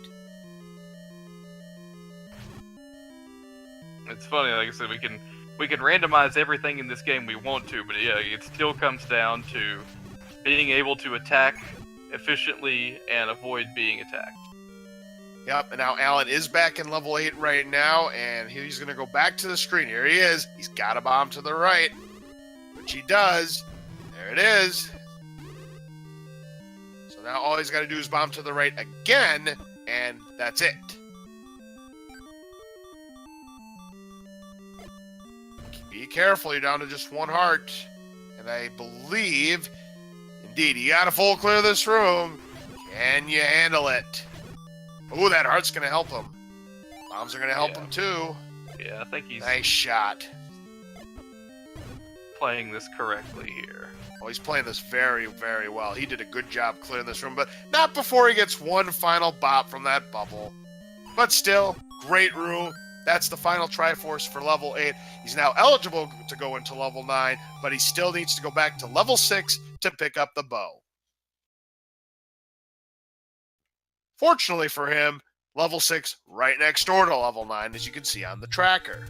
Speaker 2: It's funny, like I said, we can randomize everything in this game we want to, but yeah, it still comes down to being able to attack efficiently and avoid being attacked.
Speaker 1: Yep, and now Alan is back in level 8 right now, and he's going to go back to the screen. Here he is. He's got a bomb to the right, which he does. There it is. So now all he's got to do is bomb to the right again, and that's it. Be careful, you're down to just 1 heart. And I believe, indeed, you got to full clear this room. Can you handle it? Ooh, that heart's going to help him. Bombs are going to help him too.
Speaker 2: Yeah, I think he's
Speaker 1: nice shot.
Speaker 2: Playing this correctly here.
Speaker 1: Oh, he's playing this very, very well. He did a good job clearing this room, but not before he gets one final bop from that bubble. But still, great room. That's the final Triforce for level 8. He's now eligible to go into level 9, but he still needs to go back to level 6 to pick up the bow. Fortunately for him, level 6 right next door to level 9, as you can see on the tracker.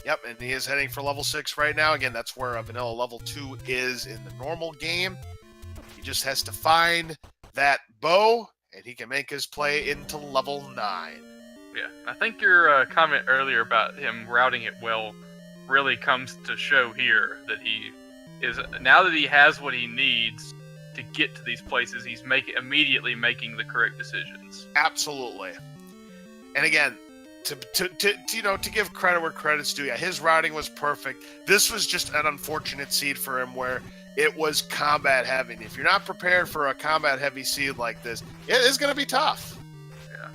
Speaker 1: Yep, and he is heading for level 6 right now. Again, that's where a vanilla level 2 is in the normal game. He just has to find that bow, and he can make his play into level 9.
Speaker 2: Yeah, I think your comment earlier about him routing it well really comes to show here that he is, now that he has what he needs to get to these places, he's immediately making the correct decisions.
Speaker 1: Absolutely. And again, to give credit where credit's due, yeah, his routing was perfect. This was just an unfortunate seed for him where it was combat heavy. If you're not prepared for a combat heavy seed like this, it is going to be tough.
Speaker 2: Yeah.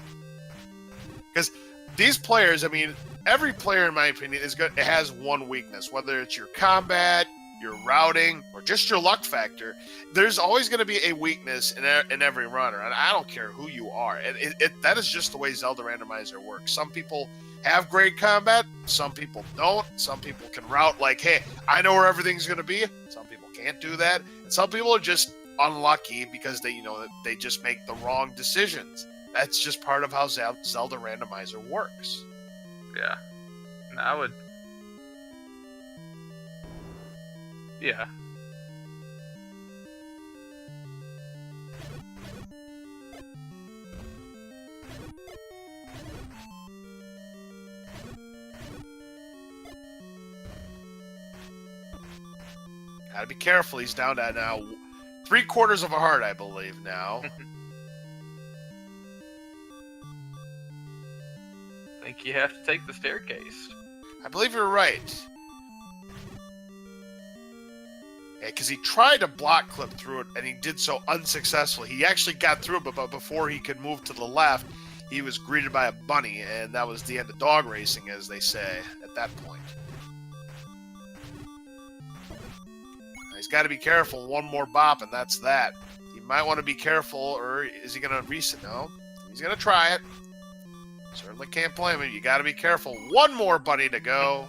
Speaker 1: Because these players, I mean, every player, in my opinion, has one weakness, whether it's your combat, your routing, or just your luck factor. There's always going to be a weakness in every runner, and I don't care who you are. That is just the way Zelda Randomizer works. Some people have great combat, some people don't. Some people can route like, hey, I know where everything's going to be. Some people can't do that, and some people are just unlucky because they just make the wrong decisions. That's just part of how Zelda Randomizer works.
Speaker 2: Yeah. And I would... Yeah.
Speaker 1: Gotta be careful. He's down to now 3/4 of a heart, I believe, now.
Speaker 2: I think you have to take the staircase.
Speaker 1: I believe you're right. Yeah, because he tried to block clip through it, and he did so unsuccessfully. He actually got through it, but before he could move to the left, he was greeted by a bunny, and that was the end of dog racing, as they say, at that point. He's got to be careful. One more bop, and that's that. He might want to be careful, or is he going to reset? No, he's going to try it. Certainly can't blame him. You got to be careful. One more bunny to go.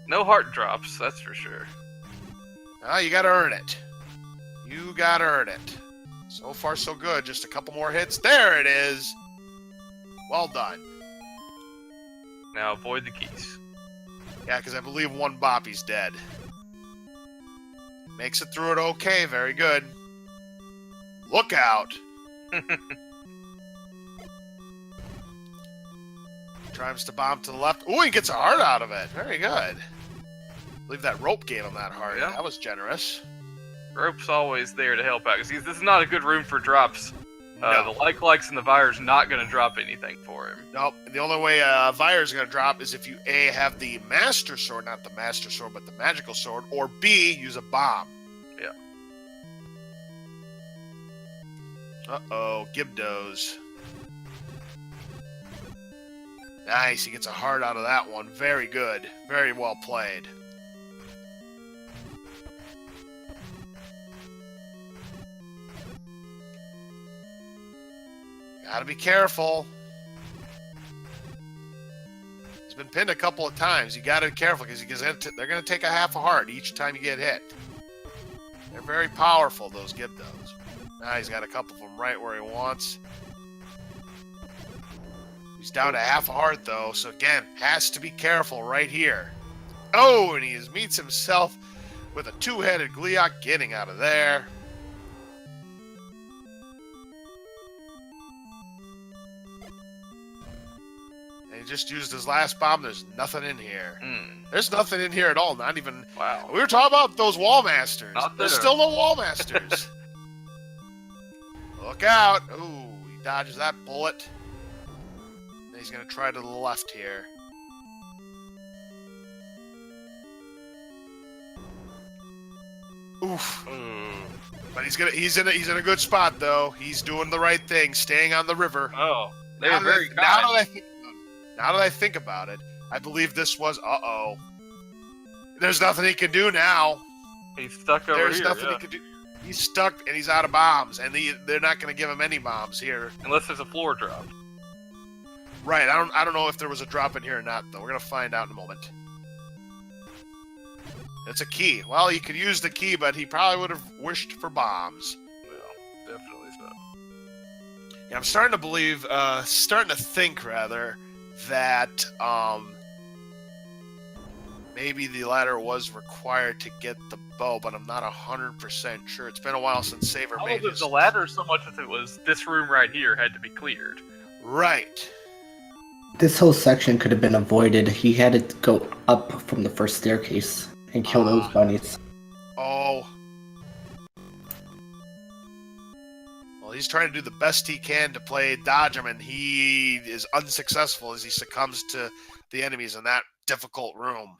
Speaker 2: No heart drops, that's for sure.
Speaker 1: Oh, you got to earn it. You got to earn it. So far, so good. Just a couple more hits. There it is. Well done.
Speaker 2: Now avoid the keys.
Speaker 1: Yeah, because I believe one bop, he's dead. Makes it through it okay. Very good. Look out. Tries to bomb to the left. Ooh, he gets a heart out of it. Very good. I believe that rope gave him that heart.
Speaker 2: Yeah.
Speaker 1: That was generous.
Speaker 2: Rope's always there to help out, because this is not a good room for drops.
Speaker 1: No.
Speaker 2: The likes and the Vire's not going to drop anything for him.
Speaker 1: Nope. The only way Vire's going to drop is if you A, have the Master Sword, not the Master Sword, but the Magical Sword, or B, use a bomb.
Speaker 2: Yeah.
Speaker 1: Uh-oh, Gibdos. Nice, he gets a heart out of that one. Very good. Very well played. Gotta be careful. He's been pinned a couple of times. You gotta be careful because they're gonna take a half a heart each time you get hit. They're very powerful, those Gibdos. Now he's got a couple of them right where he wants. He's down to half a heart though, so again, has to be careful right here. Oh, and he meets himself with a two-headed Gleeok getting out of there. He just used his last bomb. There's nothing in here. There's nothing in here at all. Not even...
Speaker 2: Wow.
Speaker 1: We were talking about those wall masters.
Speaker 2: Not
Speaker 1: There's
Speaker 2: there.
Speaker 1: still no wall masters. Look out. Ooh, he dodges that bullet. And he's going to try to the left here. Oof. But he's in a good spot though. He's doing the right thing, staying on the river.
Speaker 2: Oh, they were very kind.
Speaker 1: Now that I think about it, I believe this was... Uh-oh. There's nothing he can do now.
Speaker 2: He's stuck over
Speaker 1: There's
Speaker 2: here.
Speaker 1: nothing he can do. He's stuck, and he's out of bombs, and they're not going to give him any bombs here.
Speaker 2: Unless there's a floor drop.
Speaker 1: Right, I don't know if there was a drop in here or not, though. We're going to find out in a moment. It's a key. Well, he could use the key, but he probably would have wished for bombs.
Speaker 2: Well, definitely so.
Speaker 1: Yeah, I'm starting to think, rather, that Maybe the ladder was required to get the bow, but I'm not 100% sure. It's been a while since Saver
Speaker 2: I
Speaker 1: made
Speaker 2: don't know
Speaker 1: his...
Speaker 2: the ladder so much as it was this room right here had to be cleared.
Speaker 1: Right.
Speaker 3: This whole section could have been avoided. He had to go up from the first staircase and kill those bunnies.
Speaker 1: Oh. Well, he's trying to do the best he can to play dodge him, and he is unsuccessful as he succumbs to the enemies in that difficult room.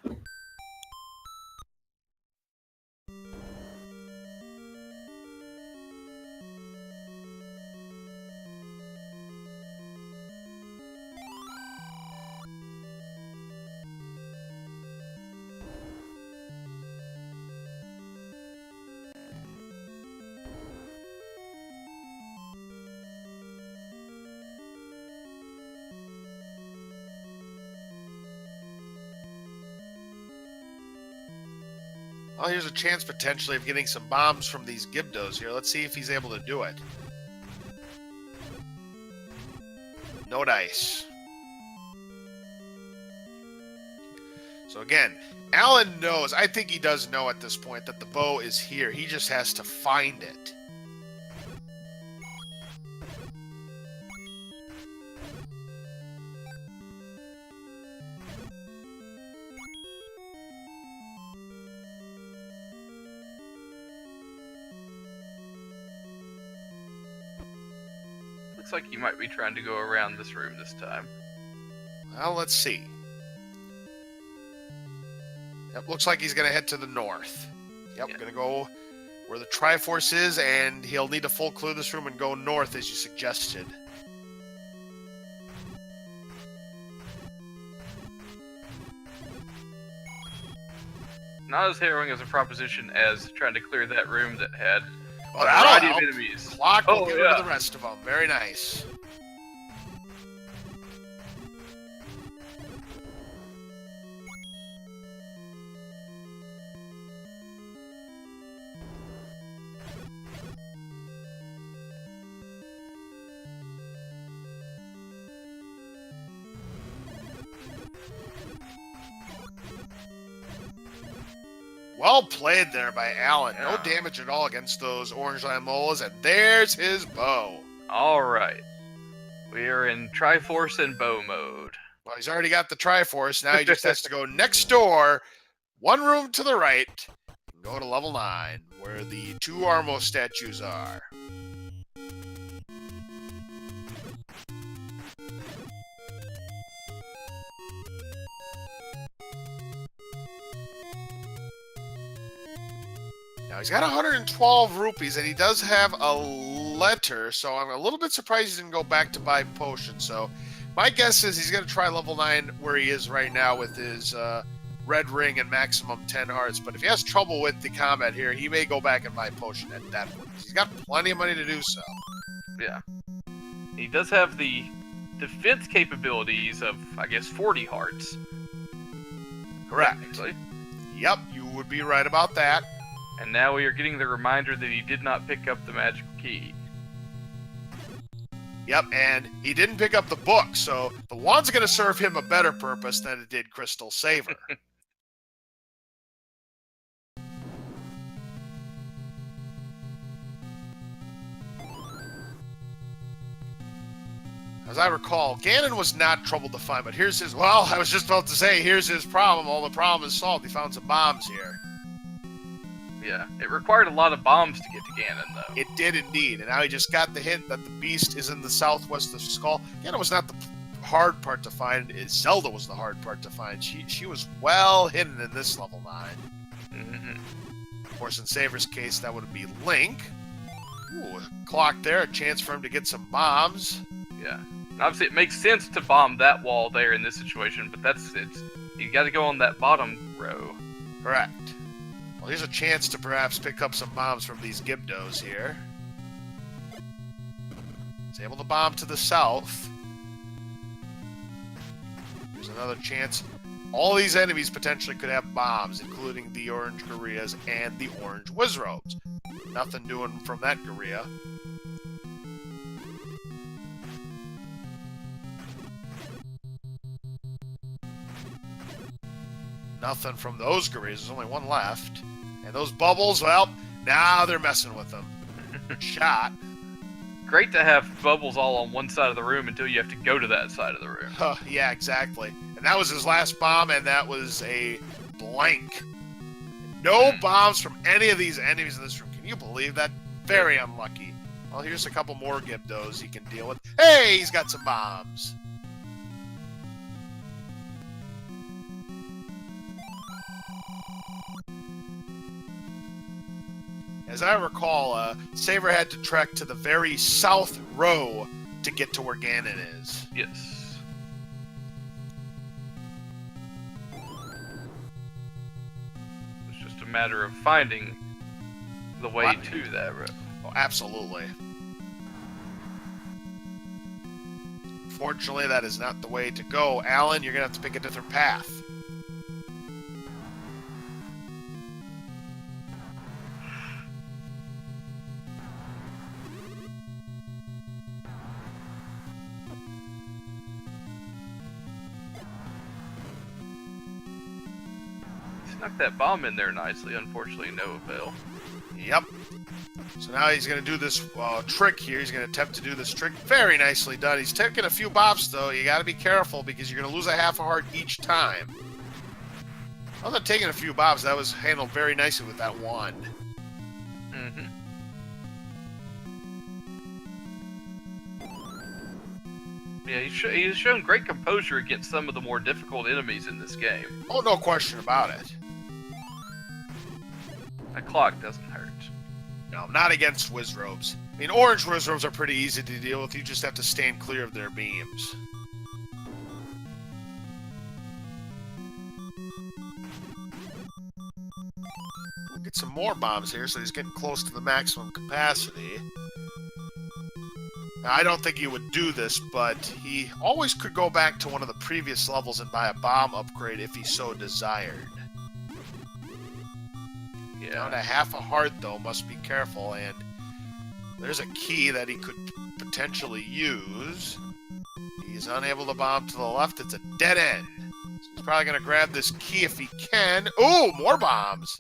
Speaker 1: Well, here's a chance potentially of getting some bombs from these Gibdos here. Let's see if he's able to do it. No dice. So again, Alan knows, I think he does know at this point, that the bow is here. He just has to find it.
Speaker 2: Looks like you might be trying to go around this room this time.
Speaker 1: Well, let's see. Yep, looks like he's going to head to the north. Yep,
Speaker 2: Yeah.
Speaker 1: going to go where the Triforce is, and he'll need to full clear this room and go north, as you suggested.
Speaker 2: Not as harrowing as a proposition as trying to clear that room that had
Speaker 1: Oh,
Speaker 2: a
Speaker 1: that'll
Speaker 2: variety of
Speaker 1: help.
Speaker 2: enemies.
Speaker 1: Clock will
Speaker 2: Oh,
Speaker 1: get rid
Speaker 2: yeah.
Speaker 1: of the rest of them. Very nice. Well played there by Alan. No
Speaker 2: Yeah.
Speaker 1: damage at all against those orange line molas, and there's his bow.
Speaker 2: Alright. We are in Triforce and bow mode.
Speaker 1: Well, he's already got the Triforce. Now he just has to go next door, one room to the right, and go to level 9, where the 2 Armo statues are. Now, he's got 112 rupees, and he does have a letter, so I'm a little bit surprised he didn't go back to buy potions. So my guess is he's going to try level 9 where he is right now with his red ring and maximum 10 hearts. But if he has trouble with the combat here, he may go back and buy potion at that point. He's got plenty of money to do so.
Speaker 2: Yeah. He does have the defense capabilities of, I guess, 40 hearts.
Speaker 1: Correct.
Speaker 2: Technically.
Speaker 1: Yep, you would be right about that.
Speaker 2: And now we are getting the reminder that he did not pick up the magical key.
Speaker 1: Yep, and he didn't pick up the book, so the wand's going to serve him a better purpose than it did CrystalSaver. As I recall, Ganon was not trouble to find, but here's his... Well, I was just about to say, here's his problem. All the problem is solved. He found some bombs here.
Speaker 2: Yeah, it required a lot of bombs to get to Ganon, though.
Speaker 1: It did indeed, and now he just got the hint that the beast is in the southwest of Skull. Ganon was not the hard part to find. Zelda was the hard part to find. She was well hidden in this level 9.
Speaker 2: Mm-hmm.
Speaker 1: Of course, in Saver's case, that would be Link. Ooh, a clock there, a chance for him to get some bombs.
Speaker 2: Yeah. And obviously, it makes sense to bomb that wall there in this situation, but that's it. You got to go on that bottom row.
Speaker 1: Correct. Well, here's a chance to perhaps pick up some bombs from these Gibdos here. He's able to bomb to the south. Here's another chance. All these enemies potentially could have bombs, including the orange Gorillas and the orange Wizrobes. Nothing doing from that Gorilla. Nothing from those gorillas. There's only one left. And those bubbles, well, now they're messing with them. Shot.
Speaker 2: Great to have bubbles all on one side of the room until you have to go to that side of the room.
Speaker 1: Yeah, exactly. And that was his last bomb, and that was a blank. No bombs from any of these enemies in this room. Can you believe that? Very unlucky. Well, here's a couple more Gibdos he can deal with. Hey, he's got some bombs. As I recall, Saver had to trek to the very south row to get to where Ganon is.
Speaker 2: Yes. It's just a matter of finding the way to that row.
Speaker 1: Oh, absolutely. Fortunately, that is not the way to go. Alan, you're going to have to pick a different path.
Speaker 2: Snuck that bomb in there nicely, unfortunately no avail.
Speaker 1: Yep. So now he's going to do this trick here. He's going to attempt to do this trick. Very nicely done. He's taking a few bops, though. You got to be careful because you're going to lose a half a heart each time. Other than taking a few bobs, that was handled very nicely with that wand.
Speaker 2: Mm-hmm. Yeah, he's shown great composure against some of the more difficult enemies in this game.
Speaker 1: Oh, no question about it.
Speaker 2: That clock doesn't hurt.
Speaker 1: No, not against Wizrobes. I mean, orange Wizrobes are pretty easy to deal with. You just have to stand clear of their beams. We'll get some more bombs here, so he's getting close to the maximum capacity. Now, I don't think he would do this, but he always could go back to one of the previous levels and buy a bomb upgrade if he so desired. Down to half a heart, though, must be careful, and there's a key that he could potentially use. He's unable to bomb to the left. It's a dead end. So he's probably going to grab this key if he can. Ooh, more bombs!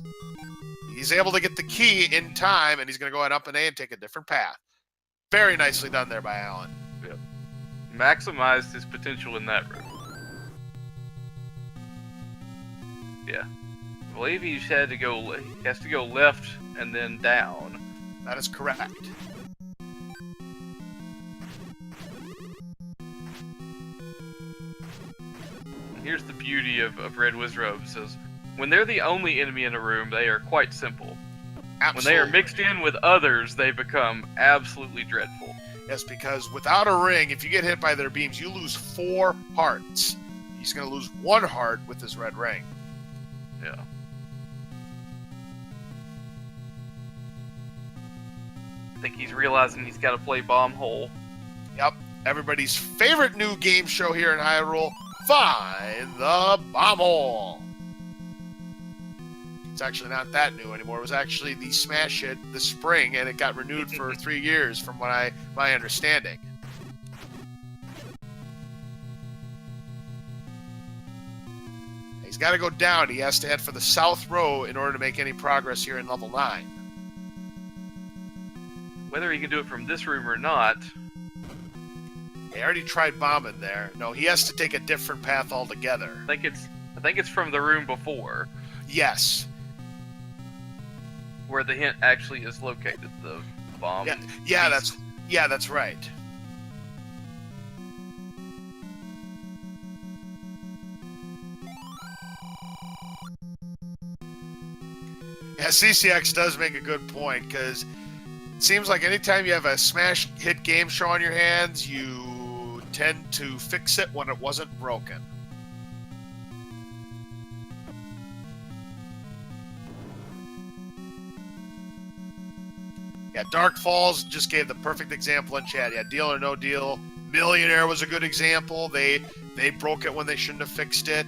Speaker 1: He's able to get the key in time, and he's going to go ahead up an A and take a different path. Very nicely done there by Alan.
Speaker 2: Yep. Maximized his potential in that room. Yeah. I believe he has to go left and then down.
Speaker 1: That is correct.
Speaker 2: Here's the beauty of Red Wizrobes is when they're the only enemy in a room, they are quite simple.
Speaker 1: Absolutely.
Speaker 2: When they are mixed in with others, they become absolutely dreadful.
Speaker 1: Yes, because without a ring, if you get hit by their beams, you lose 4 hearts. He's going to lose 1 heart with his red ring.
Speaker 2: Yeah. I think he's realizing he's got to play bomb hole.
Speaker 1: Yep. Everybody's favorite new game show here in Hyrule, Find the Bomb Hole. It's actually not that new anymore. It was actually the smash hit this spring, and it got renewed for 3 years, from what my understanding. He's got to go down. He has to head for the south row in order to make any progress here in level 9.
Speaker 2: Whether he can do it from this room or not.
Speaker 1: He already tried bombing there. No, he has to take a different path altogether.
Speaker 2: I think it's from the room before.
Speaker 1: Yes.
Speaker 2: Where the hint actually is located, the bomb.
Speaker 1: Yeah, that's right. Yeah, CCX does make a good point, because it seems like anytime you have a smash hit game show on your hands, you tend to fix it when it wasn't broken. Yeah, Dark Falls just gave the perfect example in chat. Yeah, Deal or No Deal. Millionaire was a good example. They broke it when they shouldn't have fixed it.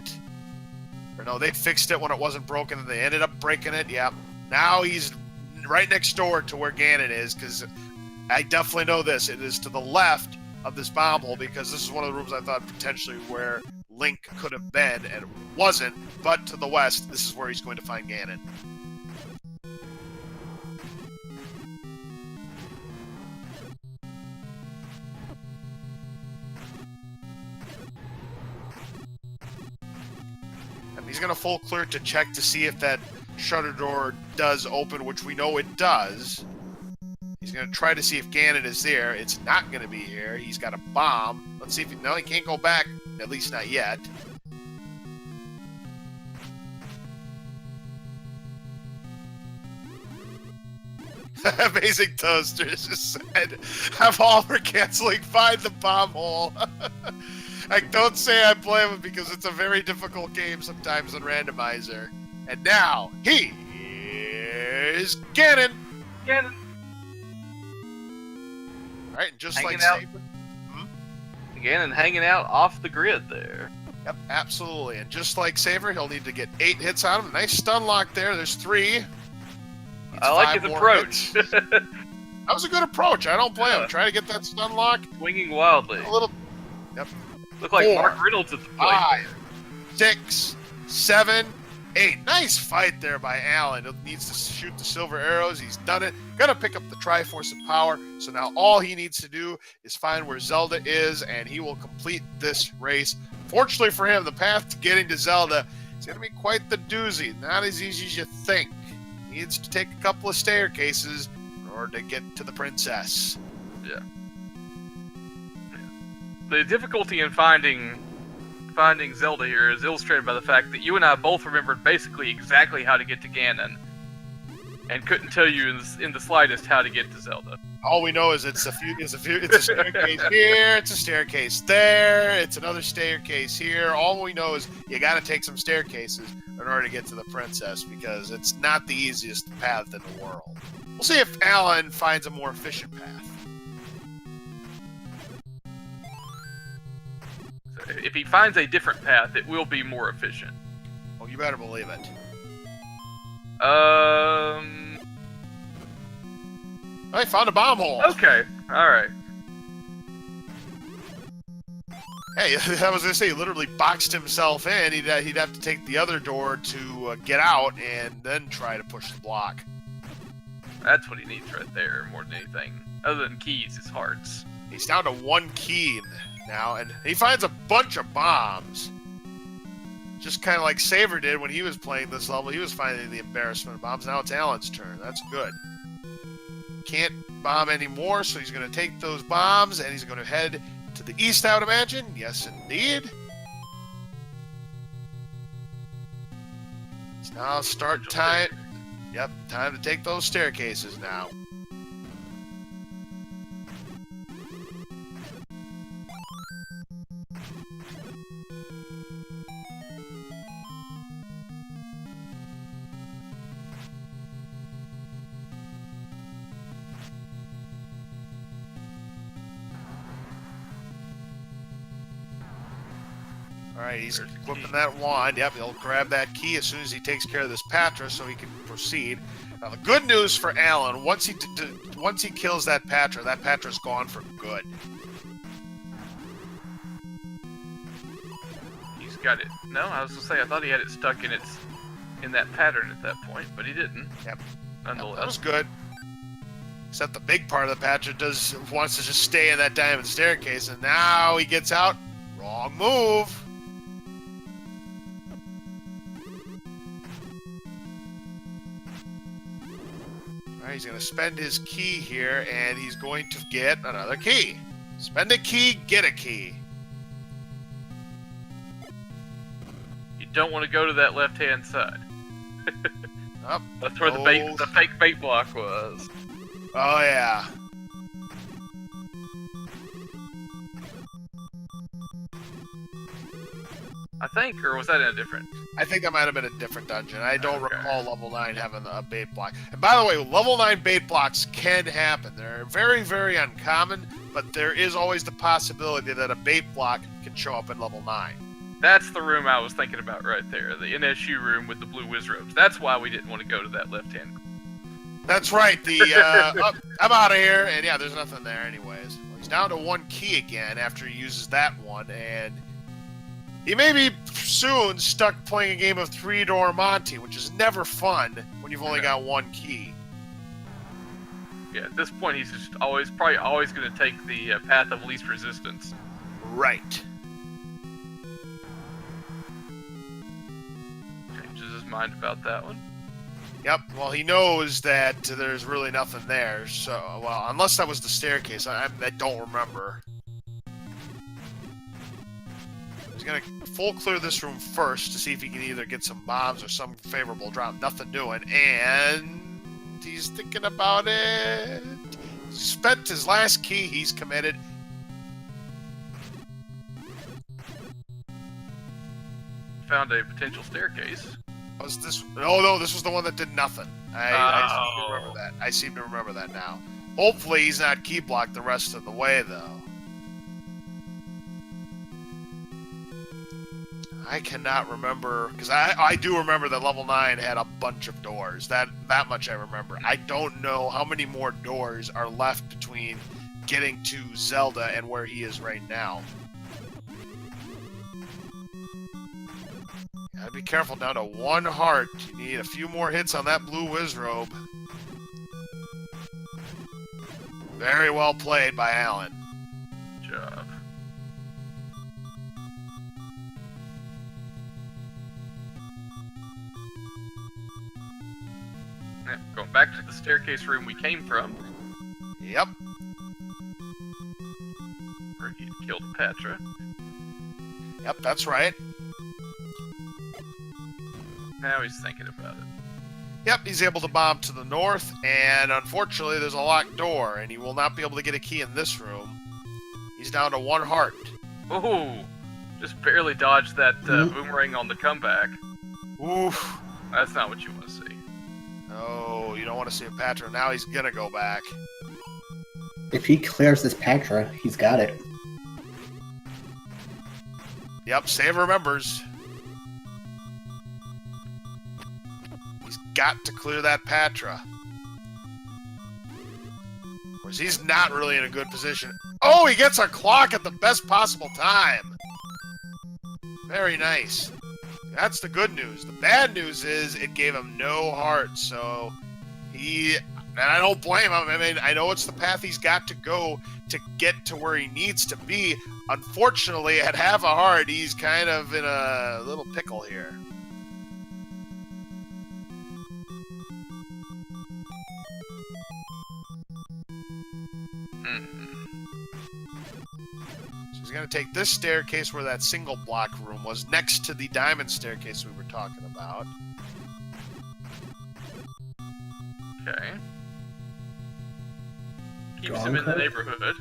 Speaker 1: Or no, they fixed it when it wasn't broken and they ended up breaking it. Yeah. Now he's right next door to where Ganon is, because I definitely know this. It is to the left of this bomb hole, because this is one of the rooms I thought potentially where Link could have been, and wasn't, but to the west, this is where he's going to find Ganon. And he's going to full clear to check to see if that shutter door does open, which we know it does. He's going to try to see if Ganon is there. It's not going to be here. He's got a bomb. Let's see if he... No, he can't go back. At least not yet. Amazing Toasters just said, have Oliver canceling, find the bomb hole. I don't say I blame him because it's a very difficult game sometimes on Randomizer. And now, he is Ganon.
Speaker 2: Ganon.
Speaker 1: Alright, and just
Speaker 2: Hanging
Speaker 1: like
Speaker 2: out.
Speaker 1: Saber.
Speaker 2: Ganon hanging out off the grid there.
Speaker 1: Yep, absolutely. And just like Saver, he'll need to get 8 hits on him. Nice stun lock there. There's 3.
Speaker 2: I like his approach.
Speaker 1: That was a good approach. I don't blame him. Try to get that stun lock.
Speaker 2: Swinging wildly.
Speaker 1: A little. Yep.
Speaker 2: Look like
Speaker 1: 4,
Speaker 2: Mark Reynolds at the plate.
Speaker 1: 5, 6, 7, 8. Nice fight there by Alan. He needs to shoot the silver arrows. He's done it. Gonna pick up the Triforce of Power. So now all he needs to do is find where Zelda is, and he will complete this race. Fortunately for him, the path to getting to Zelda is gonna be quite the doozy. Not as easy as you think. He needs to take a couple of staircases in order to get to the princess.
Speaker 2: Yeah. The difficulty in finding Zelda here is illustrated by the fact that you and I both remembered basically exactly how to get to Ganon, and couldn't tell you in the slightest how to get to Zelda.
Speaker 1: All we know is it's a staircase here, it's a staircase there, it's another staircase here. All we know is you got to take some staircases in order to get to the princess, because it's not the easiest path in the world. We'll see if Alan finds a more efficient path.
Speaker 2: If he finds a different path, it will be more efficient.
Speaker 1: Oh, you better believe it.
Speaker 2: Oh,
Speaker 1: I found a bomb hole.
Speaker 2: okay, alright.
Speaker 1: Hey, I was going to say, he literally boxed himself in. He'd have to take the other door to get out and then try to push the block.
Speaker 2: That's what he needs right there, more than anything. Other than keys, his hearts.
Speaker 1: He's down to 1 key now, and he finds a bunch of bombs. Just kind of like Saver did when he was playing this level. He was finding the embarrassment of bombs. Now it's Alan's turn. That's good. Can't bomb anymore, so he's going to take those bombs, and he's going to head to the east, I would imagine. Yes, indeed. It's now start time. Yep, time to take those staircases now. Alright, he's equipping that wand. Yep, he'll grab that key as soon as he takes care of this Patra so he can proceed. Now, the good news for Alan, once he kills that Patra's gone for good.
Speaker 2: He's got it. No, I was going to say, I thought he had it stuck in that pattern at that point, but he didn't.
Speaker 1: Yep.
Speaker 2: Nonetheless.
Speaker 1: Yep, that was good. Except the big part of the Patra wants to just stay in that diamond staircase, and now he gets out. Wrong move. Alright, he's going to spend his key here, and he's going to get another key. Spend a key, get a key.
Speaker 2: You don't want to go to that left-hand side.
Speaker 1: Oh,
Speaker 2: That's where the fake bait block was.
Speaker 1: Oh, yeah.
Speaker 2: I think, or was that in a different?
Speaker 1: I think that might have been a different dungeon. I don't
Speaker 2: Okay.
Speaker 1: recall level 9 having a bait block. And by the way, level 9 bait blocks can happen. They're very, very uncommon, but there is always the possibility that a bait block can show up in level 9.
Speaker 2: That's the room I was thinking about right there, the NSU room with the blue wizards. That's why we didn't want to go to that left-hand.
Speaker 1: That's right. I'm out of here, and yeah, there's nothing there anyways. Well, he's down to 1 key again after he uses that one, and He may be soon stuck playing a game of three-door Monty, which is never fun when you've only got one key.
Speaker 2: Yeah, at this point, he's just probably always going to take the path of least resistance.
Speaker 1: Right.
Speaker 2: Changes his mind about that one.
Speaker 1: Yep, well, he knows that there's really nothing there, so, well, unless that was the staircase, I don't remember. He's gonna full clear this room first to see if he can either get some bombs or some favorable drop. Nothing doing, and he's thinking about it. He spent his last key, he's committed.
Speaker 2: Found a potential staircase.
Speaker 1: Was this? Oh no, this was the one that did nothing. I seem to remember that. I seem to remember that now. Hopefully he's not key blocked the rest of the way, though. I cannot remember, because I do remember that level 9 had a bunch of doors. That much I remember. I don't know how many more doors are left between getting to Zelda and where he is right now. Gotta be careful, down to 1 heart. You need a few more hits on that blue Wizrobe. Very well played by Alan.
Speaker 2: Good job. Yeah, going back to the staircase room we came from.
Speaker 1: Yep.
Speaker 2: Where he killed Patra.
Speaker 1: Yep, that's right.
Speaker 2: Now he's thinking about it.
Speaker 1: Yep, he's able to bomb to the north, and unfortunately there's a locked door, and he will not be able to get a key in this room. He's down to 1 heart.
Speaker 2: Ooh! Just barely dodged that boomerang on the comeback.
Speaker 1: Oof.
Speaker 2: That's not what you want to see.
Speaker 1: Oh, you don't want to see a Patra. Now he's gonna go back.
Speaker 3: If he clears this Patra, he's got it.
Speaker 1: Yep, Save remembers. He's got to clear that Patra. Of course, he's not really in a good position. Oh, he gets a clock at the best possible time. Very nice. That's the good news. The bad news is it gave him no heart, so and I don't blame him. I mean, I know it's the path he's got to go to get to where he needs to be. Unfortunately, at half a heart, he's kind of in a little pickle here. So he's going to take this staircase where that single block room was, next to the diamond staircase we were talking about.
Speaker 2: Okay. Keeps him in the neighborhood.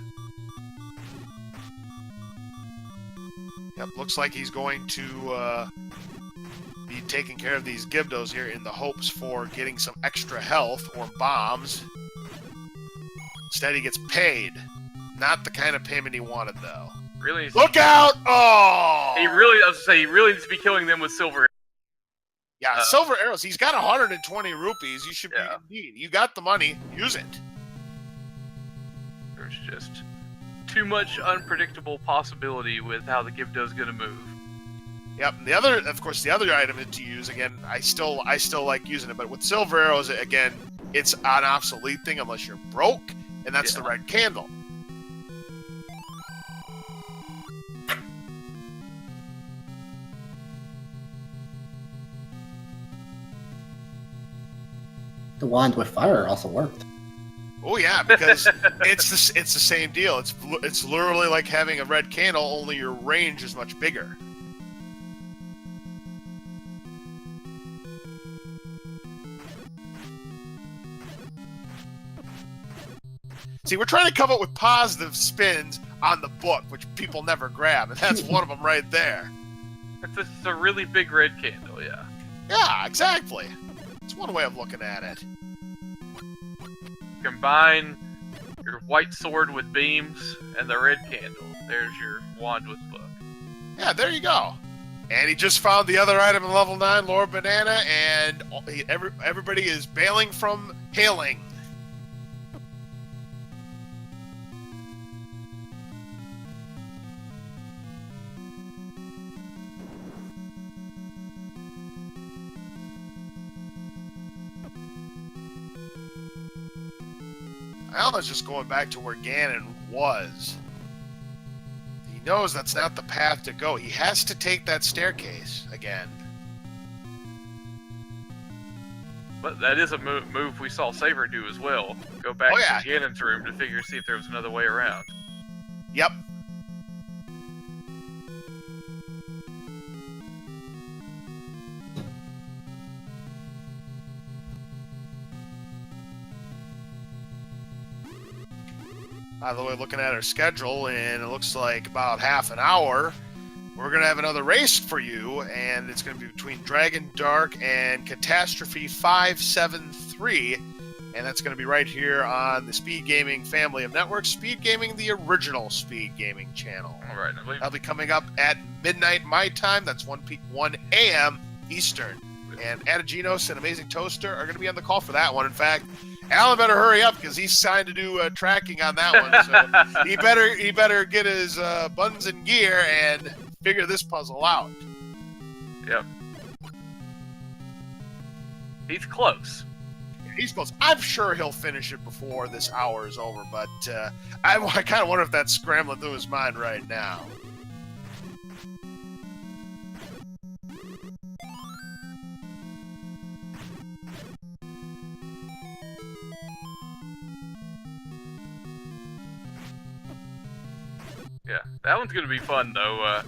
Speaker 1: Yep, looks like he's going to be taking care of these Gibdos here in the hopes for getting some extra health or bombs. Instead, he gets paid. Not the kind of payment he wanted, though.
Speaker 2: Really?
Speaker 1: Look out! Oh!
Speaker 2: I was gonna say, he really needs to be killing them with silver.
Speaker 1: Yeah, silver arrows. He's got 120 rupees. You should be, indeed. You got the money. Use it.
Speaker 2: There's just too much unpredictable possibility with how the Gibdo's gonna move.
Speaker 1: Yep. And the other item to use, again, I still like using it, but with silver arrows, again, it's an obsolete thing unless you're broke, and that's the red candle.
Speaker 3: The wand with fire also worked.
Speaker 1: Oh yeah, because it's the same deal. It's literally like having a red candle, only your range is much bigger. See, we're trying to come up with positive spins on the book, which people never grab, and that's one of them right there.
Speaker 2: It's a really big red candle, yeah.
Speaker 1: Yeah, exactly. It's one way of looking at it.
Speaker 2: Combine your white sword with beams and the red candle. There's your wand with book.
Speaker 1: Yeah, there you go. And he just found the other item in level 9, Lord Banana, and everybody is bailing from hailing. Alan's just going back to where Ganon was. He knows that's not the path to go. He has to take that staircase again.
Speaker 2: But that is a move we saw Saver do as well. Go back to Ganon's room to see if there was another way around.
Speaker 1: Yep. By the way, looking at our schedule, and it looks like about half an hour, we're going to have another race for you, and it's going to be between Dragon Dark and Catastrophe 573, and that's going to be right here on the Speed Gaming family of networks, Speed Gaming, the original Speed Gaming channel.
Speaker 2: All right,
Speaker 1: that'll be coming up at midnight my time. That's 1 a.m. Eastern. And Adaginos and Amazing Toaster are going to be on the call for that one. In fact, Alan better hurry up because he's signed to do tracking on that one. So he better get his buttons in gear and figure this puzzle out.
Speaker 2: Yep. He's close.
Speaker 1: He's close. I'm sure he'll finish it before this hour is over, but I kind of wonder if that's scrambling through his mind right now.
Speaker 2: Yeah, that one's going to be fun, though.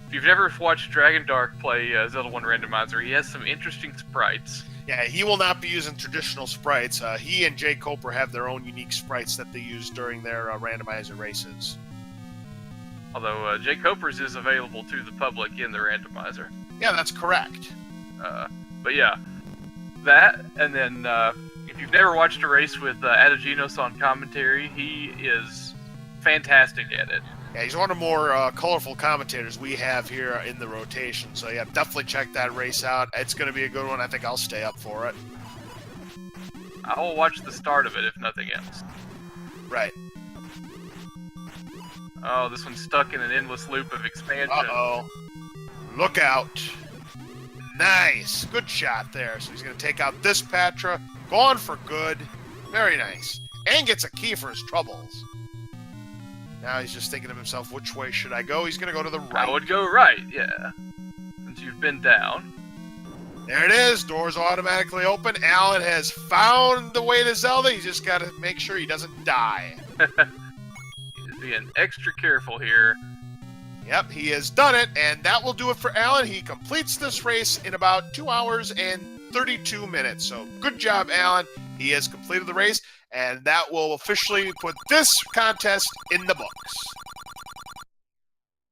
Speaker 2: If you've never watched Dragon Dark play Zelda 1 Randomizer, he has some interesting sprites.
Speaker 1: Yeah, he will not be using traditional sprites. He and Jay Coper have their own unique sprites that they use during their randomizer races.
Speaker 2: Although Jay Coper's is available to the public in the randomizer.
Speaker 1: Yeah, that's correct.
Speaker 2: But yeah, that, and then if you've never watched a race with Adaginos on commentary, he is fantastic at it.
Speaker 1: Yeah, he's one of the more colorful commentators we have here in the rotation. So yeah, definitely check that race out. It's going to be a good one. I think I'll stay up for it.
Speaker 2: I will watch the start of it if nothing else.
Speaker 1: Right.
Speaker 2: Oh, this one's stuck in an endless loop of expansion.
Speaker 1: Uh-oh. Look out. Nice. Good shot there. So he's going to take out this Patra. Gone for good. Very nice. And gets a key for his troubles. Now he's just thinking to himself, which way should I go? He's going to go to the right.
Speaker 2: I would go right, yeah. Since you've been down.
Speaker 1: There it is. Doors automatically open. Alan has found the way to Zelda. He's just got to make sure he doesn't die.
Speaker 2: He's being extra careful here.
Speaker 1: Yep, he has done it, and that will do it for Alan. He completes this race in about 2 hours and 32 minutes. So good job, Alan. He has completed the race. And that will officially put this contest in the books.